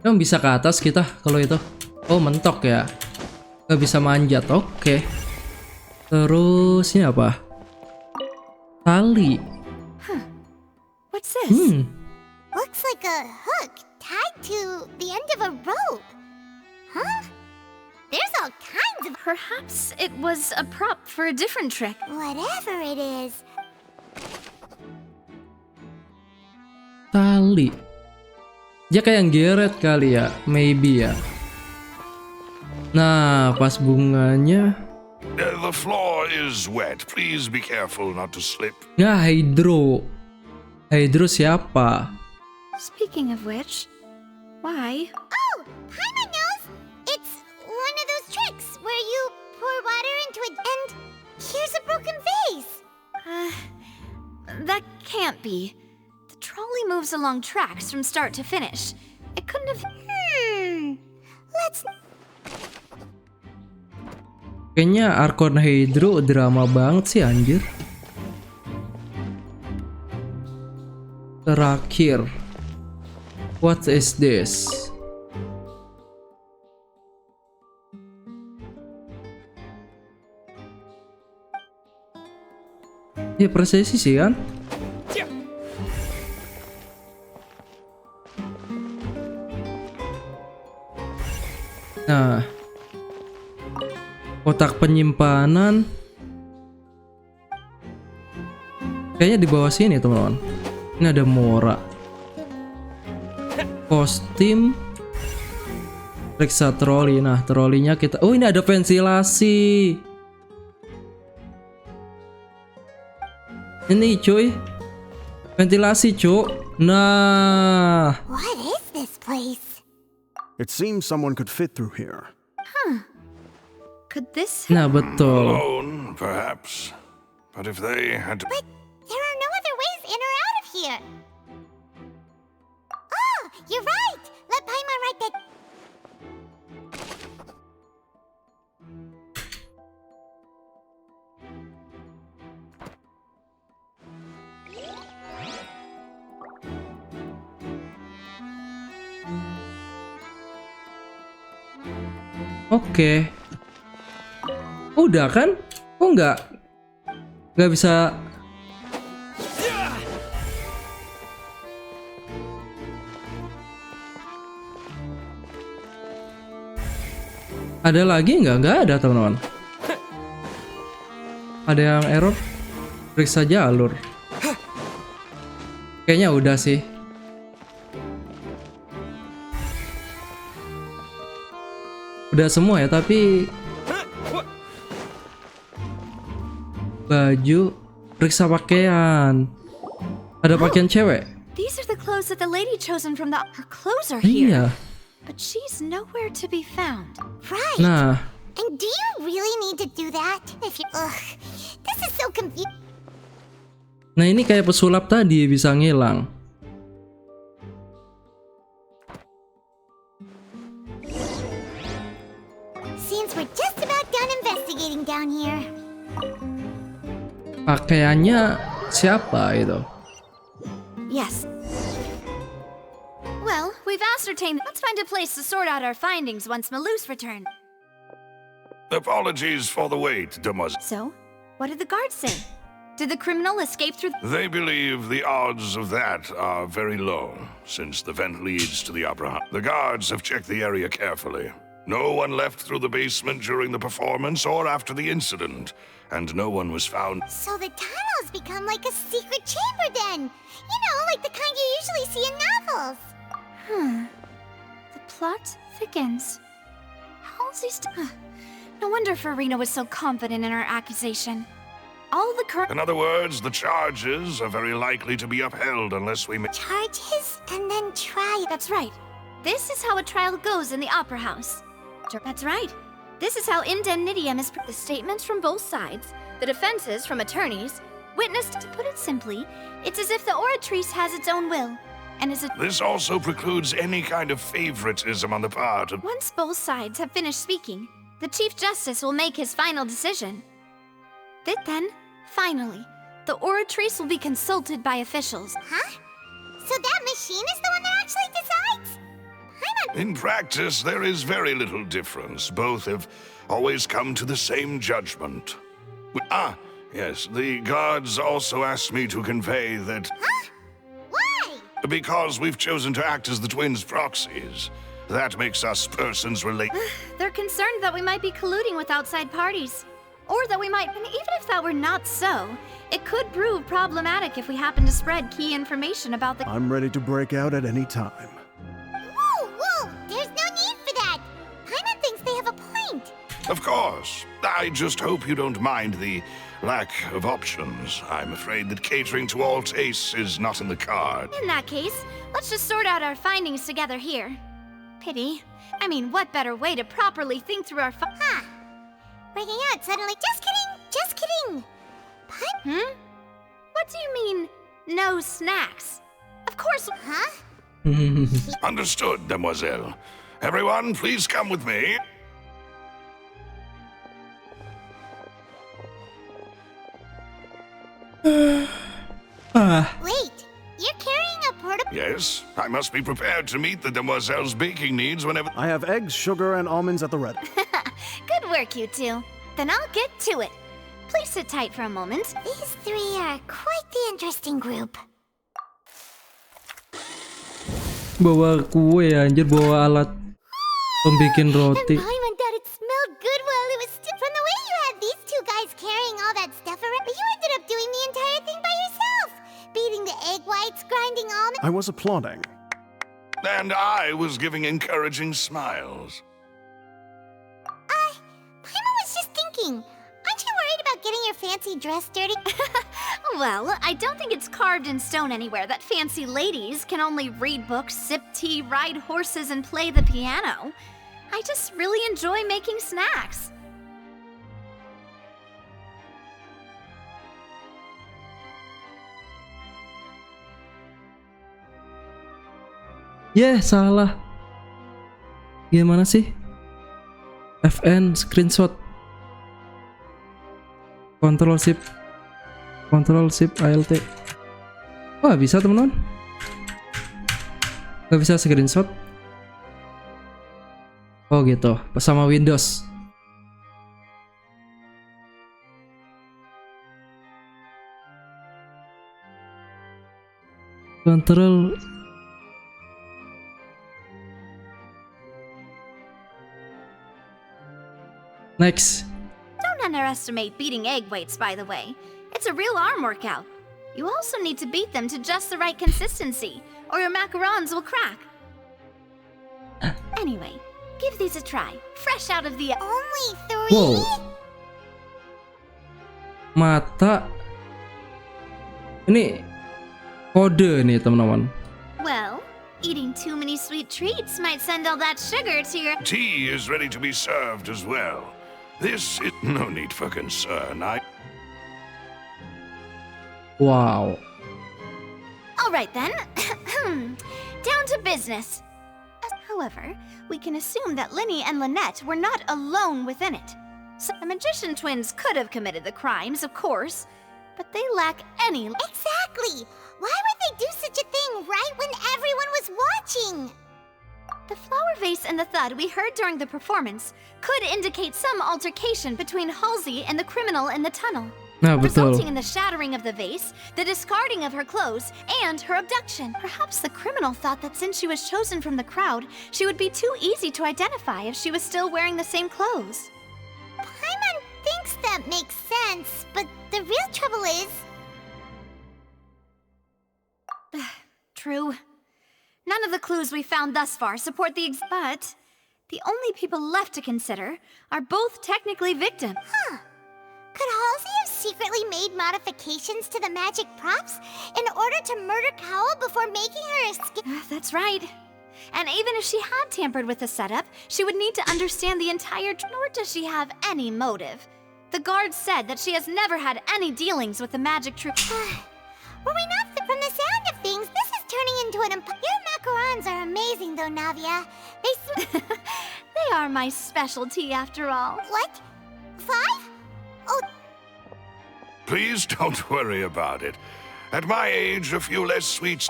Yang bisa ke atas kita kalau itu. Oh mentok ya. Gak bisa manjat. Oke. Terus ini apa? Tali. What's this? Looks like a hook tied to the end of a rope. Huh? There's all kinds of... Perhaps it was a prop for a different trick. Whatever it is. Tali. Dia kayak yang geret kali ya. Maybe ya. Nah, pas bunganya. The floor is wet. Please be careful not to slip. Ya, Hydro. Hydro siapa? Speaking of which, why? Oh, Paimon knows! It's one of those tricks where you pour water into it and here's a broken vase. That can't be. The trolley moves along tracks from start to finish. It couldn't have... Let's... Kayaknya Archon Hydro drama banget sih anjir. Terakhir. What is this? Ya presisi sih kan? Nah, kotak penyimpanan kayaknya di bawah sini teman-teman. Ini ada Mora. Kostum. Periksa troli. Nah, trolinya kita... Oh, ini ada ventilasi. Ini cuy. Ventilasi, cuy. Nah. What is this place? It seems someone could fit through here. Could this... Nah, betul. Alone, perhaps. But if they had to... But there are no other ways in or out of here. Oh, you're right. Let Paimon write that. Oke. Udah kan? Kok nggak bisa? Ada lagi nggak? Nggak ada teman-teman. Ada yang error? Periksa jalur. Kayaknya udah sih. Udah semua ya, tapi baju, periksa pakaian. Ada pakaian cewek. These are the clothes that the lady chosen from the... Her clothes are here. Iya. But she's nowhere to be found. Right. Nah. And do you really need to do that? If you... Ugh, this is so confusing. Nah, ini kayak pesulap tadi bisa ngilang. Seems we're just about done investigating down here. Pakaiannya siapa itu? Yes. Well, we've ascertained. Let's find a place to sort out our findings once Maloose returned. Apologies for the wait, Demoiselle. So, what did the guards say? Did the criminal escape through... They believe the odds of that are very low, since the vent leads to the opera house. The guards have checked the area carefully. No one left through the basement during the performance or after the incident, and no one was found. So the tunnels become like a secret chamber then. You know, like the kind you usually see in novels. The plot thickens. Halsey No wonder Farina was so confident in her accusation. All the In other words, the charges are very likely to be upheld unless we... Charges and then try... That's right. This is how a trial goes in the Opera House. That's right. This is how indemnitium is... The statements from both sides, the defenses from attorneys, witnessed... To put it simply, it's as if the oratrice has its own will, and is a... This also precludes any kind of favoritism on the part of... Once both sides have finished speaking, the Chief Justice will make his final decision. Then, finally, the oratrice will be consulted by officials. Huh? So that machine is the one that actually decides? In practice, there is very little difference. Both have always come to the same judgment. Yes, the guards also asked me to convey that... Huh? Why? Because we've chosen to act as the twins' proxies. That makes us persons related. They're concerned that we might be colluding with outside parties. Or that we might... And even if that were not so, it could prove problematic if we happen to spread key information about the... I'm ready to break out at any time. Whoa! There's no need for that! Paimon thinks they have a point! Of course. I just hope you don't mind the lack of options. I'm afraid that catering to all tastes is not in the card. In that case, let's just sort out our findings together here. Pity. I mean, what better way to properly think through our Breaking out suddenly. Just kidding! What do you mean, no snacks? Of course... Huh? Understood, Demoiselle. Everyone, please come with me. Wait, you're carrying a portable... Yes, I must be prepared to meet the Demoiselle's baking needs whenever... I have eggs, sugar, and almonds at the ready. Good work, you two. Then I'll get to it. Please sit tight for a moment. These three are quite the interesting group. Bawa kue anjir, bawa alat pembikin roti. And Paimon thought it smelled good while it was still... From the way you had these two guys carrying all that stuff around, but you ended up doing the entire thing by yourself. Beating the egg whites, grinding almonds... I was applauding. And I was giving encouraging smiles. Paimon was just thinking, aren't you worried about getting your fancy dress dirty? Well, I don't think it's carved in stone anywhere that fancy ladies can only read books, sip tea, ride horses, and play the piano. I just really enjoy making snacks. Salah. Gimana sih? FN screenshot. Control shift ALT. Wah, bisa teman-teman. Gak bisa screenshot. Oh gitu, bersama Windows. Control. Next. Don't underestimate beating egg weights, by the way. It's a real arm workout. You also need to beat them to just the right consistency, or your macarons will crack. Anyway, give these a try. Fresh out of the... Only 3? Wow. Mata. Ini kode nih teman-teman. Well, eating too many sweet treats might send all that sugar to your... Tea is ready to be served as well. This is no need for concern. Wow. All right then. Down to business. However, we can assume that Linny and Lynette were not alone within it. So the magician twins could have committed the crimes, of course, but they lack any... Exactly! Why would they do such a thing right when everyone was watching? The flower vase and the thud we heard during the performance could indicate some altercation between Halsey and the criminal in the tunnel, resulting in the shattering of the vase, the discarding of her clothes, and her abduction. Perhaps the criminal thought that since she was chosen from the crowd, she would be too easy to identify if she was still wearing the same clothes. Paimon thinks that makes sense, but the real trouble is... True. None of the clues we found thus far support the but the only people left to consider are both technically victims. Huh. Could Halsey have secretly made modifications to the magic props in order to murder Cowell before making her escape? That's right. And even if she had tampered with the setup, she would need to understand the entire... Nor does she have any motive. The guard said that she has never had any dealings with the magic troop. Were we not from the sound of things, this is turning into an Your macarons are amazing though, Navia. They are my specialty after all. What? 5? Oh. Please don't worry about it. At my age, a few less sweets.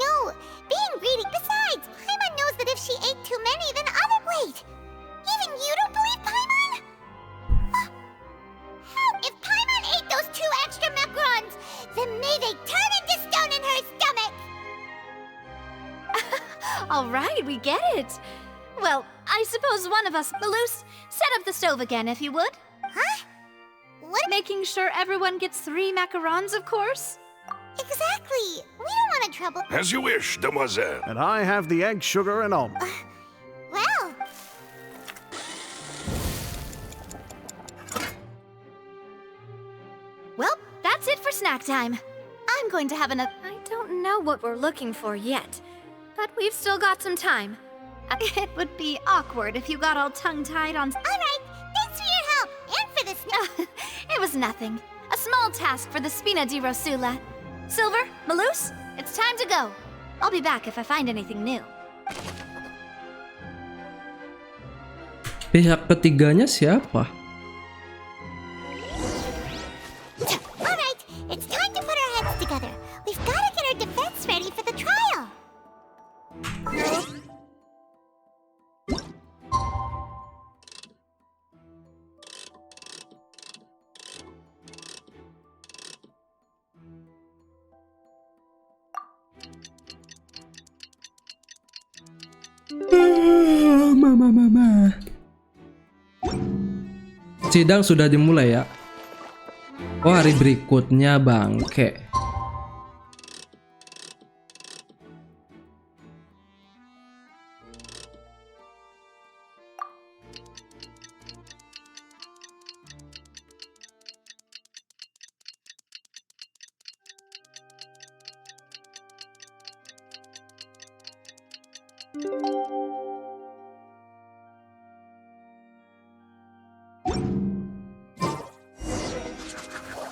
No. Being greedy. Besides, Paimon knows that if she ate too many, then wait. Even you don't believe Paimon? How? If Paimon ate those 2 extra macarons, then may they turn into stone in her stomach! All right, we get it. Well, I suppose one of us... Malus, set up the stove again, if you would. Huh? What? Making sure everyone gets 3 macarons, of course. Exactly. We don't want to trouble... As you wish, demoiselle. And I have the egg, sugar, and almond. Well... Well, that's it for snack time. I'm going to have another... I don't know what we're looking for yet, but we've still got some time. It would be awkward if you got all tongue-tied on... All right, thanks for your help, and for the snack. It was nothing. A small task for the Spina di Rosula. Silver, Malus, it's time to go. I'll be back if I find anything new. Pihak ketiganya siapa? Alright, it's time to put our heads together. We've got to get our defense ready for the trial. Mama. Sidang sudah dimulai ya. Oh, hari berikutnya bangke.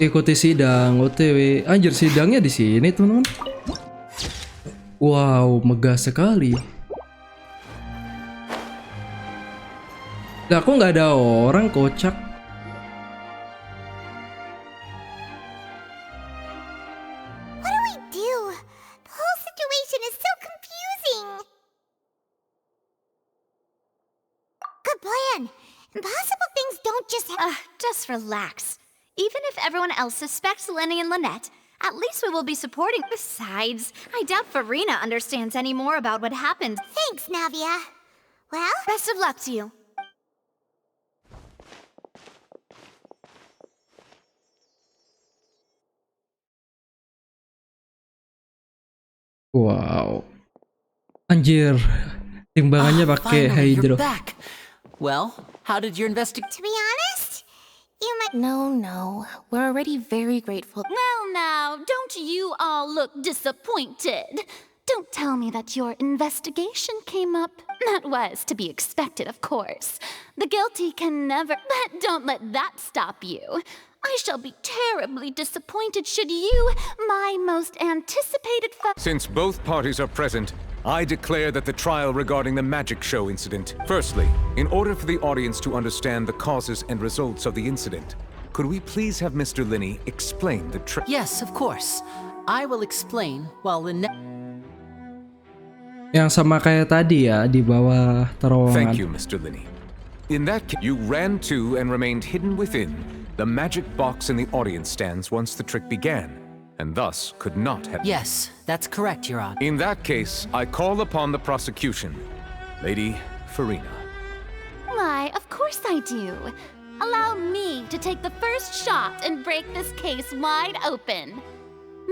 Ikuti sidang OTW. Anjir, sidangnya di sini, teman-teman. Wow, megah sekali. Lah, kok nggak ada orang, kocak. What do we do? The whole situation is so confusing. Good plan. Impossible things don't just relax. Even if everyone else suspects Lenny and Lynette, at least we will be supporting. Besides, I doubt Farina understands any more about what happened. Thanks, Navia. Well? Best of luck to you. Wow. Anjir. Timbangannya pakai hydro. Well, how did your investigation... To be honest, you might... No. We're already very grateful. Well now, don't you all look disappointed? Don't tell me that your investigation came up. That was to be expected, of course. The guilty can never... But don't let that stop you. I shall be terribly disappointed should you, my most anticipated Since both parties are present, I declare that the trial regarding the magic show incident. Firstly, in order for the audience to understand the causes and results of the incident, could we please have Mr. Linney explain the Yes, of course. I will explain while Lynette... Yang sama kayak tadi ya, di bawah terowongan. Thank you, Mr. Linney. In that case, you ran to and remained hidden within the magic box in the audience stands once the trick began, and thus could not have... Yes, that's correct, Your Honor. In that case, I call upon the prosecution. Lady Farina. Why, of course I do. Allow me to take the first shot and break this case wide open.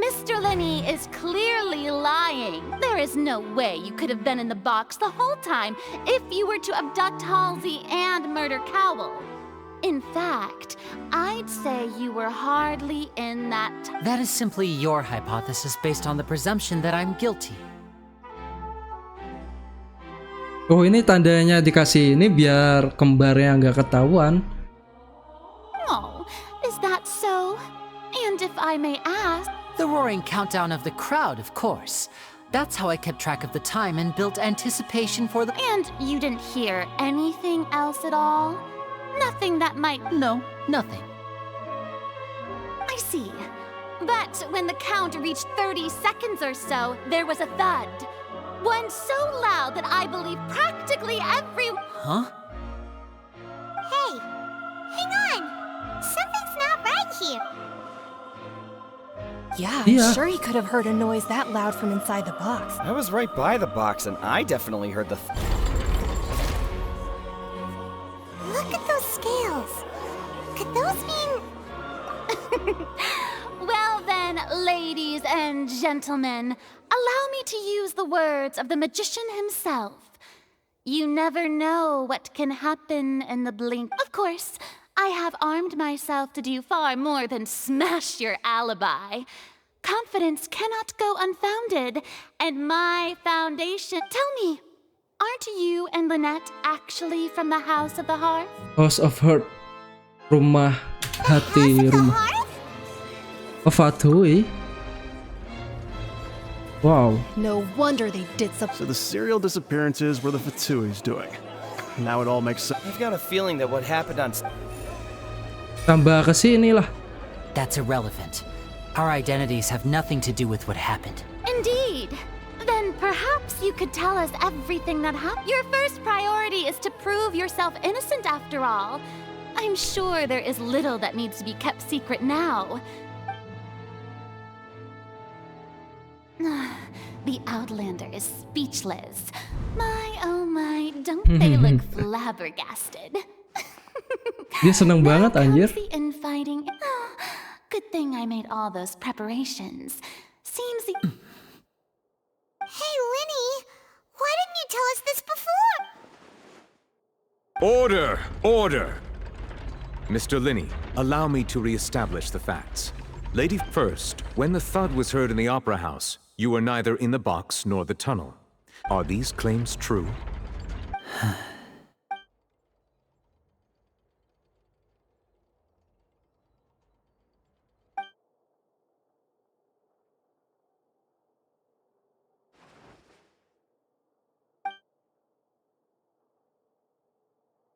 Mr. Linney is clearly lying. There is no way you could have been in the box the whole time if you were to abduct Halsey and murder Cowell. In fact, I'd say you were hardly in that... That is simply your hypothesis based on the presumption that I'm guilty. Oh, ini tandanya dikasih ini biar kembarnya nggak ketahuan. Oh, is that so? And if I may ask... The roaring countdown of the crowd, of course. That's how I kept track of the time and built anticipation for the... And you didn't hear anything else at all? Nothing that might... No, nothing. I see. But when the count reached 30 seconds or so, there was a thud. One so loud that I believe practically everyone... Huh? Hey, hang on. Something's not right here. Yeah, I'm sure he could have heard a noise that loud from inside the box. I was right by the box, and I definitely heard the... Look at those scales. Could those mean... Well then, ladies and gentlemen, allow me to use the words of the magician himself. You never know what can happen in the blink. Of course, I have armed myself to do far more than smash your alibi. Confidence cannot go unfounded, and my foundation... Tell me, aren't you and Lynette actually from the House of the Hearth? House of Heart. Rumah hati, rumah. Oh, Fatui. Wow. No wonder they did something. So the serial disappearances were the Fatui's doing. Now it all makes sense. I've got a feeling that what happened on... Tambah ke sini lah. That's irrelevant. Our identities have nothing to do with what happened. Indeed. Then perhaps you could tell us everything that happened. Your first priority is to prove yourself innocent after all. I'm sure there is little that needs to be kept secret now. The Outlander is speechless. My, oh my, don't they look flabbergasted? Dia seneng banget anjir. The infighting. Oh, good thing I made all those preparations. Seems the... Hey, Linny, why didn't you tell us this before? Order! Order! Mr. Linney, allow me to re-establish the facts. Lady, first, when the thud was heard in the Opera House, you were neither in the box nor the tunnel. Are these claims true?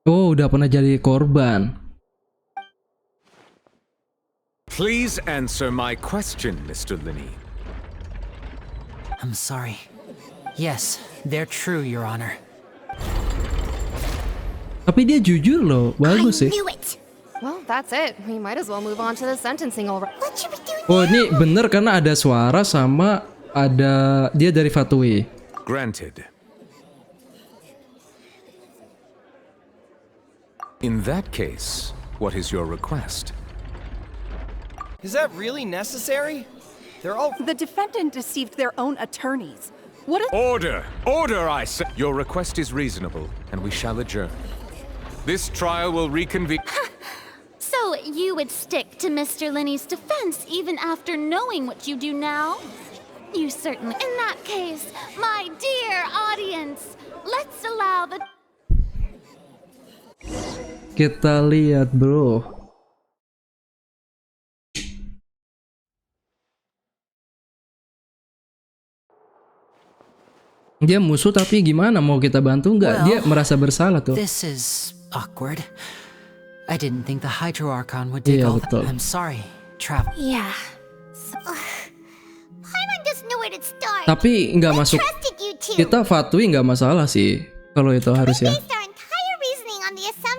Oh, udah pernah jadi korban. Please answer my question, Mr. Linney. I'm sorry. Yes, they're true, Your Honor. Tapi dia jujur loh, bagus sih. Well, that's it. We might as well move on to the sentencing already. What should we do Oh, ini bener karena ada suara sama ada dia dari Fatui. Granted. In that case, what is your request? Is that really necessary? They're all... The defendant deceived their own attorneys. What is... Order! Order, I say! Your request is reasonable, and we shall adjourn. This trial will reconvene... So you would stick to Mr. Linney's defense even after knowing what you do now? You certainly... In that case, my dear audience, let's allow the... Kita lihat, bro. Dia musuh tapi gimana mau kita bantu nggak? Dia merasa bersalah tuh. This is awkward. I didn't think the Hydro Archon would dig all that. I'm sorry, Travel. Yeah. Paimon just knew where to start. Tapi nggak masuk. Kita Fatui nggak masalah sih kalau itu harusnya.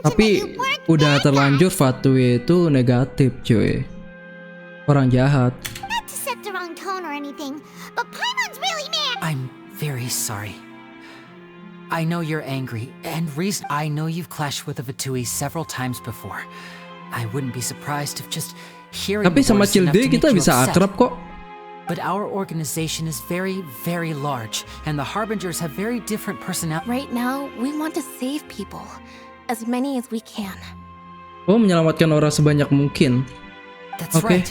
Tapi udah terlanjur Fatui itu negatif, cuy. Orang jahat. Not to set the wrong tone or anything, but Paimon's really mad. I'm very sorry. I know you're angry, and I know you've clashed with the Fatui several times before. I wouldn't be surprised if just hearing Tapi sama the words enough Cilde to kita make you bisa upset. akrab kok. But our organization is very, very large, and the Harbingers have very different personalities. Right now, we want to save people. As many as we can. Oh, menyelamatkan orang sebanyak mungkin. That's Okay. right.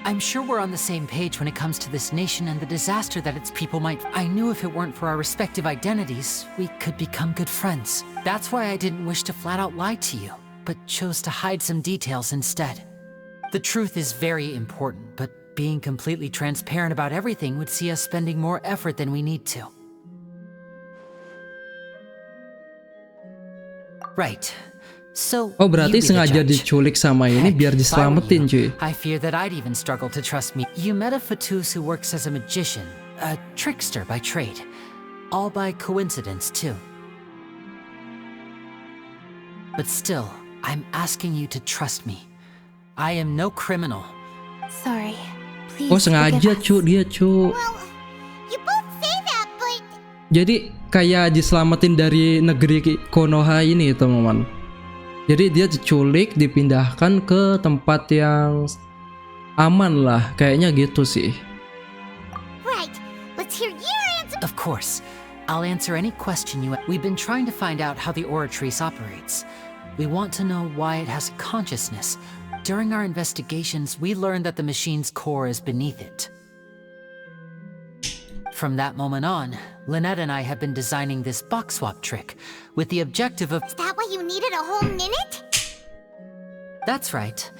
I'm sure we're on the same page when it comes to this nation and the disaster that its people might. I knew if it weren't for our respective identities, we could become good friends. That's why I didn't wish to flat out lie to you, but chose to hide some details instead. The truth is very important, but being completely transparent about everything would see us spending more effort than we need to. Right. So, Oh, berarti sengaja diculik sama ini biar diselamatin, cuy. I fear that I'd even struggle to trust me. You met a Fatus who works as a magician, a trickster by trade. All by coincidence, too. But still, I'm asking you to trust me. I am no criminal. Sorry. Please Oh, sengaja, cu, dia, cu. You both say that, but... Jadi, kayak diselamatin dari negeri Konoha ini, teman-teman. Jadi dia diculik, dipindahkan ke tempat yang aman lah, kayaknya gitu sih. Right. Let's hear your answer. Of course. I'll answer any question you have. We've been trying to find out how the Oratrice operates. We want to know why it has a consciousness. During our investigations, we learned that the machine's core is beneath it. From that moment on, Lynette and I have been designing this box swap trick with the objective of... Is that why you needed a whole minute? That's right.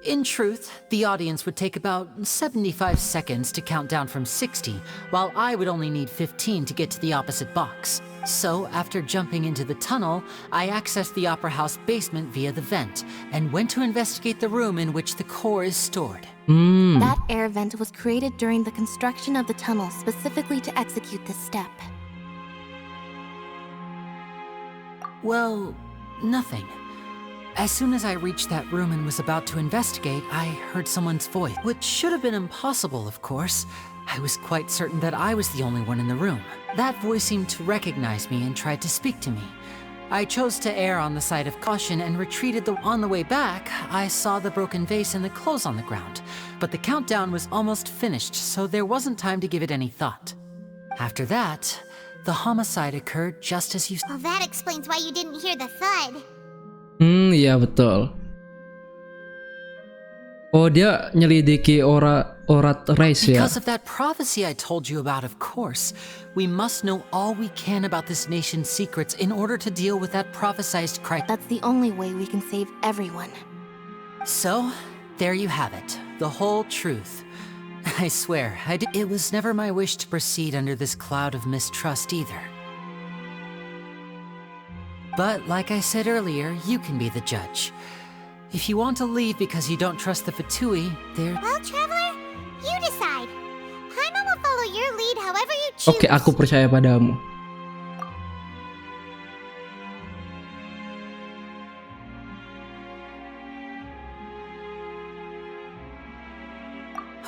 In truth, the audience would take about 75 seconds to count down from 60, while I would only need 15 to get to the opposite box. So, after jumping into the tunnel, I accessed the Opera House basement via the vent, and went to investigate the room in which the core is stored. That air vent was created during the construction of the tunnel specifically to execute this step. Well, nothing. As soon as I reached that room and was about to investigate, I heard someone's voice, which should have been impossible, of course. I was quite certain that I was the only one in the room. That voice seemed to recognize me and tried to speak to me. I chose to err on the side of caution and retreated. On the way back, I saw the broken vase and the clothes on the ground, but the countdown was almost finished, so there wasn't time to give it any thought. After that, the homicide occurred just as you... Well, that explains why you didn't hear the thud. Iya betul. Oh, dia nyelidiki Oratrice ya. Because of that prophecy I told you about, of course. We must know all we can about this nation's secrets in order to deal with that prophesized crisis. That's the only way we can save everyone. So, there you have it. The whole truth. I swear, it was never my wish to proceed under this cloud of mistrust either. But, like I said earlier, you can be the judge. If you want to leave because you don't trust the Fatui, there... Well, Traveler, you decide. Paimon will follow your lead however you choose. Oke, aku percaya padamu.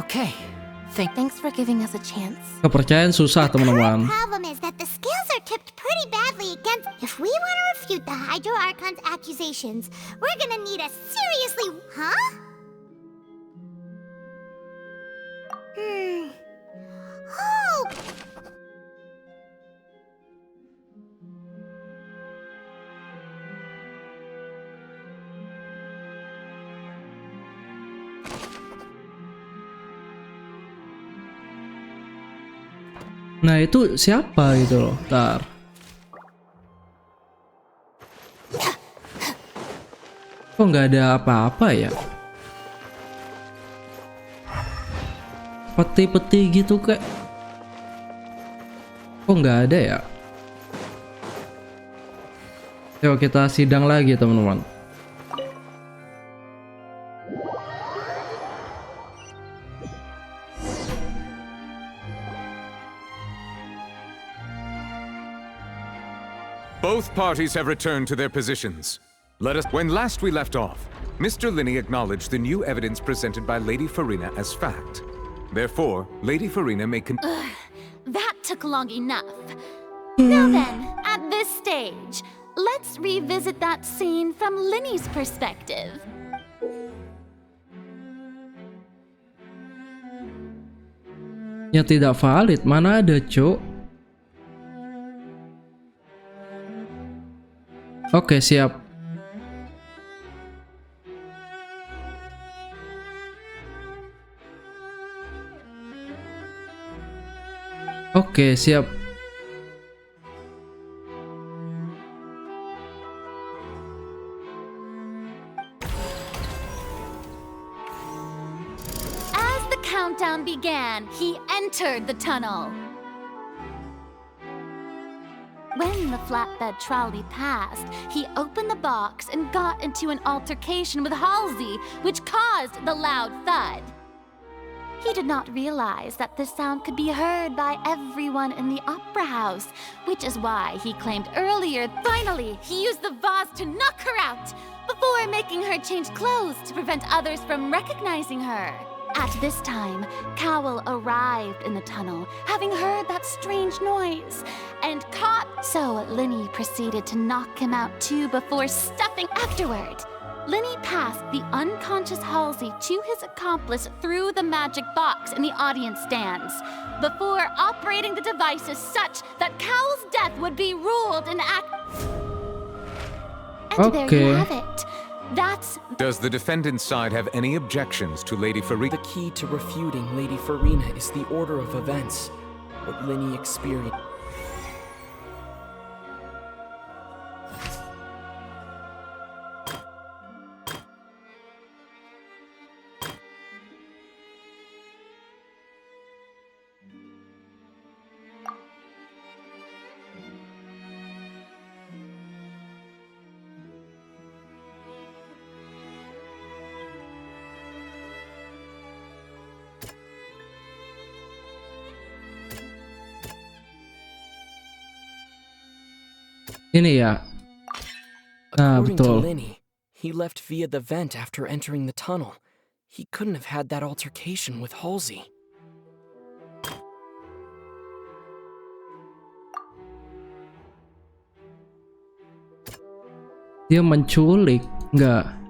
Okay. Thanks for giving us a chance. Kepercayaan susah, teman-teman. The problem is that the scales are tipped pretty badly against... If we want to refute the Hydro Archon's accusations, we're gonna need a seriously... Huh? Oh! Nah, itu siapa gitu loh? Ntar. Kok nggak ada apa-apa ya? Peti-peti gitu kayak. Kok nggak ada ya? Yuk kita sidang lagi, teman-teman. Both parties have returned to their positions. When last we left off, Mr. Linney acknowledged the new evidence presented by Lady Farina as fact. Therefore, Lady Farina may That took long enough. Now then, at this stage, let's revisit that scene from Linney's perspective. Ya tidak valid, mana ada, Cuk? Oke, siap. Oke, siap. As the countdown began, he entered the tunnel. When the flatbed trolley passed, he opened the box and got into an altercation with Halsey, which caused the loud thud. He did not realize that this sound could be heard by everyone in the opera house, which is why he claimed earlier. Finally, he used the vase to knock her out before making her change clothes to prevent others from recognizing her. At this time, Cowell arrived in the tunnel, having heard that strange noise, and caught. So Linny proceeded to knock him out too before stuffing afterward. Linny passed the unconscious Halsey to his accomplice through the magic box in the audience stands, before operating the devices such that Cowell's death would be ruled an act. And there you have it. Does the defendant's side have any objections to Lady Farina? The key to refuting Lady Farina is the order of events. What Linny experienced. Ini ya. Nah, According betul. to Linny, he left via the vent after entering the tunnel. He couldn't have had that altercation with Halsey. Dia menculik, nggak?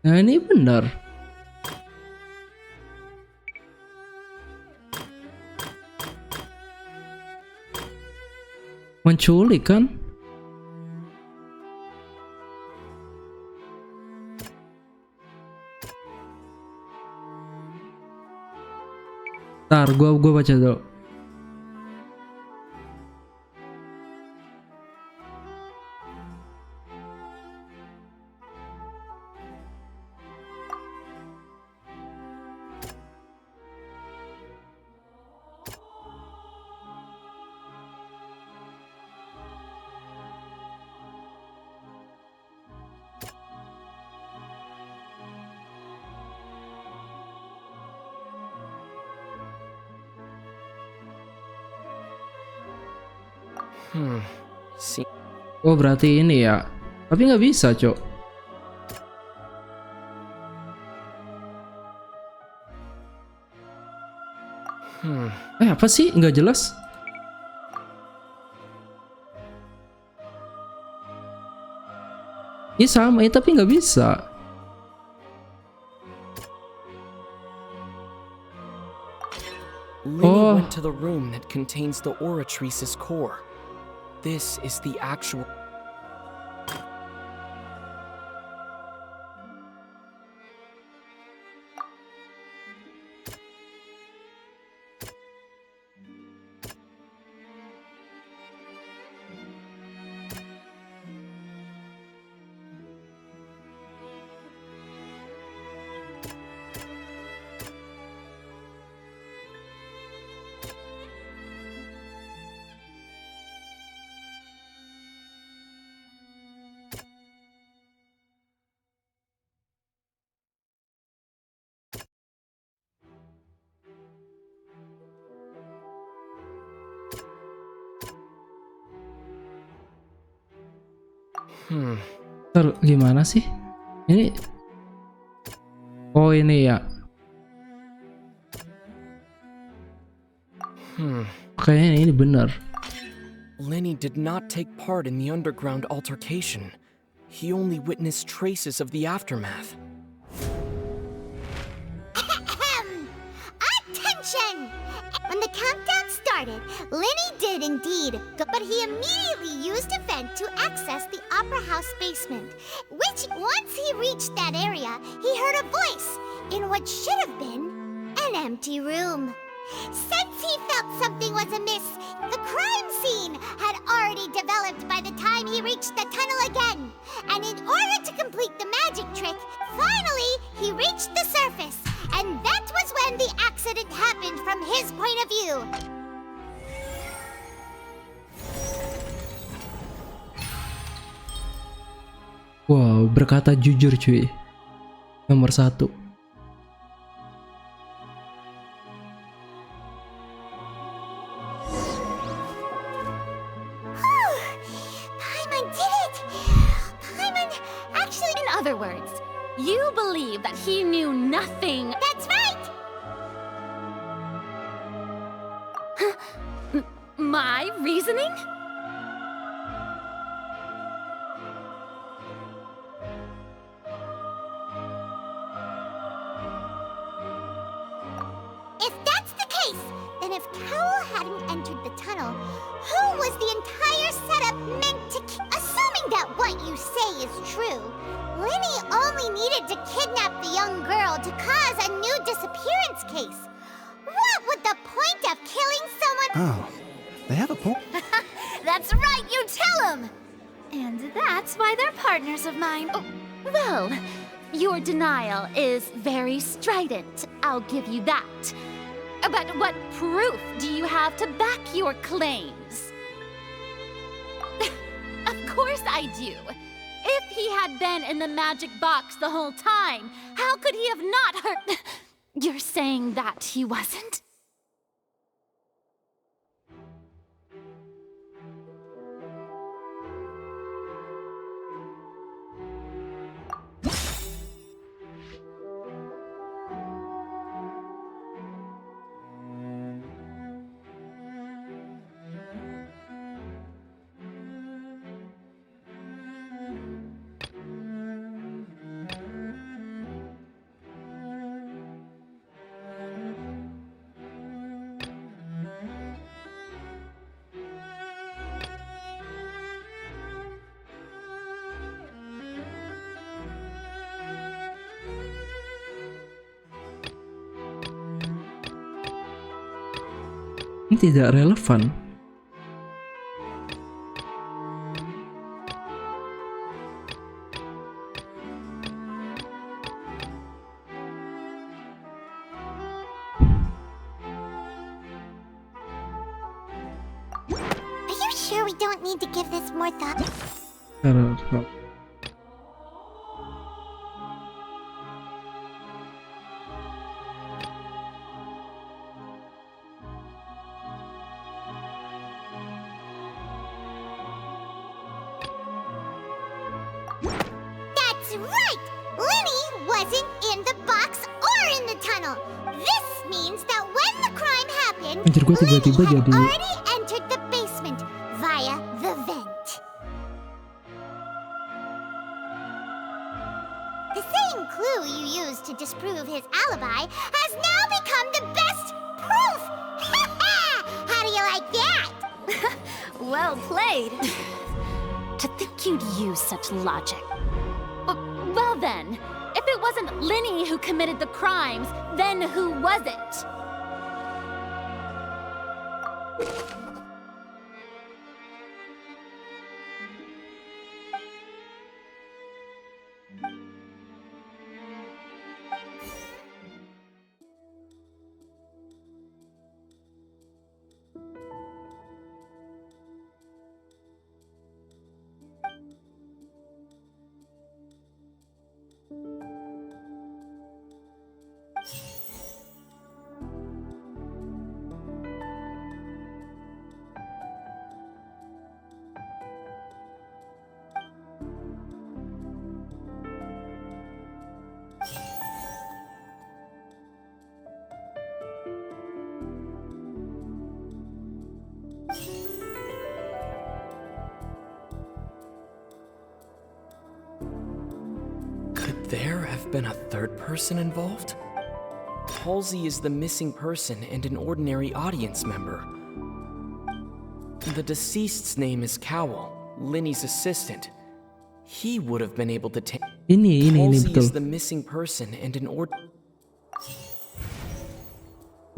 Nah, ini benar. Menculik kan? Ntar, gua baca dulu. Oh, berarti ini ya. Tapi nggak bisa, Cok. Apa sih? Nggak jelas. Ini sama, tapi nggak bisa. Linny went to the room that contains the Oratrice's core. This is the actual... Gimana sih? Ini oh ini ya. Kayaknya ini benar. Linny did not take part in the underground altercation. He only witnessed traces of the aftermath. action! When the countdown started, Linny did indeed go, but he immediately used a vent to access the Opera House basement, which, once he reached that area, he heard a voice in what should have been an empty room. Since he felt something was amiss, the crime scene had already developed by the time he reached the tunnel again. And in order to complete the magic trick, finally he reached the surface. And that was when the accident happened from his point of view. Wow, berkata jujur cuy. Nomor 1. Paimon did it! Paimon actually... In other words, you believe that he knew nothing. That's right! My reasoning? If that's the case, then if Cowell hadn't entered the tunnel, who was the entire setup meant to assuming that what you say is true, Linny only needed to kidnap the young girl to cause a new disappearance case. What would the point of killing someone? Oh, they have a point. That's right, you tell him! And that's why they're partners of mine. Oh, well, your denial is very strident, I'll give you that. But what proof do you have to back your claims? Of course I do. If he had been in the magic box the whole time, how could he have not heard... You're saying that he wasn't? Ini tidak relevan. Are you sure we don't need to give this more thought? That's right! Linny wasn't in the box or in the tunnel. This means that when the crime happened, Anjir, gua tiba-tiba Linny had jadi already entered the basement via the vent. The same clue you used to disprove his alibi has now become the best proof! How do you like that? Well played. To think you'd use such logic. Well then, if it wasn't Linny who committed the crimes, then who was it? Could there have been a third person involved? Halsey is the missing person and an ordinary audience member. The deceased's name is Cowell, Linny's assistant. He would have been able to take. Ini Halsey betul. is the missing person and an Wah,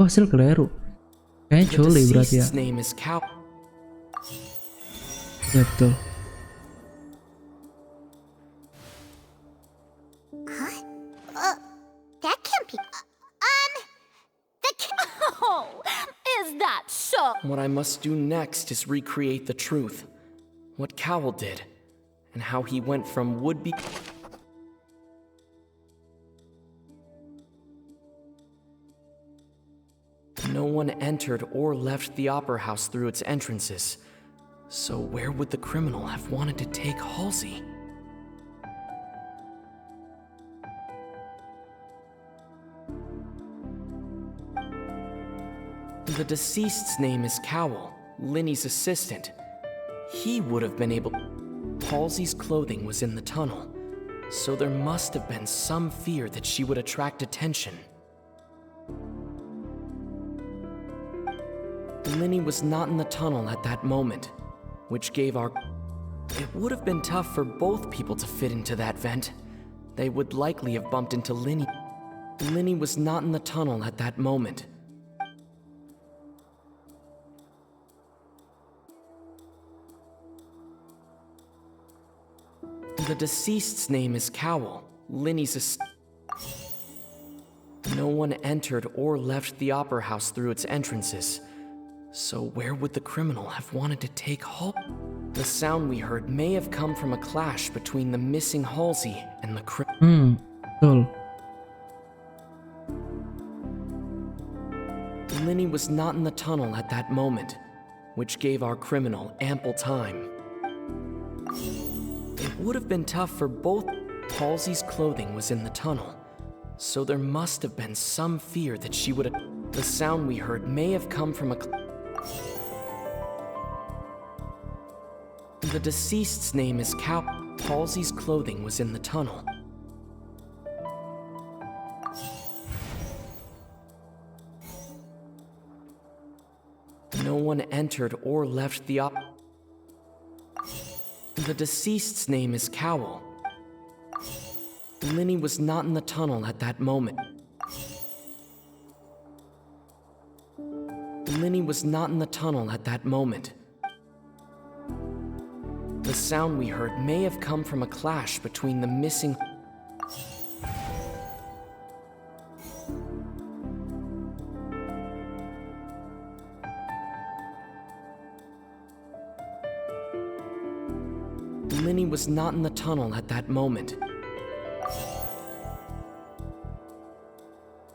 hasil keliru. Kayaknya The Cole berarti ya. deceased's name is Cowell. Ya betul. That can't be. Oh, is that so? What I must do next is recreate the truth. What Cowell did, and how he went from would-be. No one entered or left the opera house through its entrances. So where would the criminal have wanted to take Halsey? The deceased's name is Cowell, Linny's assistant. He would have been able. Halsey's clothing was in the tunnel, so there must have been some fear that she would attract attention. Linny was not in the tunnel at that moment, which gave our. It would have been tough for both people to fit into that vent. They would likely have bumped into Linny. Linny was not in the tunnel at that moment. The deceased's name is Cowell, Linny's assistant. No one entered or left the opera house through its entrances. So where would the criminal have wanted to take Halsey? The sound we heard may have come from a clash between the missing Halsey and the criminal. Betul. Linny was not in the tunnel at that moment, which gave our criminal ample time. It would have been tough for both. Halsey's clothing was in the tunnel, so there must have been some fear that she would. The sound we heard may have come from a. The deceased's name is Cowell. Halsey's clothing was in the tunnel. No one entered or left the opera. The deceased's name is Cowell. Linny was not in the tunnel at that moment. Linny was not in the tunnel at that moment. The sound we heard may have come from a clash between the missing. Linny was not in the tunnel at that moment.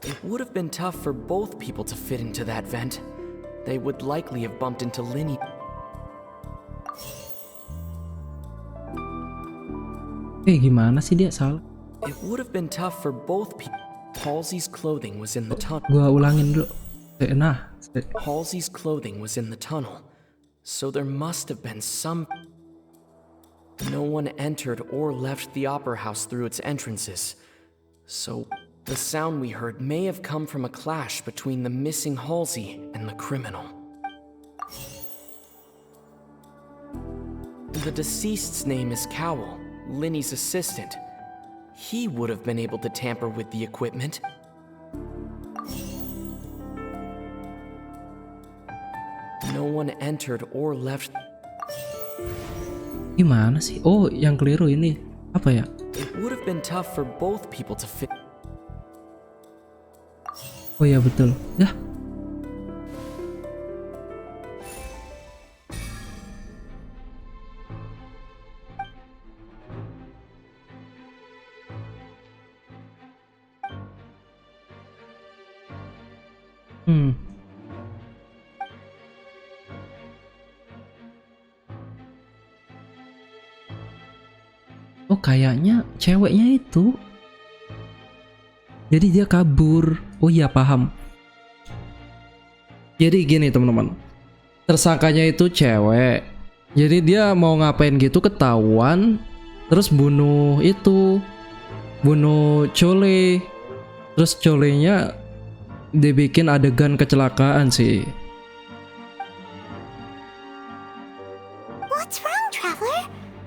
It would have been tough for both people to fit into that vent. They would likely have bumped into Linny. Gimana sih dia salah? It would have been tough for both people. Halsey's clothing was in the tunnel. Gua ulangin dulu. Nah. Halsey's clothing was in the tunnel, so there must have been some. No one entered or left the opera house through its entrances, so the sound we heard may have come from a clash between the missing Halsey and the criminal. The deceased's name is Cowell, Linny's assistant. He would have been able to tamper with the equipment. No one entered or left. Gimana sih? Oh, yang keliru ini apa ya? It would have been tough for both people to fit. Oh ya betul. Ya. Oh kayaknya ceweknya itu. Jadi dia kabur. Oh iya paham. Jadi gini teman-teman. Tersangkanya itu cewek. Jadi dia mau ngapain gitu ketahuan. Terus bunuh itu. Bunuh Cole. Terus Colenya dibikin adegan kecelakaan sih. What's wrong, traveler?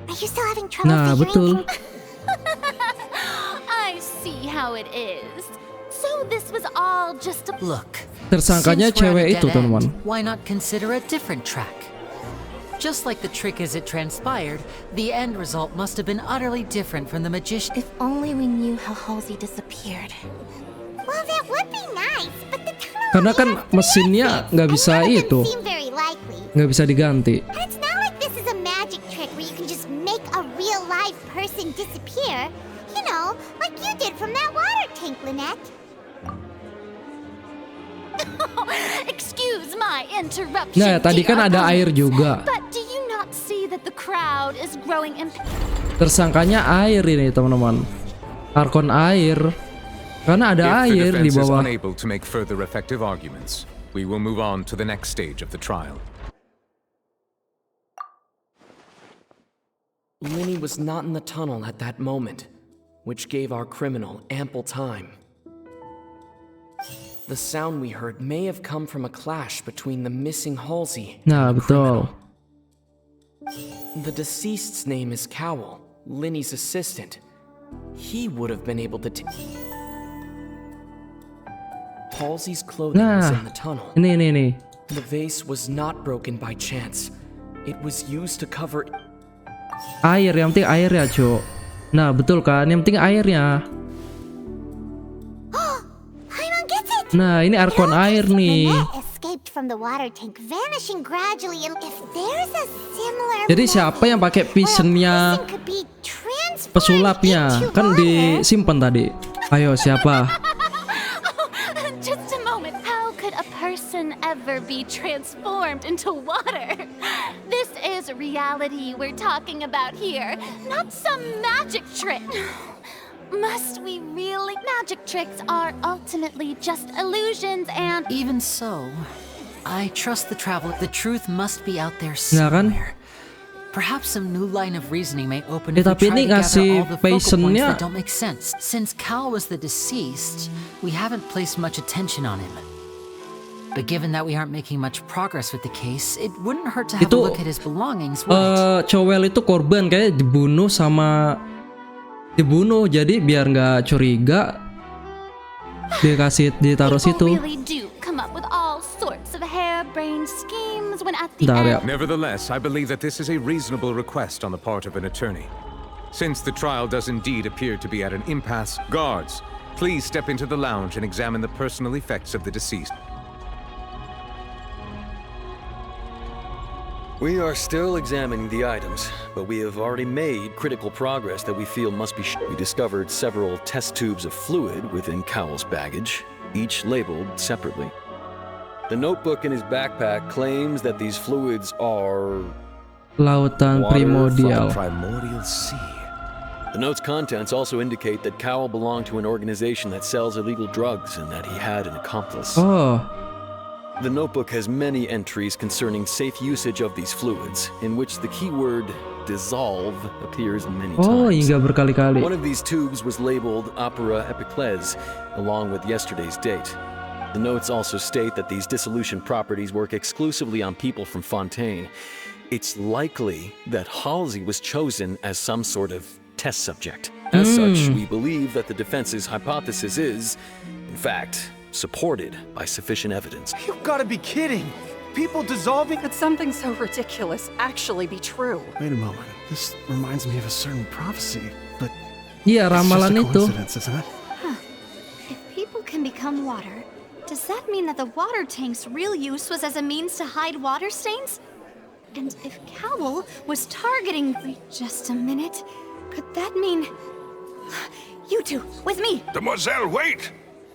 Are you still having trouble Nah, betul. I see how it is. So this was all just a Look. Tersangkanya Since we're at cewek a itu, dead end, teman-teman. why not consider a different track? Just like the trick as it transpired, the end result must have been utterly different from the magician. If only we knew how Halsey disappeared. Well, that would be nice, but the tunnel Karena kan mesinnya nggak bisa itu, seem very likely. nggak bisa diganti. And it's not like this is a magic trick where you can just make a real live person disappear. You know, like you did from that water tank, Lynette. Excuse my interruption. Nah, tadi kan dear ada air opponents, juga. But do you not see that the crowd is growing Tersangkanya air ini, teman-teman. Archon air. Karena ada If the air di defense is bawah. unable to make further effective arguments, we will move on to the next stage of the trial. Linny was not in the tunnel at that moment, which gave our criminal ample time. The sound we heard may have come from a clash between the missing Halsey. Nah, betul. The deceased's name is Cowell, Linny's assistant. He would have been able to Halsey's clothing was Nah, in the tunnel. ini. The vase was not broken by chance. It was used to cover Air, yang penting air ya, Cuk. Nah, betul kan? Yang penting airnya. Nah, ini Archon air nih. Escaped from the water tank, vanishing gradually, and if there's a similar Jadi siapa yang pakai visionnya pesulapnya? Kan disimpan tadi. Ayo, siapa? Just a moment. How could a person ever be transformed into water? This is reality we're talking about here, not some magic trick. Must we really? Magic tricks are ultimately just illusions and... Even so, I trust the traveler. The truth must be out there Nggak kan? somewhere. Perhaps some new line of reasoning may open if tapi we try ini to gather ngasih all the focal points passionnya. that don't make sense. Since Cal was the deceased, we haven't placed much attention on him. But given that we aren't making much progress with the case, it wouldn't hurt to have a look at his belongings, would it? Cowell itu korban kayak dibunuh, jadi biar nggak curiga ditaruh situ. Really do come up with all sorts of harebrained schemes when at the Bentar ya. Nevertheless, I believe that this is a reasonable request on the part of an attorney. Since the trial does indeed appear to be at an impasse, guards, please step into the lounge and examine the personal effects of the deceased. We are still examining the items, but we have already made critical progress that we feel must be We discovered several test tubes of fluid within Cowell's baggage, each labeled separately. The notebook in his backpack claims that these fluids are... Lautan primordial. Primordial sea. The note's contents also indicate that Cowell belonged to an organization that sells illegal drugs and that he had an accomplice. Oh. The notebook has many entries concerning safe usage of these fluids, in which the keyword dissolve appears many Oh, times. hingga berkali-kali. One of these tubes was labeled Opera Epiclese, along with yesterday's date. The notes also state that these dissolution properties work exclusively on people from Fontaine. It's likely that Halsey was chosen as some sort of test subject. As such, we believe that the defense's hypothesis is, in fact, supported by sufficient evidence. You've got to be kidding! People dissolving? Could something so ridiculous actually be true? Wait a moment. This reminds me of a certain prophecy, but Iya, ramalan it's just a itu. coincidence, isn't it? If people can become water, does that mean that the water tank's real use was as a means to hide water stains? And if Cowell was targeting... Wait just a minute. Could that mean... You two, with me! Demoiselle, wait!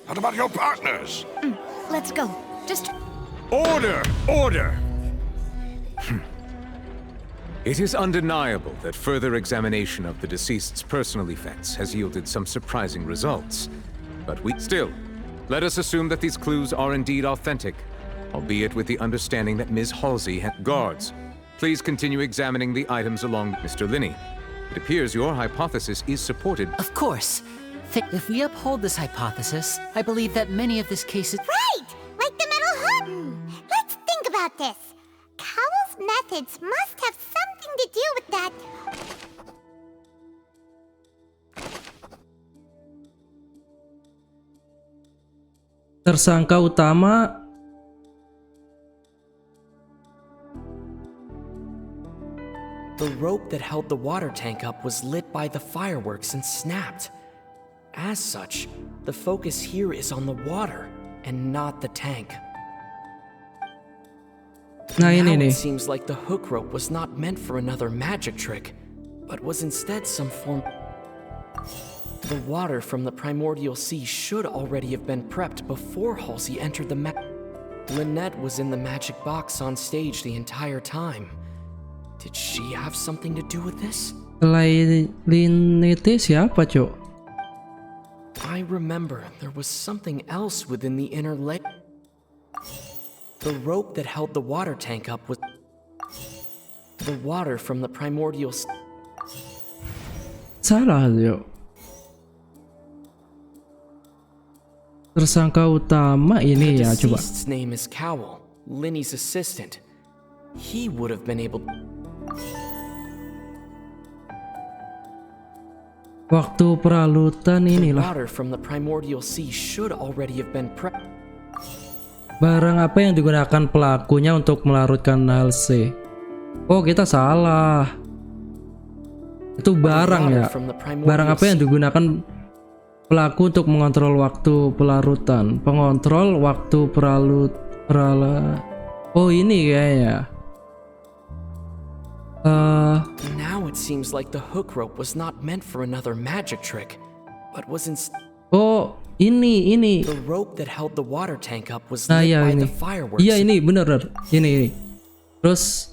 What about your partners? Let's go. Just... Order! Order! It is undeniable that further examination of the deceased's personal effects has yielded some surprising results. But still, let us assume that these clues are indeed authentic, albeit with the understanding that Ms. Halsey had... Guards, please continue examining the items along Mr. Linney. It appears your hypothesis is supported. Of course. If we uphold this hypothesis, I believe that many of these cases... Right! Like the metal hook! Let's think about this. Cowell's methods must have something to do with that. Tersangka utama The rope that held the water tank up was lit by the fireworks and snapped. As such, the focus here is on the water and not the tank. Nah, Now ini nih. it seems like the hook rope was not meant for another magic trick, but was instead some form... The water from the primordial sea should already have been prepped before Halsey entered the Lynette was in the magic box on stage the entire time. Did she have something to do with this? Lynette siapa, Cok? I remember there was something else within the inner layer. The rope that held the water tank up was... The water from the primordial... Salah, Cok. Tersangka utama ini ya, coba. The deceased's name is Cowell, Linny's assistant. He would have been able... Waktu peralutan inilah. Water from the primordial sea should already have been Barang apa yang digunakan pelakunya untuk melarutkan Halsey? Oh, kita salah. Itu barang ya. Barang apa yang digunakan pelaku untuk mengontrol waktu pelarutan? Pengontrol waktu Oh, ini kayaknya. Now it seems like the hook rope was not meant for another magic trick, but was instead... Oh, ini. The rope that held the water tank up was Nah, lit ya by ini. the fireworks. Iya, ini bener. Ini. Terus,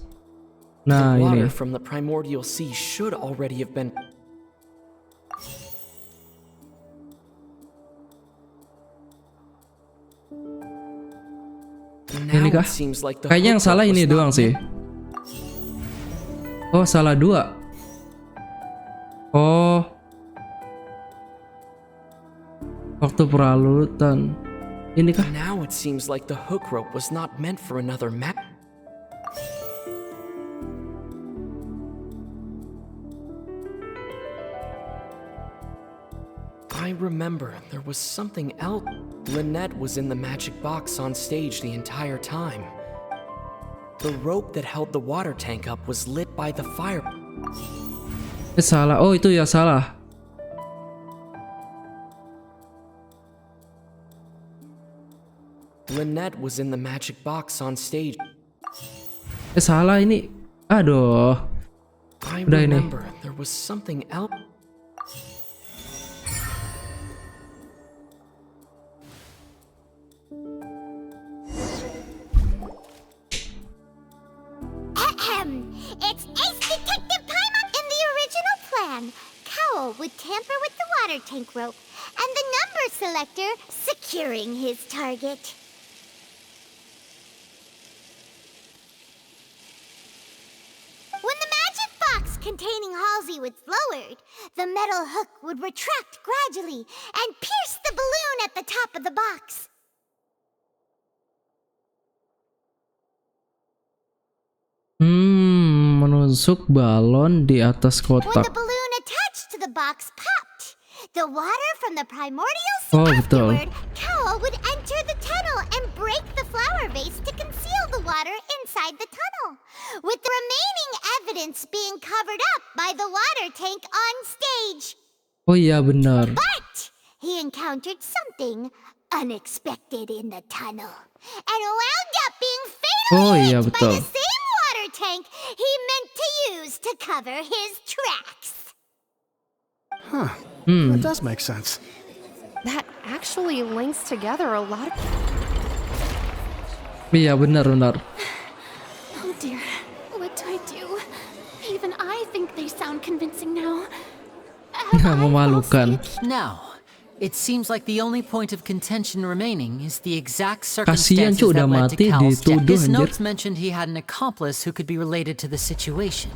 nah the water ini. from the primordial sea should already have been... Ini kah? Kayaknya yang salah ini doang sih. Oh, salah dua. Oh. Waktu peralutan. Ini kah? Now it seems like the hook rope was not meant for another I remember there was something else. Lynette was in the magic box on stage the entire time. The rope that held the water tank up was lit by the fire. Salah. Oh, itu ya salah. Lynette was in the magic box on stage. Salah ini. Aduh. I Udah ini. remember there was something else. It's Ace Detective Paimon! In the original plan, Cowell would tamper with the water tank rope and the number selector securing his target. When the magic box containing Halsey was lowered, the metal hook would retract gradually and pierce the balloon at the top of the box. Menusuk balon di atas When kotak. the balloon attached to the box popped, the water from the primordial sea Oh, betul. afterward, Cowell would enter the tunnel and break the flower vase to conceal the water inside the tunnel, with the remaining evidence being covered up by the water tank on stage. Oh iya benar. But he encountered something unexpected in the tunnel and wound up being fatally Oh iya hit by betul. the same water tank he meant to use to cover his tracks. Huh. That does make sense. That actually links together a lot of... Iya benar. Oh dear, what do I do? Even I think they sound convincing now. Memalukan. Now, it seems like the only point of contention remaining is the exact Kasian circumstances cuy, that udah led to mati Cal's death. dituduh His anjir. notes mentioned he had an accomplice who could be related to the situation.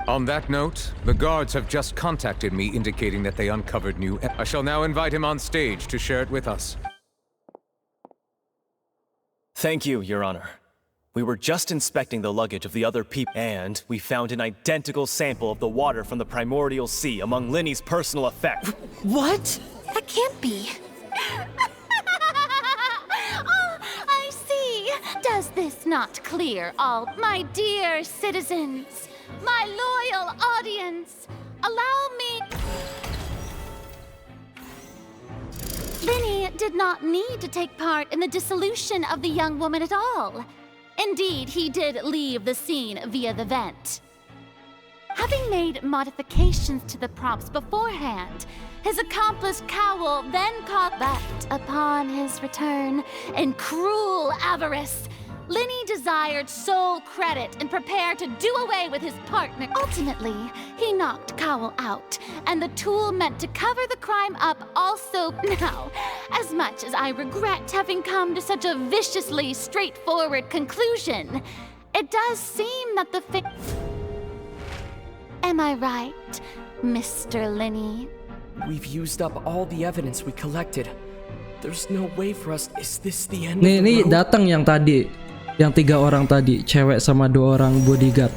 On that note, the guards have just contacted me indicating that they uncovered new... I shall now invite him on stage to share it with us. Thank you, Your Honor. We were just inspecting the luggage of the other people, and we found an identical sample of the water from the primordial sea among Linny's personal effects. What? That can't be. Oh, I see. Does this not clear all my dear citizens, my loyal audience? Allow me... Linny did not need to take part in the dissolution of the young woman at all. Indeed, he did leave the scene via the vent. Having made modifications to the props beforehand, his accomplice Cowl then caught that upon his return in cruel avarice. Linny desired sole credit and prepared to do away with his partner. Ultimately, he knocked Cowl out, and the tool meant to cover the crime up also. Now, as much as I regret having come to such a viciously straightforward conclusion, it does seem that the Am I right, Mr. Linny? We've used up all the evidence we collected. There's no way for us. Is this the end Nih, of the nih road? datang yang tadi, yang 3 orang tadi, cewek sama 2 orang bodyguard.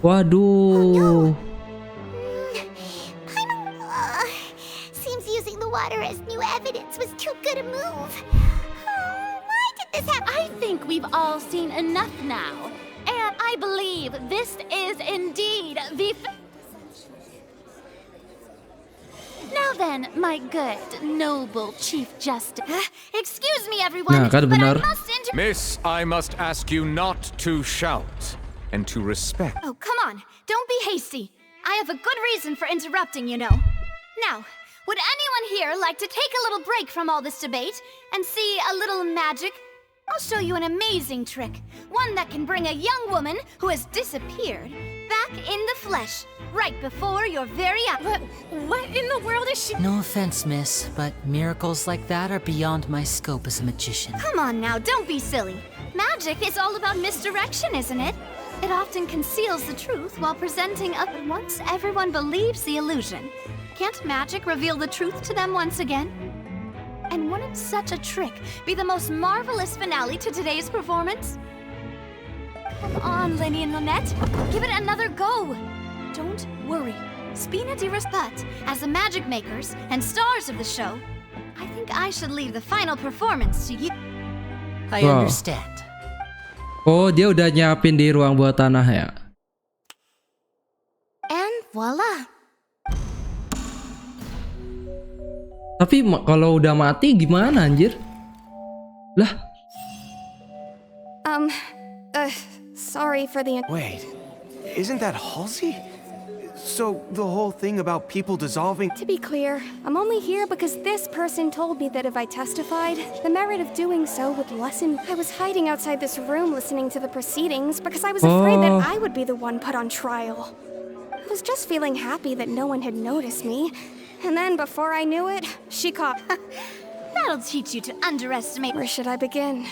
Waduh. Seems using the water as new evidence was too good a move. Why did this happen? I think we've all seen enough now, and I believe this is indeed the... Now then, my good, noble Chief Justice. Excuse me, everyone, Nah, kan but I benar. must Miss, I must ask you not to shout and to respect. Oh, come on. Don't be hasty. I have a good reason for interrupting, you know. Now, would anyone here like to take a little break from all this debate and see a little magic? I'll show you an amazing trick. One that can bring a young woman who has disappeared back in the flesh, right before your very eyes. What in the world is she... No offense, miss, but miracles like that are beyond my scope as a magician. Come on now, don't be silly. Magic is all about misdirection, isn't it? It often conceals the truth while presenting a... But once everyone believes the illusion, can't magic reveal the truth to them once again? And wouldn't such a trick be the most marvelous finale to today's performance? Come on, Linny and Lynette. Give it another go. Don't worry. Spina di But as the magic makers and stars of the show, I think I should leave the final performance to you. I Wow. understand. Oh, dia udah nyiapin di ruang bawah tanah ya. And voila. Tapi kalau udah mati gimana anjir? Lah, Sorry for the... Wait, isn't that Halsey? So, the whole thing about people dissolving... To be clear, I'm only here because this person told me that if I testified, the merit of doing so would lessen. I was hiding outside this room listening to the proceedings because I was afraid that I would be the one put on trial. I was just feeling happy that no one had noticed me. And then before I knew it, she caught... That'll teach you to underestimate... Where should I begin?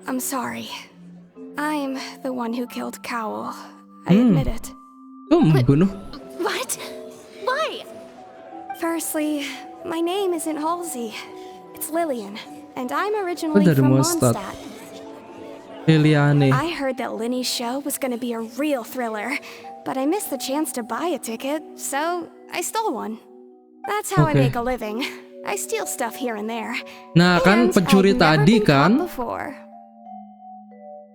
I'm sorry. I'm the one who killed Cowl. I admit it. Oh, membunuh. What? Why? Firstly, my name isn't Halsey. It's Lillian, and I'm originally dari from Mondstadt. Mondstadt. Liliane. I heard that Linny's show was going to be a real thriller, but I missed the chance to buy a ticket, so I stole one. That's how I Okay. make a living. I steal stuff here and there. Nah, kan And pencuri I'd never tadi been caught kan. before.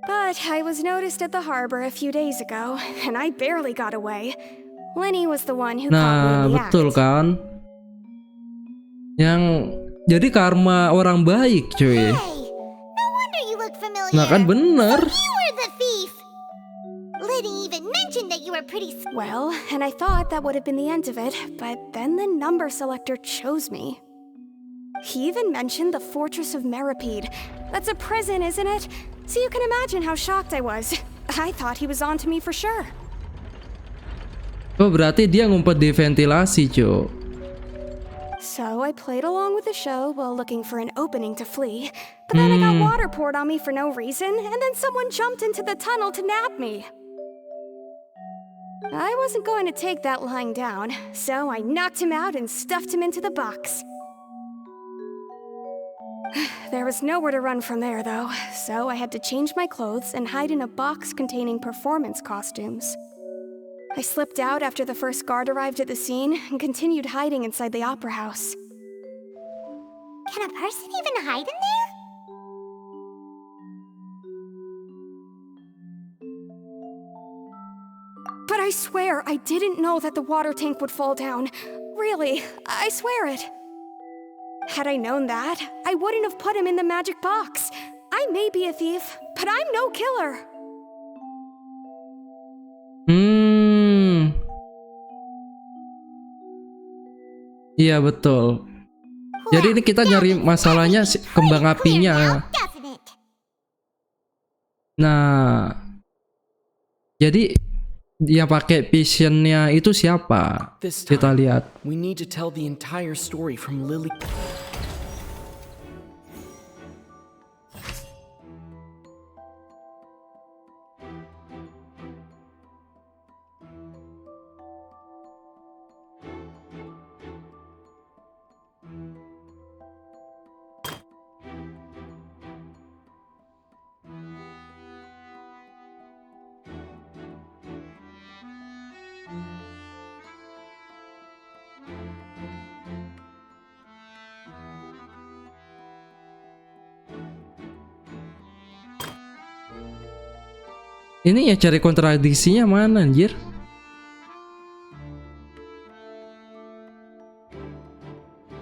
But I was noticed at the harbor a few days ago, and I barely got away. Linny was the one who caught me Nah, in the act. betul kan? Yang jadi karma orang baik, cuy. No wonder you look familiar. Nah, kan bener. You were the thief. Liddy even mentioned that you were pretty... Well, and I thought that would have been the end of it, but then the number selector chose me. He even mentioned the Fortress of Meripede. That's a prison, isn't it? So you can imagine how shocked I was. I thought he was on to me for sure. Oh, berarti dia ngumpet di ventilasi, cuy. So I played along with the show while looking for an opening to flee. But then I got water poured on me for no reason, and then someone jumped into the tunnel to nab me. I wasn't going to take that lying down, so I knocked him out and stuffed him into the box. There was nowhere to run from there, though, so I had to change my clothes and hide in a box containing performance costumes. I slipped out after the first guard arrived at the scene and continued hiding inside the opera house. Can a person even hide in there? But I swear, I didn't know that the water tank would fall down. Really, I swear it. Had I known that, I wouldn't have put him in the magic box. I may be a thief, but I'm no killer. Iya betul. Jadi ini kita nyari masalahnya kembang apinya. Nah, jadi dia pakai visionnya itu siapa? Kita lihat. We need to tell the entire story from Lily. Ini ya cari kontradisinya mana anjir?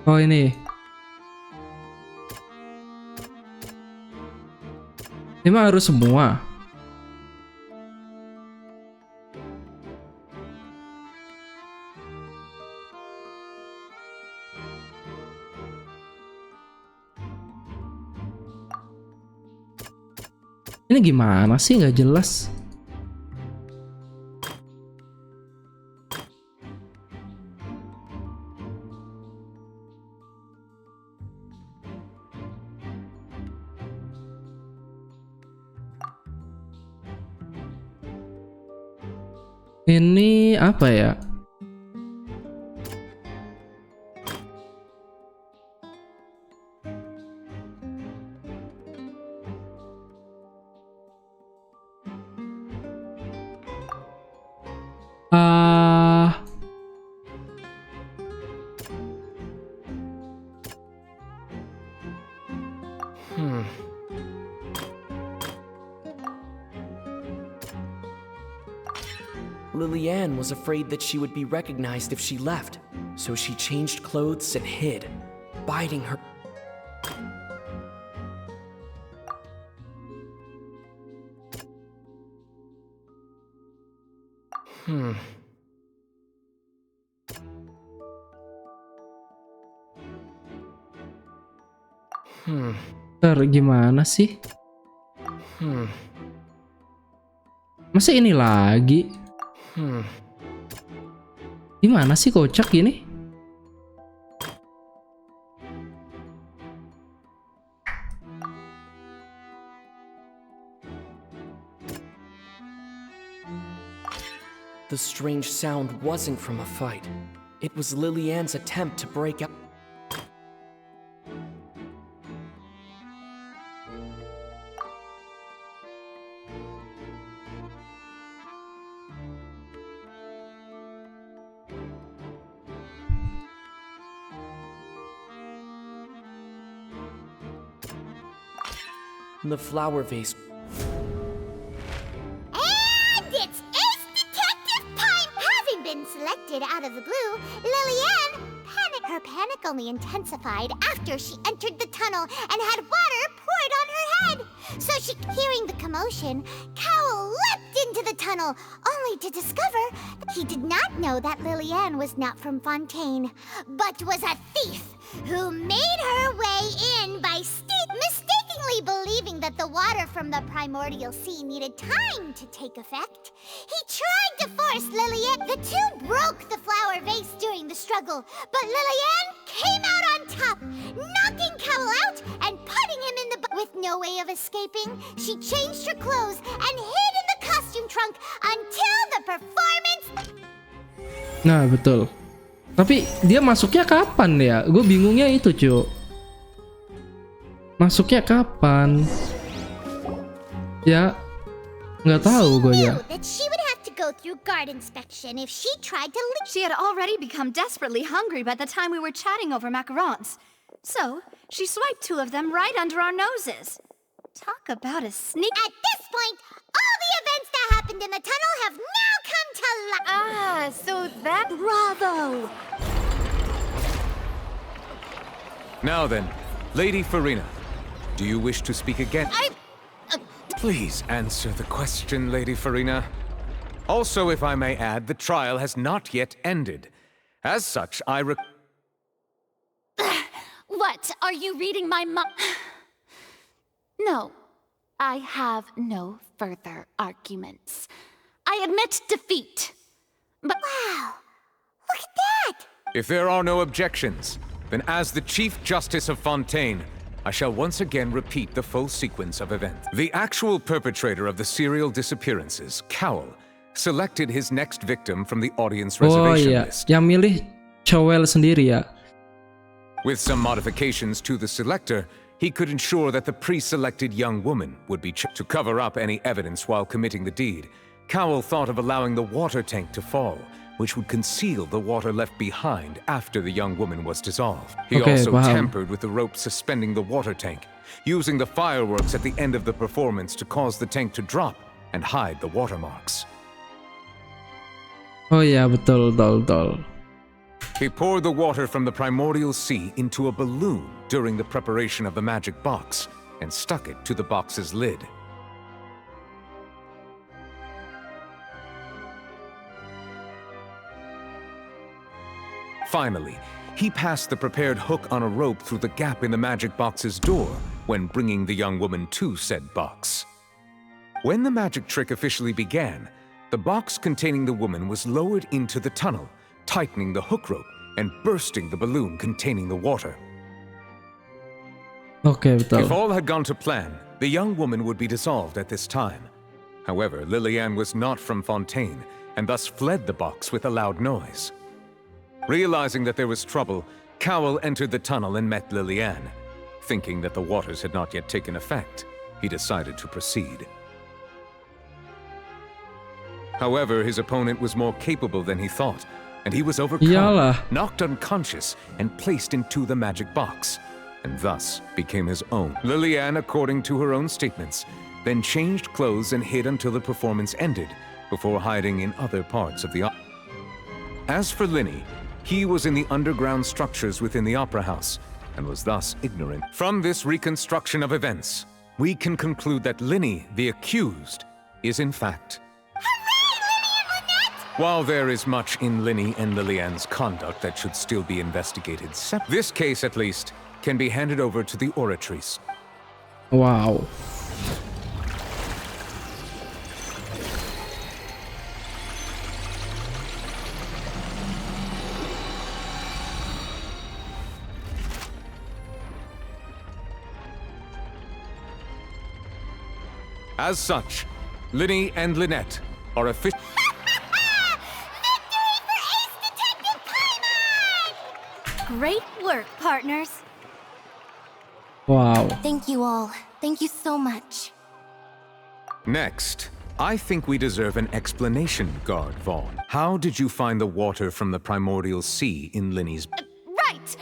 Oh ini. Emang harus semua? Ini gimana sih, nggak jelas. Ini apa ya? Lillian was afraid that she would be recognized if she left, so she changed clothes and hid, biding her. Ntar gimana sih? Masa ini lagi? Gimana sih kocak ini? The strange sound wasn't from a fight. It was Lillian's attempt to break out. The flower vase. And it's Ace Detective time! Having been selected out of the blue, Lillian panicked. Her panic only intensified after she entered the tunnel and had water poured on her head. So hearing the commotion, Cowl leapt into the tunnel, only to discover that he did not know that Lillian was not from Fontaine, but was a thief who made her way in by mistakenly believing that the water from the primordial sea needed time to take effect. He tried to force Lillian. The two broke the flower vase during the struggle, but Lillian came out on top, knocking Cowl out and putting him in the With no way of escaping, she changed her clothes and hid in the costume costume trunk until the performance. Nah, betul. Tapi dia masuknya kapan ya? Gue bingungnya itu, cu. Masuknya kapan? Ya, nggak tahu gue ya. That she would have to go through guard inspection if she tried to leave. She had already become desperately hungry by the time we were chatting over macarons. So, she swiped 2 of them right under our noses. Talk about a sneak. At this point, all the events that happened in the tunnel have now come to light. Ah, so that... Bravo! Now then, Lady Farina, do you wish to speak again? Please answer the question, Lady Farina. Also, if I may add, the trial has not yet ended. As such, What? Are you reading my No. I have no further arguments. I admit defeat. But... Wow! Look at that! If there are no objections, then as the Chief Justice of Fontaine, I shall once again repeat the full sequence of events. The actual perpetrator of the serial disappearances, Cowell, selected his next victim from the audience reservation list. Yang milih Cowell sendiri ya. With some modifications to the selector, he could ensure that the pre-selected young woman would be to cover up any evidence while committing the deed. Cowell thought of allowing the water tank to fall, which would conceal the water left behind after the young woman was dissolved. He also tampered with the rope suspending the water tank, using the fireworks at the end of the performance to cause the tank to drop and hide the watermarks. Oh ya, betul. He poured the water from the primordial sea into a balloon during the preparation of the magic box and stuck it to the box's lid. Finally, he passed the prepared hook on a rope through the gap in the magic box's door when bringing the young woman to said box. When the magic trick officially began, the box containing the woman was lowered into the tunnel, tightening the hook rope and bursting the balloon containing the water. Okay, betul. If all had gone to plan, the young woman would be dissolved at this time. However, Lillian was not from Fontaine and thus fled the box with a loud noise. Realizing that there was trouble, Cowell entered the tunnel and met Lillian. Thinking that the waters had not yet taken effect, he decided to proceed. However, his opponent was more capable than he thought, and he was overcome, knocked unconscious, and placed into the magic box, and thus became his own. Lillian, according to her own statements, then changed clothes and hid until the performance ended, before hiding in other parts of the opera. As for Linny, he was in the underground structures within the opera house, and was thus ignorant. From this reconstruction of events, we can conclude that Linny, the accused, is in fact... While there is much in Linny and Lillian's conduct that should still be investigated, this case, at least, can be handed over to the oratories. Wow. As such, Linny and Lynette are official. Great work, partners. Wow. Thank you all. Thank you so much. Next, I think we deserve an explanation, Guard Vaughn. How did you find the water from the primordial sea in Linny's... Right!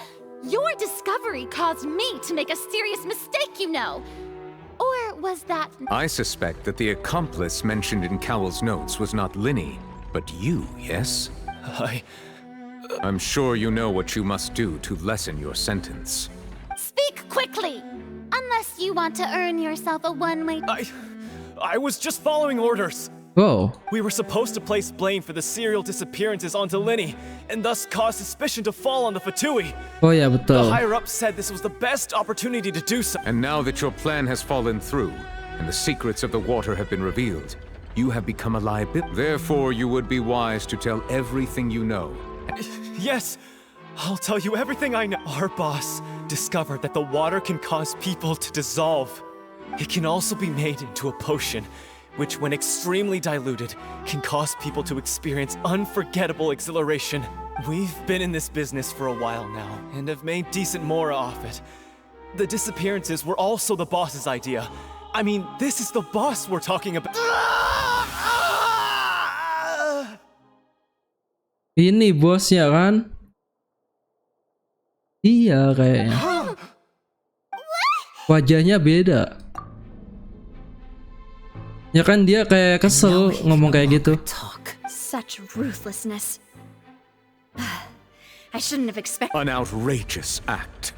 Your discovery caused me to make a serious mistake, you know. Or was that... I suspect that the accomplice mentioned in Cowell's notes was not Linny, but you, yes? I'm sure you know what you must do to lessen your sentence. Speak quickly! Unless you want to earn yourself a one-way... I was just following orders. Whoa. We were supposed to place blame for the serial disappearances onto Linny, and thus cause suspicion to fall on the Fatui. Oh yeah, betul. The higher-ups said this was the best opportunity to do so. And now that your plan has fallen through, and the secrets of the water have been revealed, you have become a liability. Therefore, you would be wise to tell everything you know. Yes, I'll tell you everything I know. Our boss discovered that the water can cause people to dissolve. It can also be made into a potion, which, when extremely diluted, can cause people to experience unforgettable exhilaration. We've been in this business for a while now, and have made decent mora off it. The disappearances were also the boss's idea. I mean, this is the boss we're talking about. Ini bosnya kan? Iya kayaknya. Wajahnya beda. Ya kan dia kayak kesel ngomong kayak gitu. Such ruthlessness. I shouldn't have expected. An outrageous act.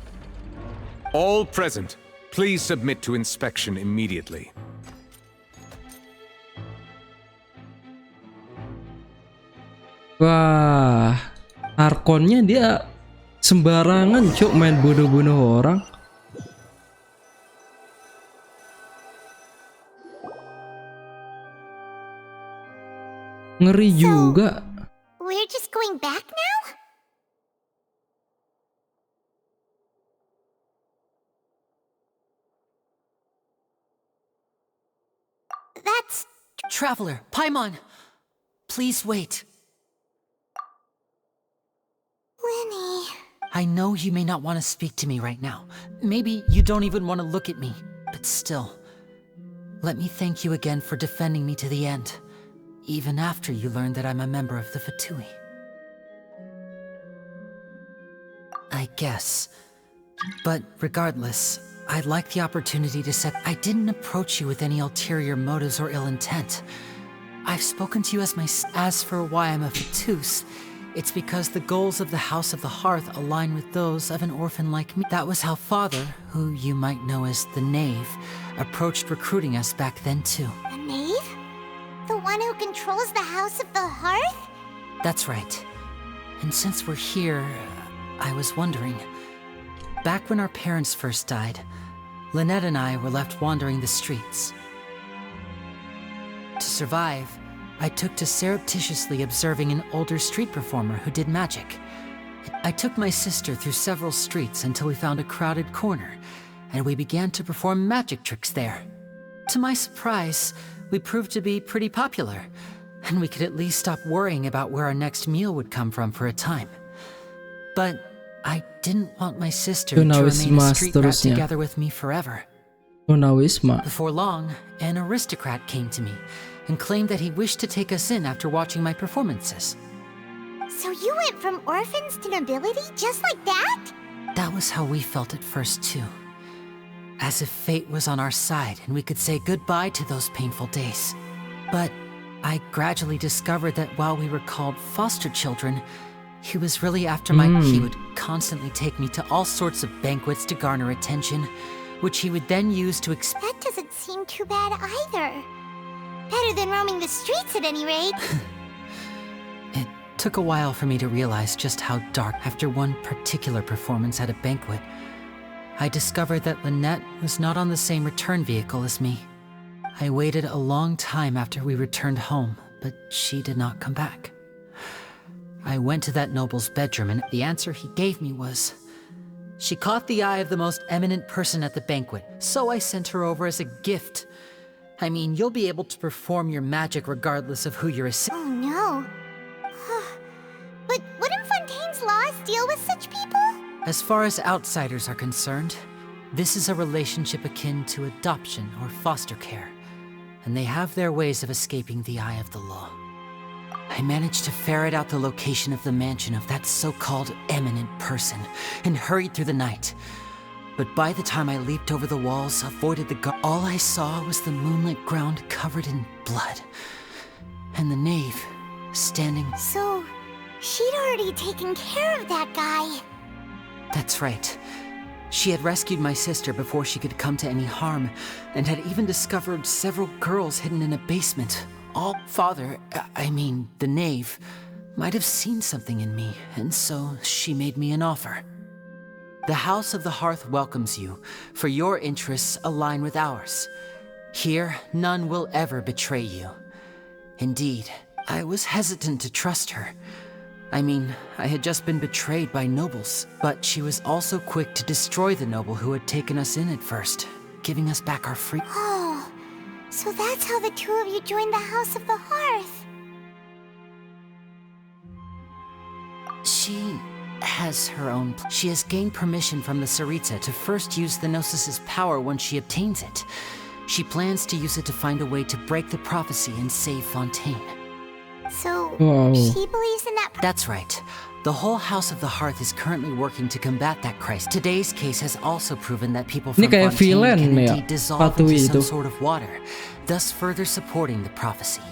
All present, please submit to inspection immediately. Wah, Archonnya dia sembarangan cuk main bunuh-bunuh orang. Ngeri juga. We're just going back now? That's... Traveler, Paimon, please wait. Lenny... I know you may not want to speak to me right now. Maybe you don't even want to look at me. But still, let me thank you again for defending me to the end. Even after you learned that I'm a member of the Fatui. I guess. But regardless, I'd like the opportunity to say I didn't approach you with any ulterior motives or ill intent. I've spoken to you as my... As for why I'm a Fatus, it's because the goals of the House of the Hearth align with those of an orphan like me. That was how Father, who you might know as the Knave, approached recruiting us back then too. The Knave? The one who controls the House of the Hearth? That's right. And since we're here, I was wondering... Back when our parents first died, Lynette and I were left wandering the streets. To survive, I took to surreptitiously observing an older street performer who did magic. I took my sister through several streets until we found a crowded corner, and we began to perform magic tricks there. To my surprise, we proved to be pretty popular, and we could at least stop worrying about where our next meal would come from for a time. But I didn't want my sister to remain a street rat together with me forever. Before long, an aristocrat came to me and claimed that he wished to take us in after watching my performances. So you went from orphans to nobility just like that? That was how we felt at first too. As if fate was on our side and we could say goodbye to those painful days. But I gradually discovered that while we were called foster children, he was really after my... He would constantly take me to all sorts of banquets to garner attention, which he would then use to That doesn't seem too bad either. Better than roaming the streets at any rate. It took a while for me to realize just how dark. After one particular performance at a banquet, I discovered that Lynette was not on the same return vehicle as me. I waited a long time after we returned home, but she did not come back. I went to that noble's bedroom, and the answer he gave me was, she caught the eye of the most eminent person at the banquet, so I sent her over as a gift. I mean, you'll be able to perform your magic regardless of who you're Oh no. But wouldn't Fontaine's laws deal with such people? As far as outsiders are concerned, this is a relationship akin to adoption or foster care, and they have their ways of escaping the eye of the law. I managed to ferret out the location of the mansion of that so-called eminent person and hurried through the night. But by the time I leaped over the walls, avoided the guard, all I saw was the moonlit ground covered in blood. And the knave, standing... So, she'd already taken care of that guy. That's right. She had rescued my sister before she could come to any harm, and had even discovered several girls hidden in a basement. The knave, might have seen something in me, and so she made me an offer. The House of the Hearth welcomes you, for your interests align with ours. Here, none will ever betray you. Indeed, I was hesitant to trust her. I mean, I had just been betrayed by nobles, but she was also quick to destroy the noble who had taken us in at first, giving us back our freedom. Oh, So that's how the two of you joined the House of the Hearth. She has her own. She has gained permission from the Tsaritsa to first use the Gnosis's power when she obtains it. She plans to use it to find a way to break the prophecy and save Fontaine. So, Wow. she believes in that. That's right. The whole House of the Hearth is currently working to combat that crisis. Today's case has also proven that people from Ini kayak Fontaine villain can ya, indeed dissolve Patui into some itu. sort of water, thus further supporting the prophecy.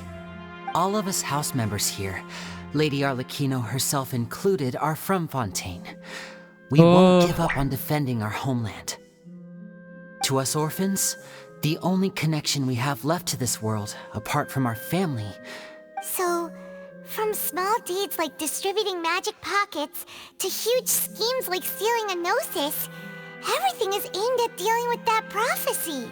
All of us house members here, Lady Arlecchino herself included, are from Fontaine. We won't give up on defending our homeland. To us orphans, the only connection we have left to this world, apart from our family. So, from small deeds like distributing magic pockets to huge schemes like stealing a Gnosis, everything is aimed at dealing with that prophecy.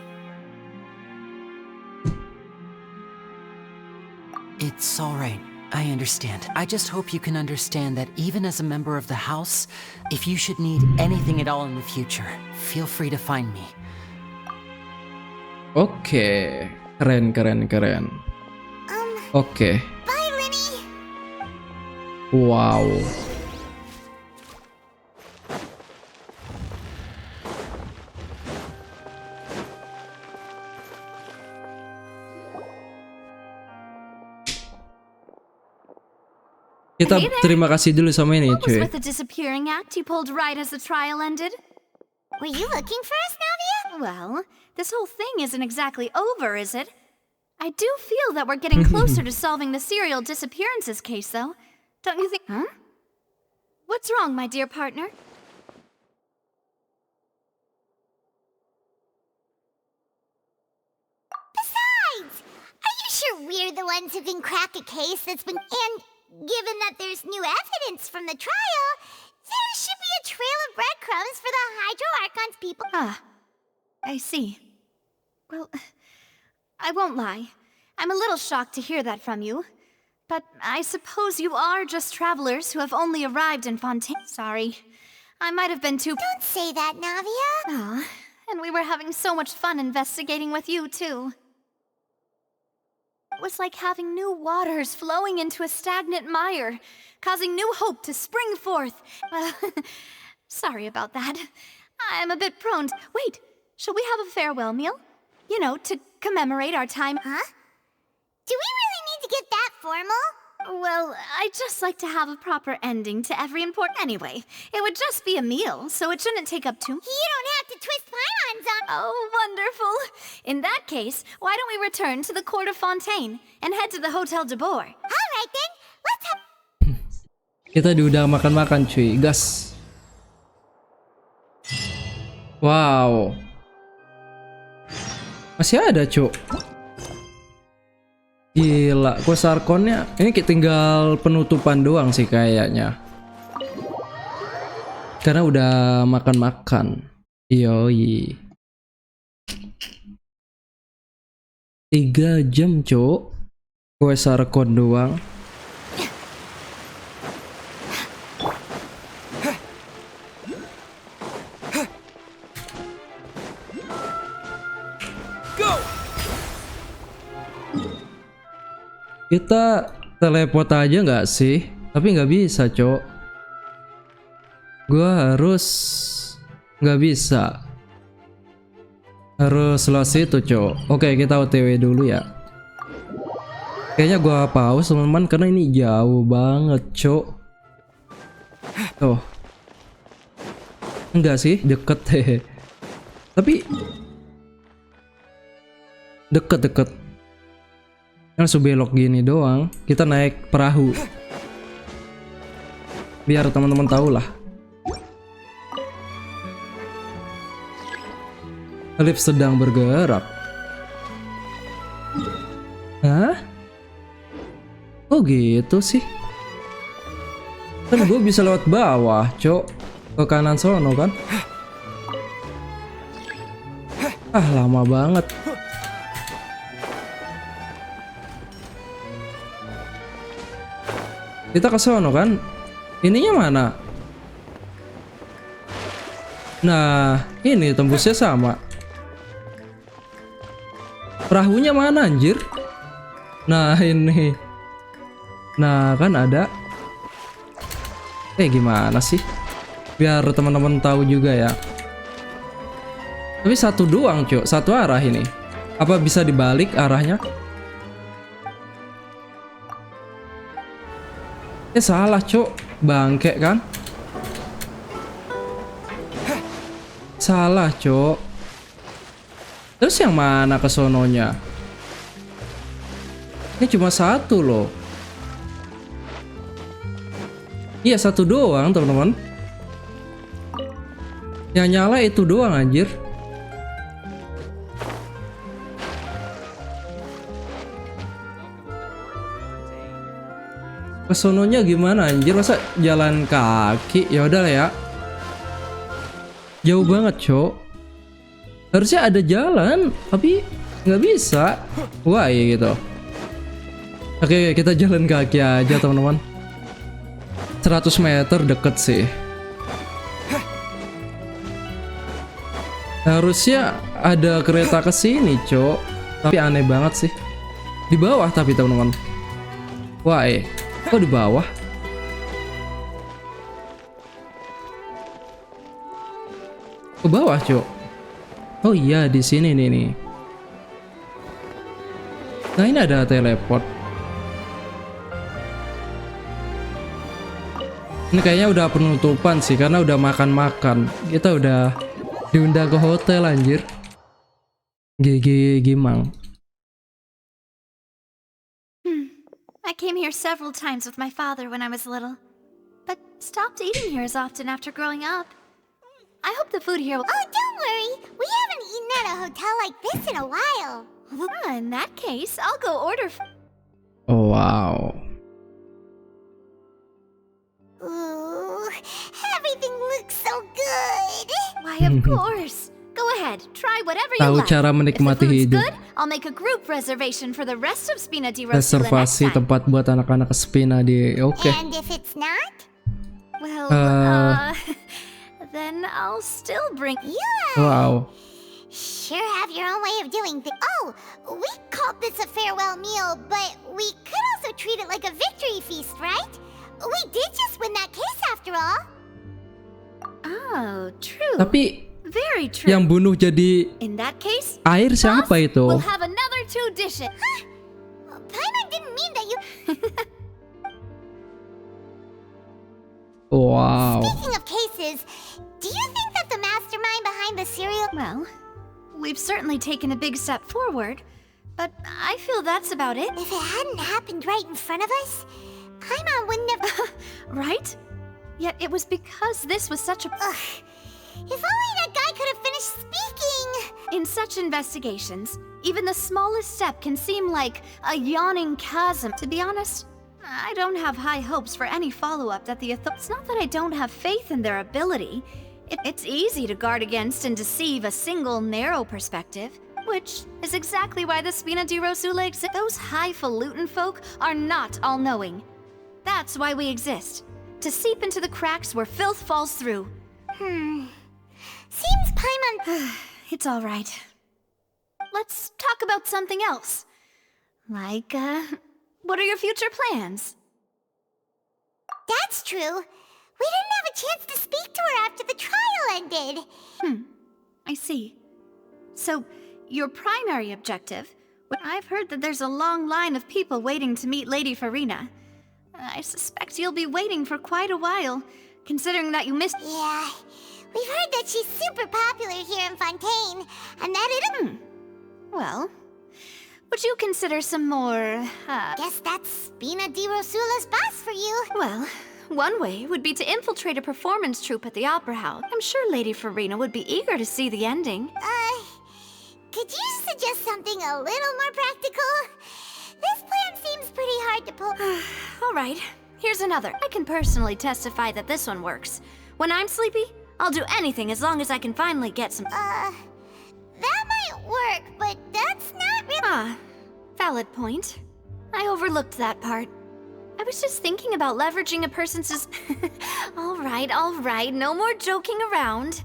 It's all right. I understand. I just hope you can understand that even as a member of the house, if you should need anything at all in the future, feel free to find me. Oke, keren. Oke. Bye, Linny. Wow. Kita Hey there. terima kasih dulu sama ini, What was cuy. with the disappearing act you pulled right as the trial ended? Were you looking for us, Navia? Well, this whole thing isn't exactly over, is it? I do feel that we're getting closer to solving the serial disappearances case, though. Don't you think? Huh? What's wrong, my dear partner? Besides, are you sure we're the ones who can crack a case that's been... And given that there's new evidence from the trial, there should be a trail of breadcrumbs for the Hydro Archon's people. Ah, I see. Well, I won't lie. I'm a little shocked to hear that from you. But I suppose you are just travelers who have only arrived in Fontaine. Sorry. I might have been too... Don't say that, Navia. Ah, and we were having so much fun investigating with you, too. It was like having new waters flowing into a stagnant mire, causing new hope to spring forth. Sorry about that. I'm a bit prone to... Wait, shall we have a farewell meal? You know, to commemorate our time... Huh? Do we really need to get that formal? Well, I'd just like to have a proper ending to every important... Anyway, it would just be a meal, so it shouldn't take up too... You don't have to twist Paimons on... Oh, wonderful. In that case, why don't we return to the court of Fontaine and head to the Hotel de Boer? Alright then, let's have... Kita diundang makan-makan, cuy. Gas. Wow. Masih ada, cuk. Gila, quest Archonnya ini tinggal penutupan doang sih kayaknya. Karena udah makan-makan. Yoi. 3 jam, cuk. Quest Archon doang. Kita teleport aja nggak sih? Tapi nggak bisa, cok. Gua harus nggak bisa. Harus selesai itu, cok. Oke, kita OTW dulu ya. Kayaknya gua pause, teman-teman, karena ini jauh banget, cok. Tuh. Enggak sih, deket deh. Tapi deket. Langsung belok gini doang. Kita naik perahu. Biar teman-teman tahu lah. Lift sedang bergerak. Hah? Oh gitu sih. Kan gue bisa lewat bawah, cok. Ke kanan sono kan. Ah, lama banget. Kita ke sono kan? Ininya mana? Nah, ini tembusnya sama. Perahunya mana anjir? Nah ini. Nah kan ada. Gimana sih? Biar teman-teman tahu juga ya. Tapi satu doang cok, satu arah ini. Apa bisa dibalik arahnya? Salah cok, bangke kan? Salah cok. Terus yang mana kesononya? Ini cuma satu loh. Iya satu doang teman-teman. Yang nyala itu doang anjir. Kesononya gimana anjir? Masa jalan kaki? Ya udah lah ya. Jauh banget cok. Harusnya ada jalan, tapi nggak bisa. Wah iya gitu. Oke, kita jalan kaki aja teman-teman. 100 meter deket sih. Harusnya ada kereta ke sini, cok. Tapi aneh banget sih. Di bawah tapi teman-teman. Wah, kok di bawah? Ke bawah, cok. Oh iya, di sini nih. Nah, ini ada teleport. Ini kayaknya udah penutupan sih karena udah makan-makan. Kita udah diundang ke hotel anjir. GG Gimang. I came here several times with my father when I was little, but stopped eating here as often after growing up. I hope the food here will— Oh, don't worry. We haven't eaten at a hotel like this in a while. In that case, I'll go order. Oh, wow. Ooh, everything looks so good. Why, of course. Go ahead, try whatever you Tahu like. cara menikmati If the food's hidup. good, I'll make a group reservation for the rest of Spina di Rosula next Reservasi time. tempat buat anak-anak ke Spina di. Oke. And if it's not? Well, then I'll still bring you. Wow. Sure have your own way of doing things. Oh, we called this a farewell meal, but we could also treat it like a victory feast, right? We did just win that case after all. Oh, true. Tapi Very true. yang bunuh jadi In that case, air siapa itu? we'll have another 2 dishes. Huh? Paimon didn't mean that you... Wow. Speaking of cases, do you think that the mastermind behind the cereal... Well, we've certainly taken a big step forward, but I feel that's about it. If it hadn't happened right in front of us, Paimon wouldn't have... Right? Yet it was because this was such a... Ugh. If only that guy could have finished speaking! In such investigations, even the smallest step can seem like a yawning chasm. To be honest, I don't have high hopes for any follow-up that the authorities... It's not that I don't have faith in their ability. It's easy to guard against and deceive a single narrow perspective, which is exactly why the Spina di Rosula exists. Those highfalutin folk are not all-knowing. That's why we exist. To seep into the cracks where filth falls through. Seems Paimon... It's all right. Let's talk about something else. Like, what are your future plans? That's true. We didn't have a chance to speak to her after the trial ended. I see. So, your primary objective... I've heard that there's a long line of people waiting to meet Lady Farina. I suspect you'll be waiting for quite a while, considering that you missed... Yeah, we've heard that she's super popular here in Fontaine, and that it... Well, would you consider some more, Guess that's Spina di Rosula's boss for you. Well, one way would be to infiltrate a performance troupe at the Opera House. I'm sure Lady Farina would be eager to see the ending. Could you suggest something a little more practical? This plan seems pretty hard to pull. All right, here's another. I can personally testify that this one works. When I'm sleepy, I'll do anything as long as I can finally get some... That might work, but that's not really... Valid point. I overlooked that part. I was just thinking about leveraging a person's... All right, no more joking around.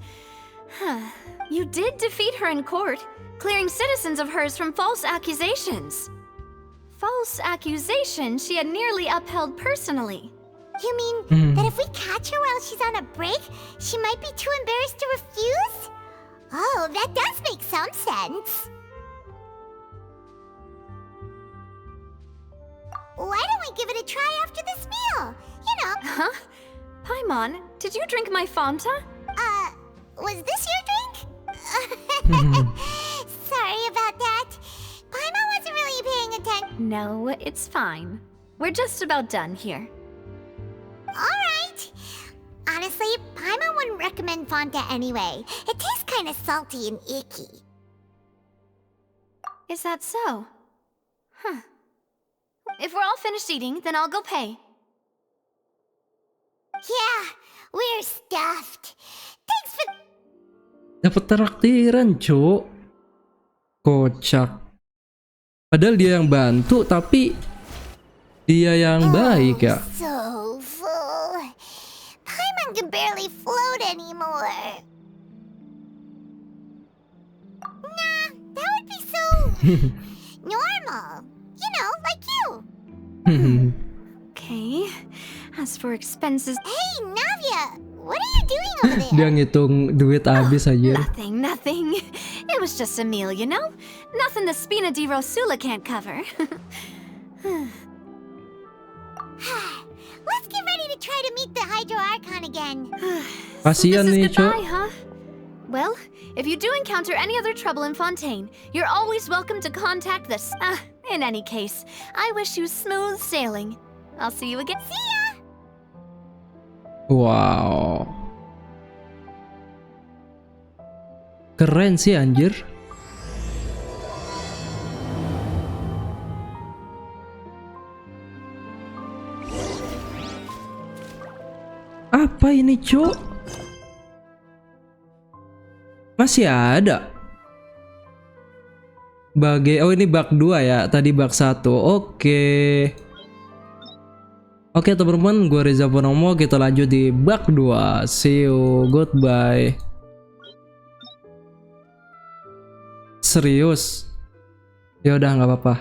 You did defeat her in court, clearing citizens of hers from false accusations. False accusations she had nearly upheld personally. You mean that if we catch her while she's on a break, she might be too embarrassed to refuse? Oh, that does make some sense. Why don't we give it a try after this meal? You know. Huh? Paimon, did you drink my Fanta? Was this your drink? Sorry about that. Paimon wasn't really paying attention. No, it's fine. We're just about done here. Alright. Honestly, Paimon wouldn't recommend Fanta anyway. It tastes kind of salty and icky. Is that so? Huh. If we're all finished eating, then I'll go pay. Yeah, we're stuffed. Thanks for... Dapat traktiran, Cuk. Kocak. Padahal dia yang bantu, tapi dia yang baik ya. So full. Paimon can barely float anymore. Nah, that would be so normal. You know, like you. Okay. As for expenses... Hey, Navia! What are you doing over there? Dia ngitung duit habis aja. Nothing. It was just a meal, you know? Nothing the Spina di Rosula can't cover. Let's get ready to try to meet the Hydro Archon again. Kasian nih, Cuk. Goodbye, huh? Well, if you do encounter any other trouble in Fontaine, you're always welcome to contact this. In any case, I wish you smooth sailing. I'll see you again. See ya! Wow. Keren sih anjir. Apa ini, Cuk? Masih ada. Oh ini bug 2 ya. Tadi bug 1. Oke. Oke teman-teman, gue Reza Purnomo, kita lanjut di bug 2. See you, goodbye. Serius? Ya udah nggak apa-apa.